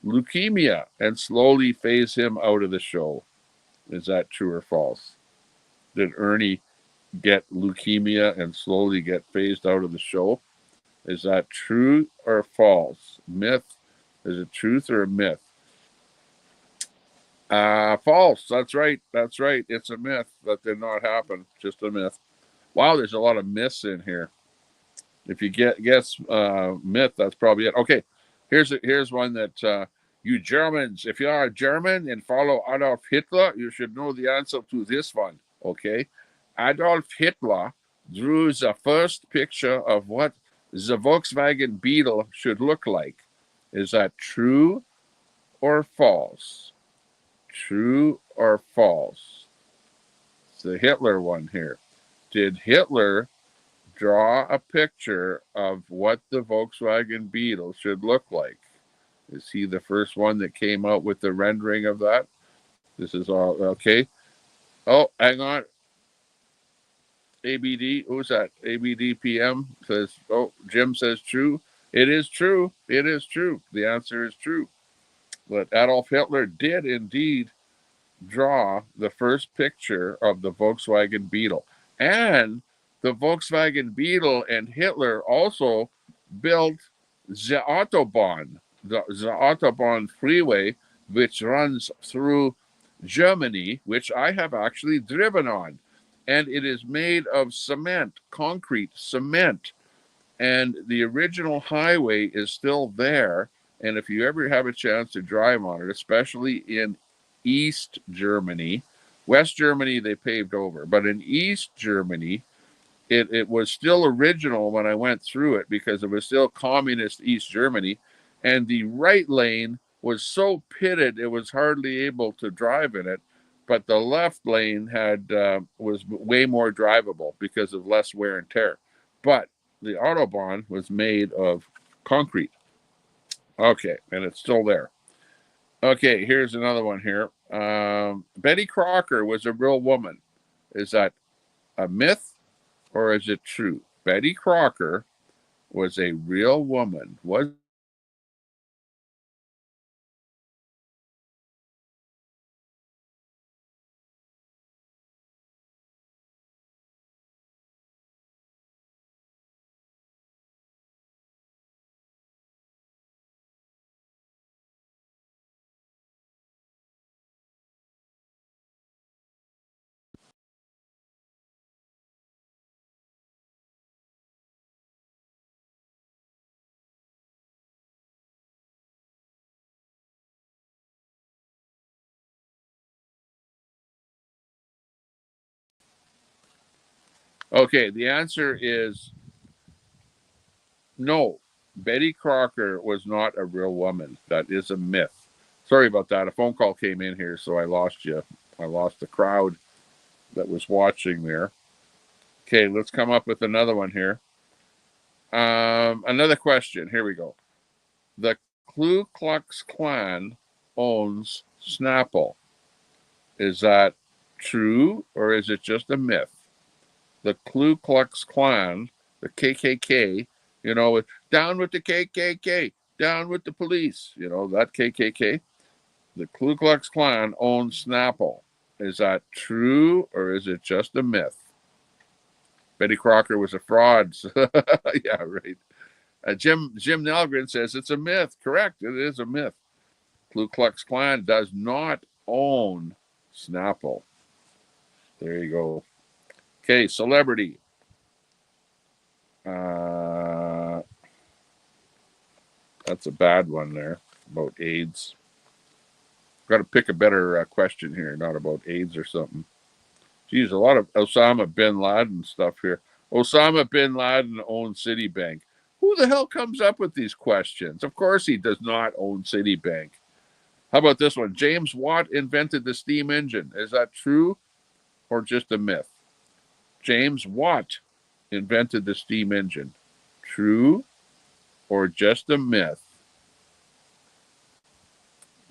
leukemia and slowly phase him out of the show. Is that true or false? Did Ernie get leukemia and slowly get phased out of the show? Is that true or false? Myth? Is it truth or a myth? False. That's right. It's a myth. That did not happen. Just a myth. Wow, there's a lot of myths in here. If you guess myth, that's probably it. Okay, here's one that you Germans, if you are a German and follow Adolf Hitler, you should know the answer to this one. Okay, Adolf Hitler drew the first picture of what the Volkswagen Beetle should look like. Is that true or false? True or false? It's the Hitler one here. Did Hitler draw a picture of what the Volkswagen Beetle should look like? Is he the first one that came out with the rendering of that? This is all okay. Oh, hang on. ABD, who's that? ABDPM says, oh, Jim says true. It is true. It is true. The answer is true. But Adolf Hitler did indeed draw the first picture of the Volkswagen Beetle. And the Volkswagen Beetle and Hitler also built the Autobahn, the Autobahn freeway, which runs through Germany, which I have actually driven on. And it is made of cement, concrete cement. And the original highway is still there. And if you ever have a chance to drive on it, especially in East Germany, West Germany, they paved over, but in East Germany, it was still original when I went through it because it was still communist East Germany. And the right lane was so pitted, it was hardly able to drive in it. But the left lane was way more drivable because of less wear and tear. But the Autobahn was made of concrete. Okay, and it's still there. Okay, here's another one here. Betty Crocker was a real woman. Is that a myth or is it true? Betty Crocker was a real woman. Was okay, the answer is no. Betty Crocker was not a real woman. That is a myth. Sorry about that. A phone call came in here, so I lost you. I lost the crowd that was watching there. Okay, let's come up with another one here. Another question. Here we go. The Ku Klux Klan owns Snapple. Is that true or is it just a myth? The Ku Klux Klan, the KKK, down with the KKK, down with the police, that KKK. The Ku Klux Klan owns Snapple. Is that true or is it just a myth? Betty Crocker was a fraud. Yeah, right. Jim Nelgren says it's a myth. Correct. It is a myth. Ku Klux Klan does not own Snapple. There you go. Okay, celebrity. That's a bad one there about AIDS. Got to pick a better question here, not about AIDS or something. Geez, a lot of Osama bin Laden stuff here. Osama bin Laden owns Citibank. Who the hell comes up with these questions? Of course he does not own Citibank. How about this one? James Watt invented the steam engine. Is that true or just a myth? James Watt invented the steam engine. True or just a myth?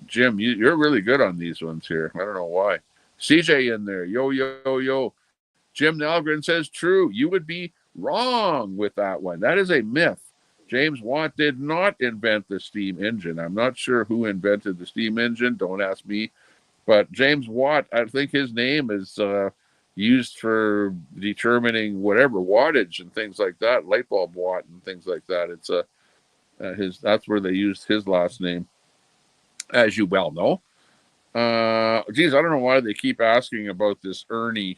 Jim, you're really good on these ones here. I don't know why. CJ in there. Yo, yo, yo. Jim Nalgren says true. You would be wrong with that one. That is a myth. James Watt did not invent the steam engine. I'm not sure who invented the steam engine. Don't ask me. But James Watt, I think his name is used for determining whatever wattage and things like that, light bulb watt and things like that. It's his. That's where they used his last name, as you well know. Geez, I don't know why they keep asking about this Ernie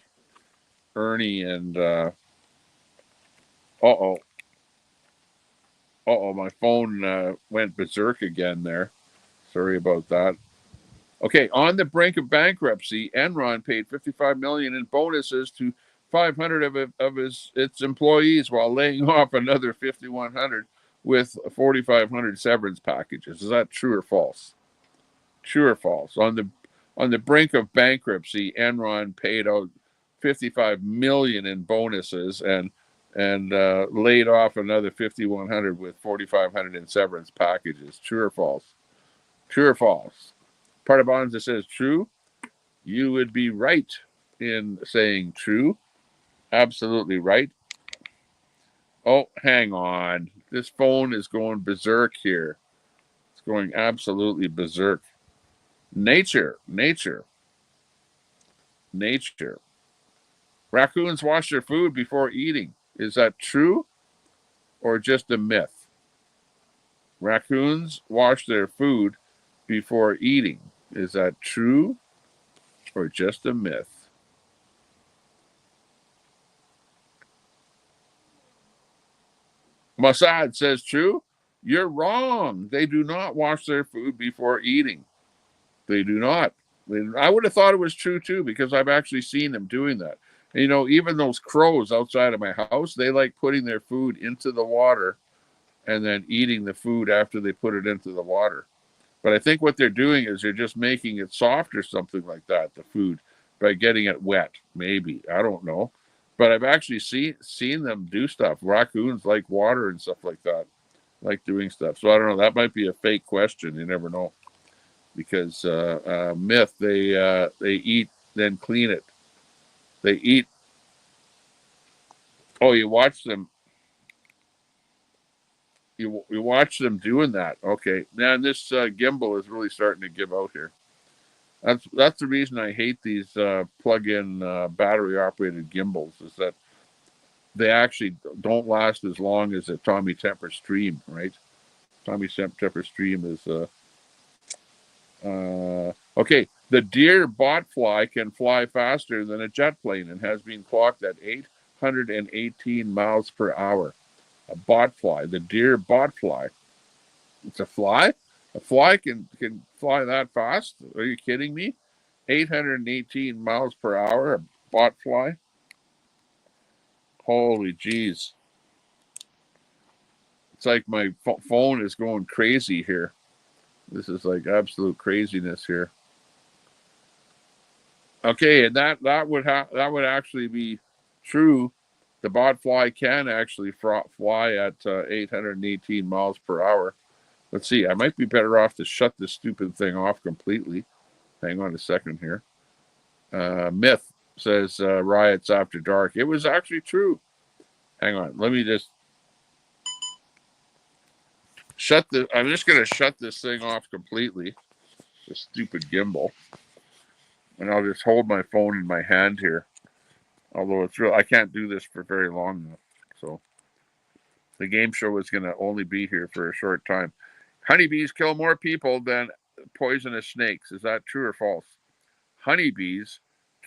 and my phone went berserk again there. Sorry about that. Okay, on the brink of bankruptcy, Enron paid $55 million in bonuses to 500 of its employees while laying off another 5,100 with 4,500 severance packages. Is that true or false? True or false? On the brink of bankruptcy, Enron paid out 55 million in bonuses and laid off another 5,100 with 4,500 in severance packages. True or false? True or false? Part of Bonds that says true. You would be right in saying true. Absolutely right. Oh, hang on. This phone is going berserk here. It's going absolutely berserk. Nature, nature, nature. Raccoons wash their food before eating. Is that true or just a myth? Raccoons wash their food before eating. Is that true or just a myth? Mossad says true. You're wrong. They do not wash their food before eating. They do not. I would have thought it was true too because I've actually seen them doing that. And, even those crows outside of my house, they like putting their food into the water and then eating the food after they put it into the water. But I think what they're doing is they're just making it soft or something like that, the food, by getting it wet. Maybe. I don't know. But I've actually seen them do stuff. Raccoons like water and stuff like that, like doing stuff. So I don't know. That might be a fake question. You never know. Because myth, they eat, then clean it. They eat. Oh, you watch them. You watch them doing that. Okay. Man, this gimbal is really starting to give out here. That's the reason I hate these plug-in battery operated gimbals is that they actually don't last as long as a Tommy Temper Stream, right? Tommy Temper Stream is okay. The deer botfly can fly faster than a jet plane and has been clocked at 818 miles per hour. A botfly, the deer botfly. It's a fly. A fly can fly that fast. Are you kidding me? 818 miles per hour, a botfly. Holy jeez. It's like my phone is going crazy here. This is like absolute craziness here. Okay, and that would actually be true. The botfly can actually fly at 818 miles per hour. Let's see. I might be better off to shut this stupid thing off completely. Hang on a second here. Myth says riots after dark. It was actually true. Hang on. Let me just I'm just gonna shut this thing off completely. The stupid gimbal, and I'll just hold my phone in my hand here. Although it's real, I can't do this for very long enough. So the game show is gonna only be here for a short time. Honeybees kill more people than poisonous snakes. Is that true or false? Honeybees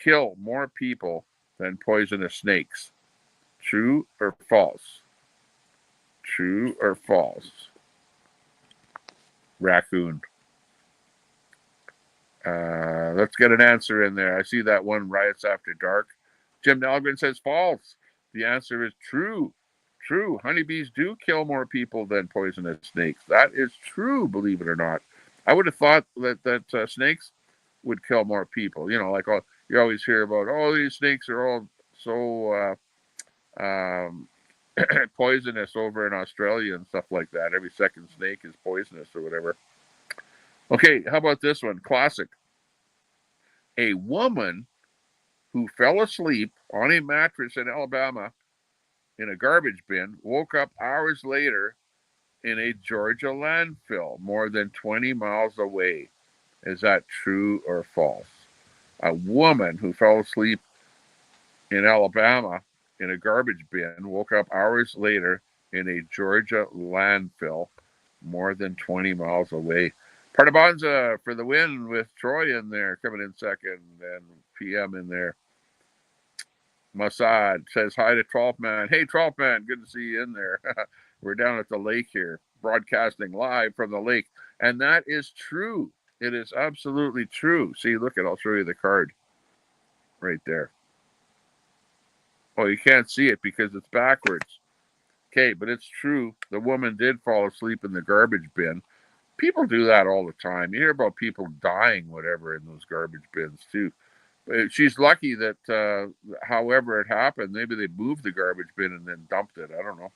kill more people than poisonous snakes. True or false? True or false? Raccoon. Let's get an answer in there. I see that one, riots after dark. Jim Nelgren says false. The answer is true. True. Honeybees do kill more people than poisonous snakes. That is true, believe it or not. I would have thought that snakes would kill more people. Like you always hear about, oh, these snakes are all so poisonous over in Australia and stuff like that. Every second snake is poisonous or whatever. Okay, how about this one? Classic. A woman who fell asleep on a mattress in Alabama in a garbage bin woke up hours later in a Georgia landfill more than 20 miles away. Is that true or false? A woman who fell asleep in Alabama in a garbage bin woke up hours later in a Georgia landfill more than 20 miles away. Partabanza for the win with Troy in there coming in second and PM in there. Mossad says hi to 12th Man. Hey, 12th Man, good to see you in there. We're down at the lake here, broadcasting live from the lake. And that is true. It is absolutely true. See, look at, I'll show you the card right there. Oh, you can't see it because it's backwards. Okay, but it's true. The woman did fall asleep in the garbage bin. People do that all the time. You hear about people dying, whatever, in those garbage bins, too. She's lucky that, however it happened, maybe they moved the garbage bin and then dumped it. I don't know.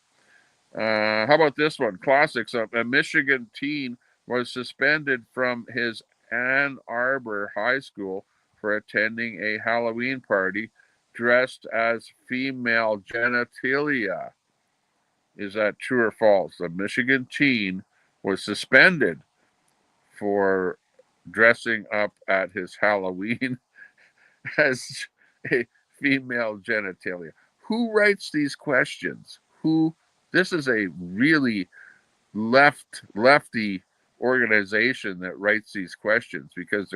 How about this one? Classics. A Michigan teen was suspended from his Ann Arbor high school for attending a Halloween party dressed as female genitalia. Is that true or false? A Michigan teen was suspended for dressing up at his Halloween as a female genitalia. Who writes these questions? Who? This is a really lefty organization that writes these questions, because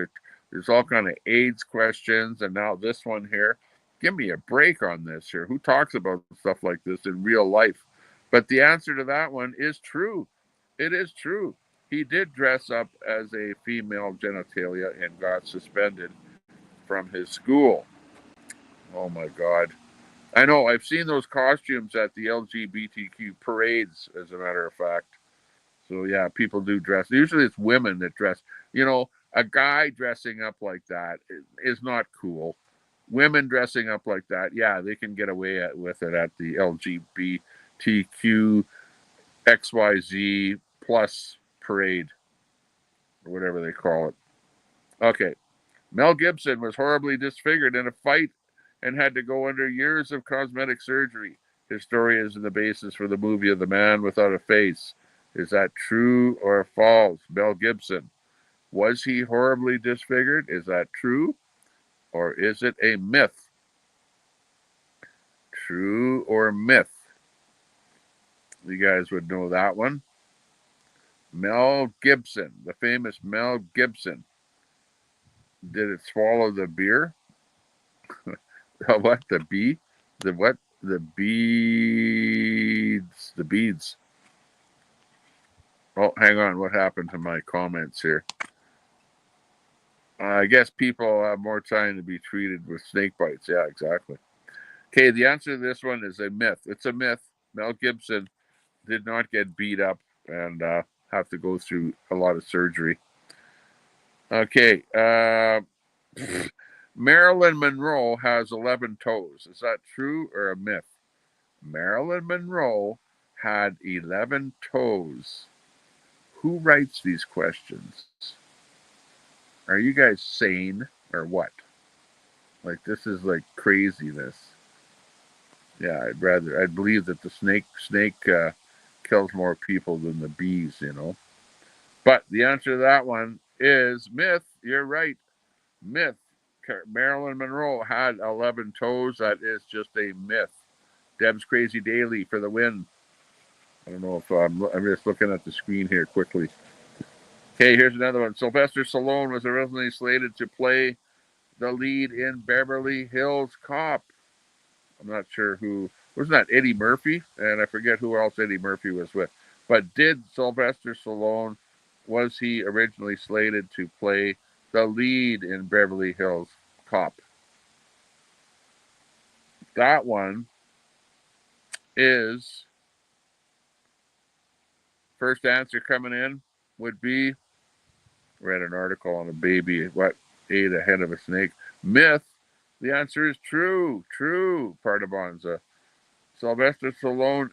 there's all kind of AIDS questions, and now this one here. Give me a break on this here. Who talks about stuff like this in real life? But the answer to that one is true. It is true. He did dress up as a female genitalia and got suspended from his school. Oh my God. I know, I've seen those costumes at the LGBTQ parades, as a matter of fact. So yeah, people do dress. Usually it's women that dress. You know, a guy dressing up like that is not cool. Women dressing up like that, yeah, they can get away with it at the LGBTQ XYZ plus parade, or whatever they call it. Okay. Mel Gibson was horribly disfigured in a fight and had to go under years of cosmetic surgery. His story is the basis for the movie of The Man Without a Face. Is that true or false? Mel Gibson. Was he horribly disfigured? Is that true? Or is it a myth? True or myth? You guys would know that one. Mel Gibson, the famous Mel Gibson. Did it swallow the beer? What? The bee? The what? The beads. The beads. Oh, hang on. What happened to my comments here? I guess people have more time to be treated with snake bites. Yeah, exactly. Okay, the answer to this one is a myth. It's a myth. Mel Gibson did not get beat up and have to go through a lot of surgery. Okay. Marilyn Monroe has 11 toes. Is that true or a myth? Marilyn Monroe had 11 toes. Who writes these questions? Are you guys sane or what? Like, this is like craziness. Yeah, I'd believe that the snake kills more people than the bees, you know. But the answer to that one is myth. You're right. Myth. Marilyn Monroe had 11 toes. That is just a myth. Deb's Crazy Daily for the win. I don't know if I'm just looking at the screen here quickly. Okay, here's another one. Sylvester Stallone was originally slated to play the lead in Beverly Hills Cop. I'm not sure who. Wasn't that Eddie Murphy? And I forget who else Eddie Murphy was with. But did Sylvester Stallone, was he originally slated to play the lead in Beverly Hills Cop? That one is, first answer coming in would be, read an article on a baby, what ate a head of a snake. Myth. The answer is true. True, Partibonza. Sylvester Stallone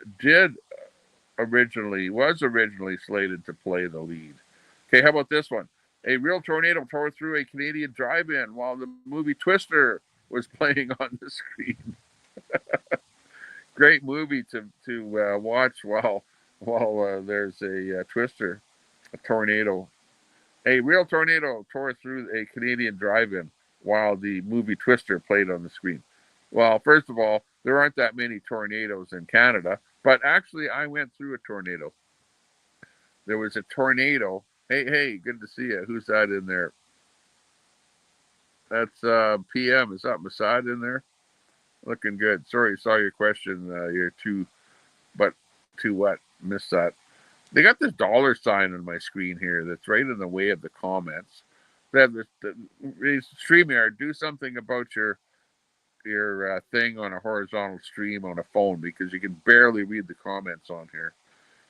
was originally slated to play the lead. Okay, how about this one? A real tornado tore through a Canadian drive-in while the movie Twister was playing on the screen. Great movie to watch while there's a Twister, a tornado. A real tornado tore through a Canadian drive-in while the movie Twister played on the screen. Well, first of all, there aren't that many tornadoes in Canada, but actually I went through a tornado. There was a tornado. Hey, good to see you. Who's that in there? That's PM. Is that Masad in there? Looking good. Sorry, saw your question. You're too what? Missed that. They got this $ on my screen here that's right in the way of the comments. StreamYard, do something about your thing on a horizontal stream on a phone, because you can barely read the comments on here.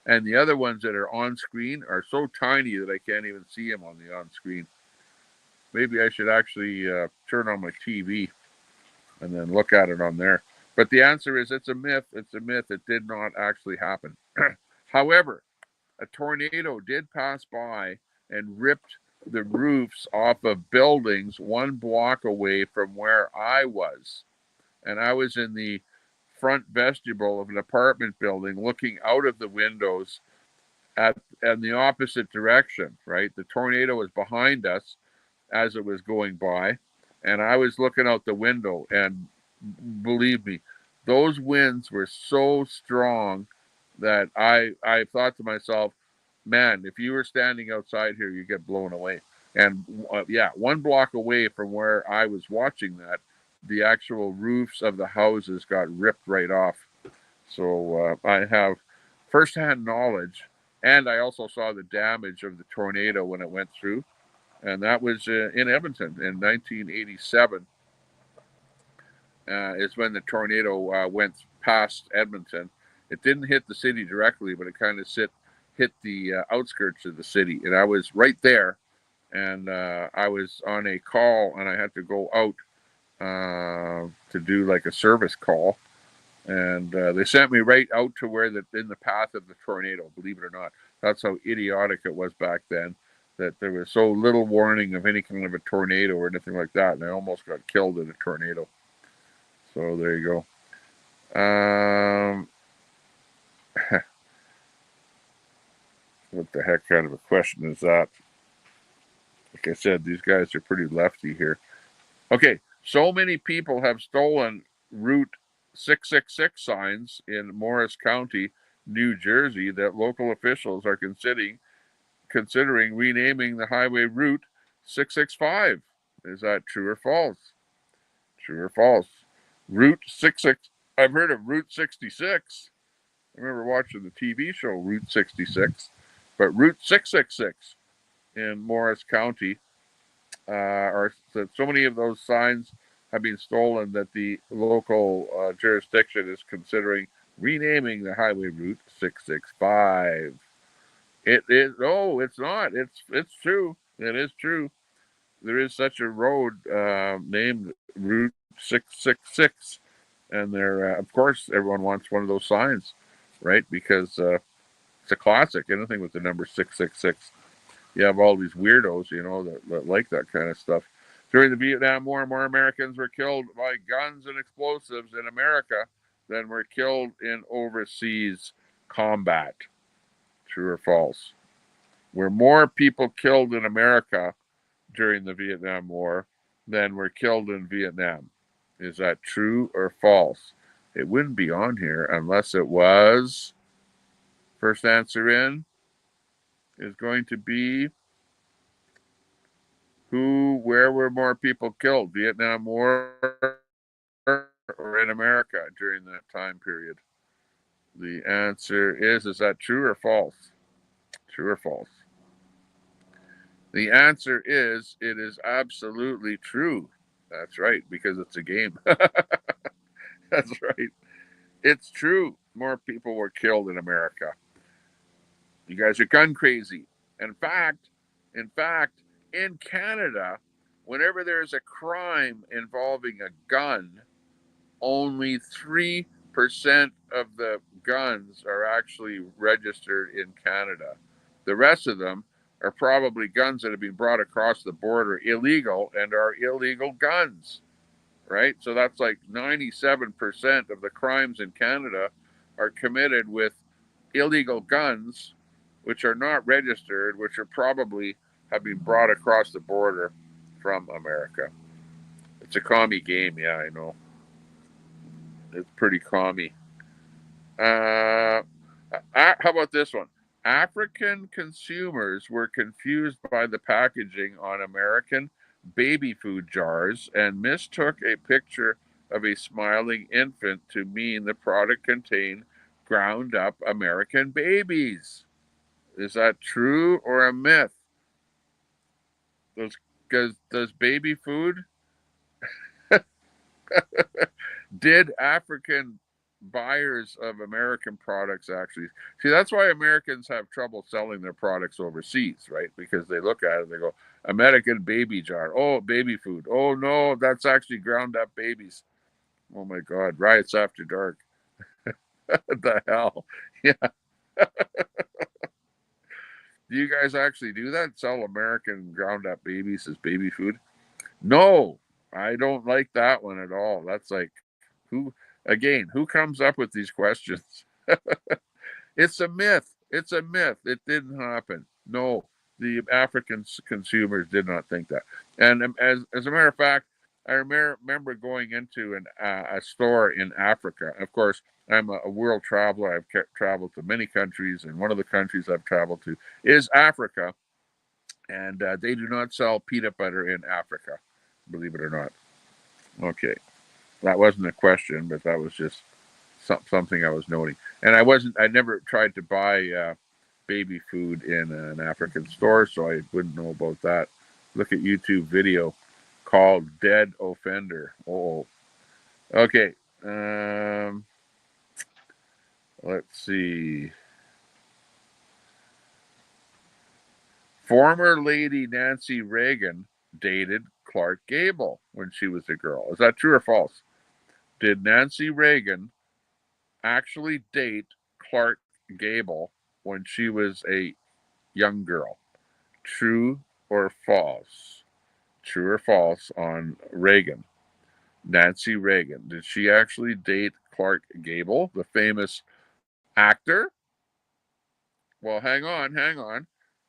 And the other ones that are on screen are so tiny that I can't even see them on the on screen. Maybe I should actually turn on my TV and then look at it on there. But the answer is it's a myth. It's a myth. It did not actually happen. However, a tornado did pass by and ripped the roofs off of buildings 1 block away from where I was. and I was in the front vestibule of an apartment building looking out of the windows at in the opposite direction, right? The tornado was behind us as it was going by, and I was looking out the window, and believe me, those winds were so strong that I thought to myself, man, if you were standing outside here, you get blown away. And yeah, 1 block away from where I was watching that, the actual roofs of the houses got ripped right off. So I have firsthand knowledge, and I also saw the damage of the tornado when it went through, and that was in Edmonton in 1987. Is when the tornado went past Edmonton. It didn't hit the city directly, but it kind of hit the outskirts of the city, and I was right there, and I was on a call, and I had to go out to do like a service call, and they sent me right out to where in the path of the tornado. Believe it or not, that's how idiotic it was back then. That there was so little warning of any kind of a tornado or anything like that, and I almost got killed in a tornado. So there you go. What the heck kind of a question is that? Like I said, these guys are pretty lefty here. Okay, so many people have stolen Route 666 signs in Morris County, New Jersey, that local officials are considering renaming the highway Route 665. Is that true or false? True or false? Route 66. I've heard of Route 66. I remember watching the TV show Route 66, but Route 666 in Morris County are that so many of those signs have been stolen that the local jurisdiction is considering renaming the highway Route 665. It is. Oh, it's not. It's true. It is true. There is such a road named Route 666, and there, of course, everyone wants one of those signs, right? Because it's a classic. Anything with the number 666. You have all these weirdos, that like that kind of stuff. During the Vietnam War, more Americans were killed by guns and explosives in America than were killed in overseas combat. True or false? Were more people killed in America during the Vietnam War than were killed in Vietnam. Is that true or false? It wouldn't be on here unless it was. First answer in is going to be where were more people killed, Vietnam War or in America during that time period? The answer is that true or false? True or false? The answer is it is absolutely true. That's right, because it's a game. That's right. It's true. More people were killed in America. You guys are gun crazy. In fact, in fact, in Canada, whenever there's a crime involving a gun, only 3% of the guns are actually registered in Canada. The rest of them are probably guns that have been brought across the border illegal and are illegal guns, right? So that's like 97% of the crimes in Canada are committed with illegal guns, which are not registered, which are probably have been brought across the border from America. It's a commie game, yeah, I know. It's pretty commie. How about this one? African consumers were confused by the packaging on American baby food jars and mistook a picture of a smiling infant to mean the product contained ground up American babies. Is that true or a myth? Does baby food did African buyers of American products actually see? That's why Americans have trouble selling their products overseas, right? Because they look at it and they go, American baby jar, oh, baby food, oh no, that's actually ground up babies. Oh my god, riots after dark. What the hell? Yeah. Do you guys actually do that? Sell American ground up babies as baby food? No, I don't like that one at all. That's like Who who comes up with these questions? It's a myth. It's a myth. It didn't happen. No, the African consumers did not think that. And as a matter of fact, I remember going into a store in Africa. Of course, I'm a world traveler. I've traveled to many countries, and one of the countries I've traveled to is Africa. And they do not sell peanut butter in Africa, believe it or not. Okay, that wasn't a question, but that was just something I was noting. And I never tried to buy baby food in an African store, so I wouldn't know about that. Look at YouTube video called Dead Offender. Oh, okay. Let's see. Former Lady Nancy Reagan dated Clark Gable when she was a girl. Is that true or false? Did Nancy Reagan actually date Clark Gable when she was a young girl? True or false? True or false on Reagan? Nancy Reagan. Did she actually date Clark Gable, the famous actor? Well, hang on, hang on.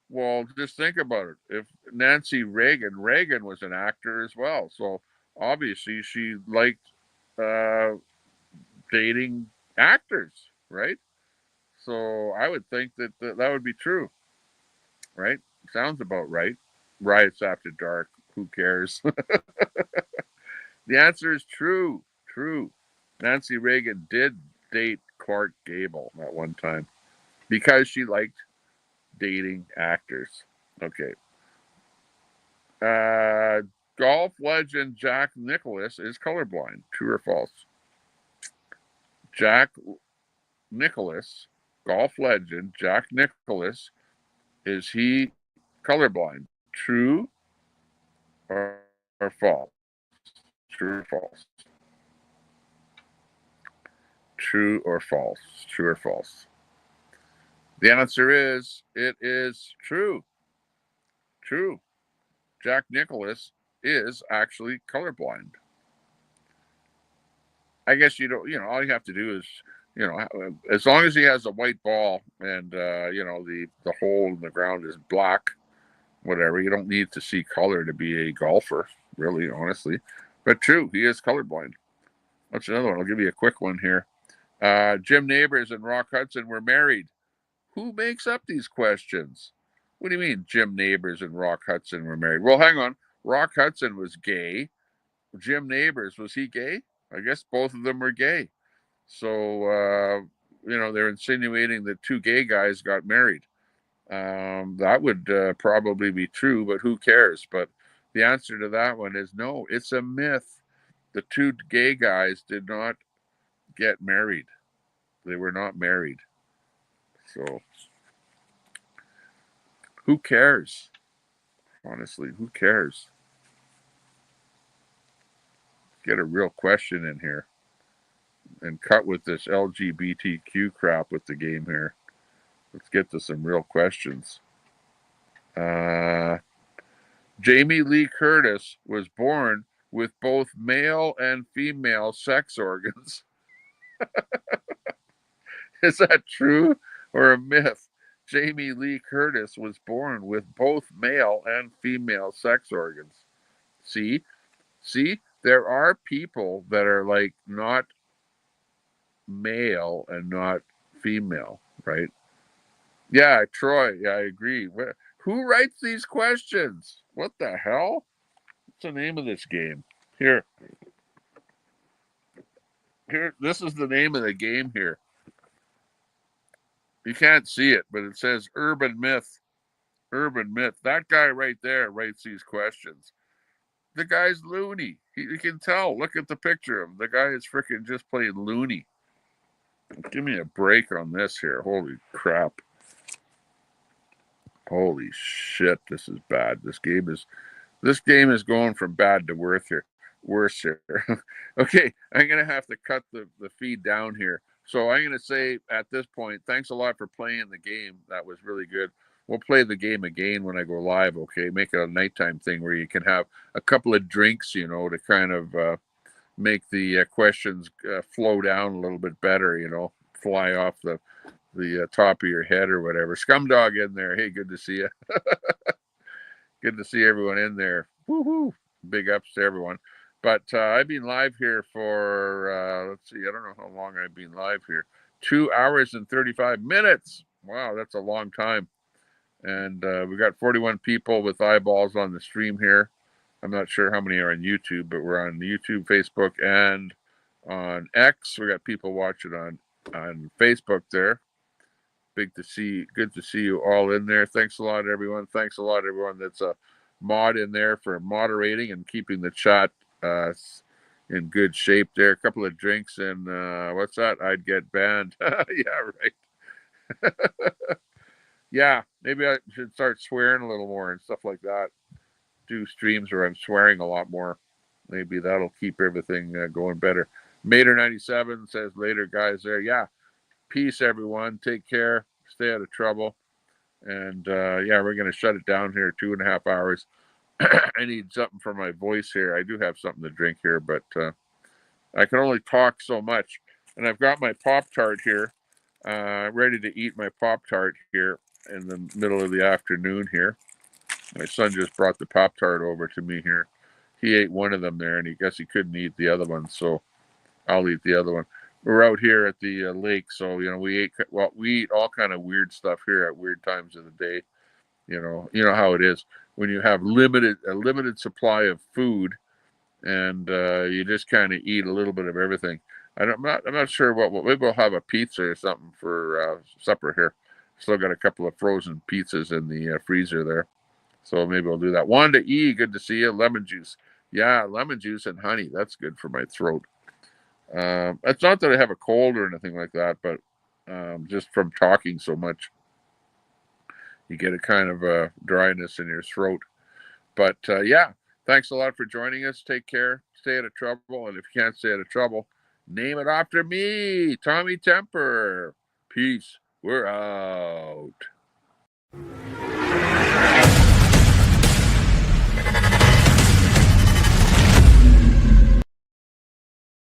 Well, just think about it. If Reagan was an actor as well. So obviously she liked uh, dating actors, right? So I would think that would be true, right? Sounds about right. Riots after dark. Who cares? The answer is true. True. Nancy Reagan did date Clark Gable at one time because she liked dating actors. Okay. Uh, Golf legend Jack Nicklaus is colorblind. True or false? Jack Nicklaus, golf legend Jack Nicklaus, is he colorblind? True or false? True or false? True or false? True or false? The answer is it is true. True. Jack Nicklaus is actually colorblind. I guess all you have to do is, as long as he has a white ball and, the hole in the ground is black, whatever, you don't need to see color to be a golfer, really, honestly. But true, he is colorblind. That's another one. I'll give you a quick one here. Jim Neighbors and Rock Hudson were married. Who makes up these questions? What do you mean Jim Neighbors and Rock Hudson were married? Well, hang on. Rock Hudson was gay. Jim Neighbors, was he gay? I guess both of them were gay. So, they're insinuating that two gay guys got married. That would probably be true, but who cares? But the answer to that one is no, it's a myth. The two gay guys did not get married. They were not married. So, who cares? Honestly, who cares? Get a real question in here and cut with this LGBTQ crap with the game here. Let's get to some real questions. Jamie Lee Curtis was born with both male and female sex organs. Is that true or a myth? Jamie Lee Curtis was born with both male and female sex organs. See, there are people that are like not male and not female, right? Yeah, Troy, yeah, I agree. Who writes these questions? What the hell? What's the name of this game? Here, this is the name of the game here. You can't see it, but it says Urban Myth. Urban Myth. That guy right there writes these questions. The guy's loony. You can tell. Look at the picture of him. The guy is freaking just plain loony. Give me a break on this here. Holy crap. Holy shit, this is bad. This game is going from bad to worse here. Okay, I'm gonna have to cut the feed down here. So I'm gonna say at this point, thanks a lot for playing the game. That was really good. We'll play the game again when I go live. Okay, make it a nighttime thing where you can have a couple of drinks, to kind of make the questions flow down a little bit better, fly off the top of your head or whatever. Scumdog in there. Hey, good to see you. Good to see everyone in there. Woohoo! Big ups to everyone. But I've been live here for, let's see, I don't know how long I've been live here. 2 hours and 35 minutes. Wow, that's a long time. And we got 41 people with eyeballs on the stream here. I'm not sure how many are on YouTube, but we're on YouTube, Facebook, and on X. We got people watching on Facebook there. Good to see you all in there. Thanks a lot, everyone. Thanks a lot, everyone that's a mod in there for moderating and keeping the chat in good shape there. A couple of drinks and what's that? I'd get banned. Yeah, right. Yeah, maybe I should start swearing a little more and stuff like that. Do streams where I'm swearing a lot more. Maybe that'll keep everything going better. Mater97 says later, guys. There, yeah. Peace, everyone. Take care. Stay out of trouble. And yeah, we're going to shut it down here. 2.5 hours. I need something for my voice here. I do have something to drink here, but I can only talk so much. And I've got my Pop-Tart here, ready to eat my Pop-Tart here in the middle of the afternoon here. My son just brought the Pop-Tart over to me here. He ate one of them there, and he guess he couldn't eat the other one, so I'll eat the other one. We're out here at the lake, so we eat all kind of weird stuff here at weird times of the day. You know how it is when you have a limited supply of food, and you just kind of eat a little bit of everything. I'm not sure what maybe we'll have a pizza or something for supper here. Still got a couple of frozen pizzas in the freezer there, so maybe we'll do that. Wanda E, good to see you. Lemon juice, yeah, lemon juice and honey. That's good for my throat. It's not that I have a cold or anything like that, but just from talking so much, you get a kind of a dryness in your throat. But yeah, thanks a lot for joining us. Take care. Stay out of trouble. And if you can't stay out of trouble, name it after me, Tommy Temper. Peace. We're out.